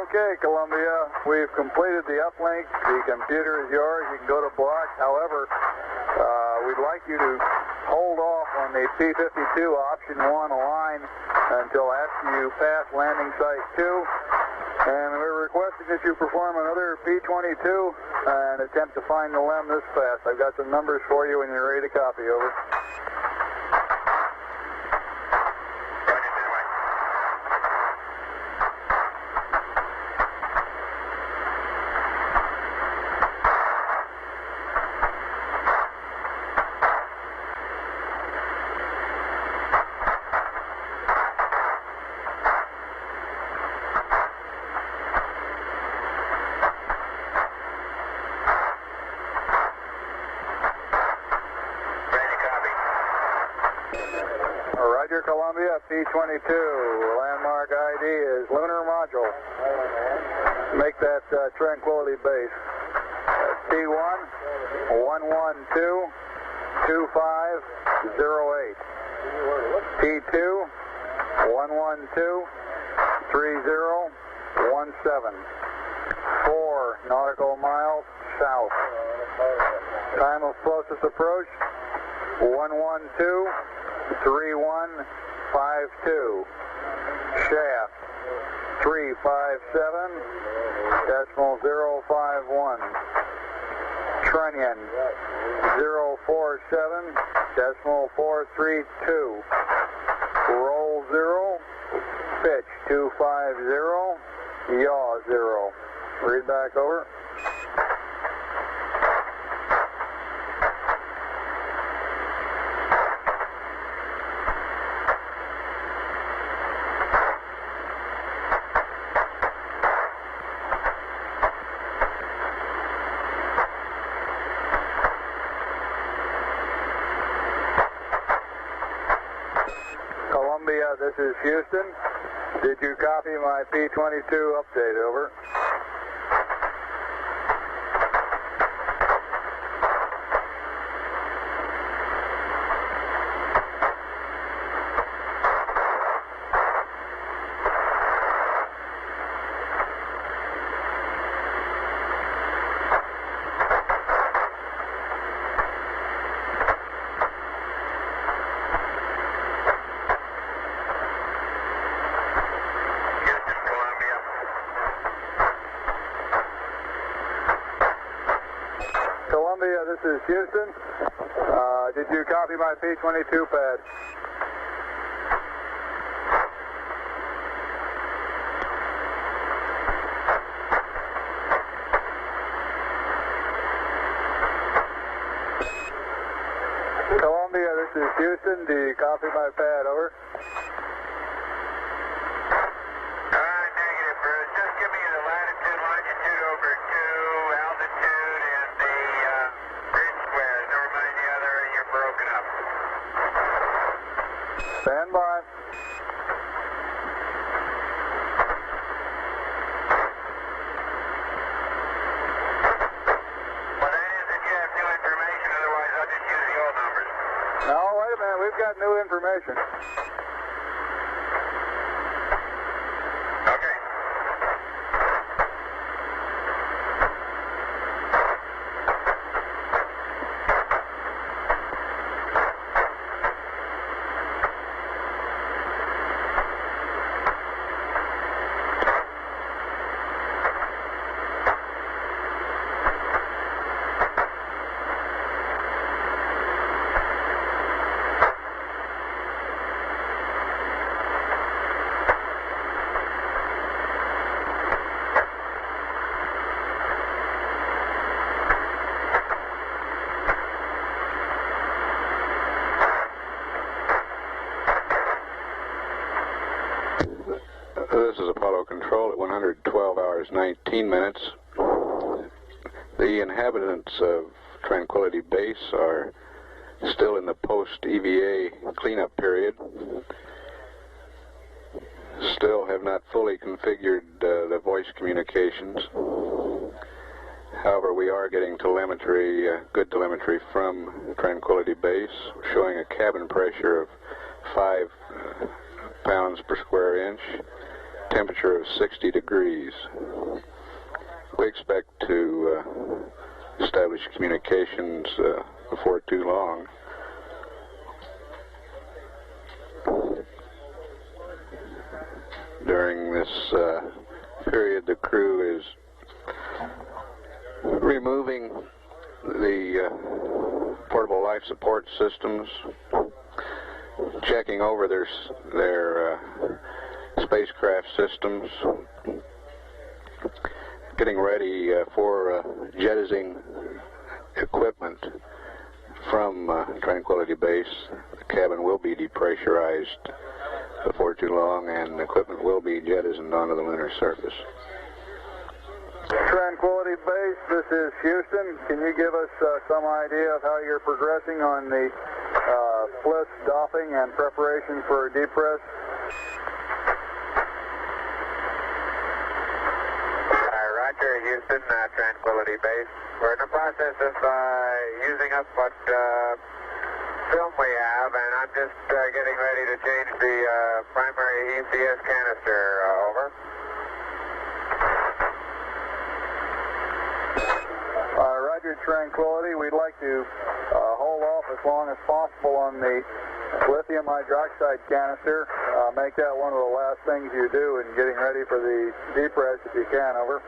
Okay, Columbia, we've completed the uplink. The computer is yours. You can go to block. However, we'd like you to hold off on the P-52 option 1 line until after you pass landing site 2. And we're requesting that you perform another P-22 and attempt to find the LEM this fast. I've got some numbers for you when you're ready to copy. Over. Roger, Columbia, P-22. Landmark ID is lunar module. Make that Tranquility Base. T1, 112, 2508. T2, 112, 3017. 4 nautical miles south. Time of closest approach, 112. 3152. Shaft 357.051. Trunnion 047.432. Roll 0. Pitch 250. Yaw 0. Read back. Over. Columbia, this is Houston. Did you copy my P-22 update? Over. Columbia, this is Houston. Did you copy my P-22 pad? Columbia, this is Houston. Do you copy my pad? Over. Negative, Bruce. Just give me the latitude, longitude over 2, altitude, and the grid squares. Never mind the other, you're broken up. Stand by. Well, that is if you have new information, otherwise I'll just use the old numbers. No, wait a minute. We've got new information. Okay. This is Apollo Control at 112 hours 19 minutes. The inhabitants of Tranquility Base are still in the post-EVA cleanup period. Still have not fully configured the voice communications. However, we are getting telemetry, good telemetry from Tranquility Base, showing a cabin pressure of 5 pounds per square inch, temperature of 60 degrees. We expect to establish communications before too long. During this period, the crew is removing the portable life support systems, checking over their spacecraft systems, getting ready for jettisoning equipment from Tranquility Base. The cabin will be depressurized before too long, and equipment will be jettisoned onto the lunar surface. Tranquility Base, this is Houston. Can you give us some idea of how you're progressing on the FLIS doffing and preparation for depress? Roger, Houston, Tranquility Base. We're in the process of using up what film we have, and I'm just getting ready to change the primary ECS canister over. Roger, Tranquility. We'd like to hold off as long as possible on the lithium hydroxide canister. Make that one of the last things you do in getting ready for the depress if you can, over.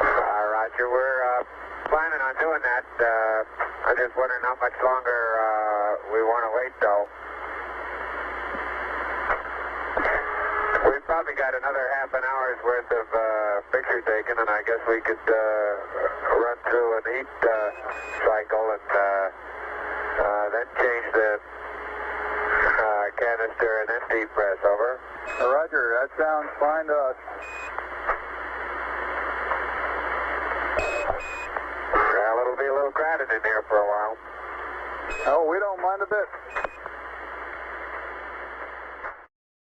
Roger, we're planning on doing that. I'm just wondering how much longer we want to wait, though. We've probably got another half an hour's worth of picture taken, and I guess we could run through an heat cycle and then change the canister and then depress, over. Roger, that sounds fine to us. Well, it'll be a little crowded in here for a while. Oh, we don't mind a bit.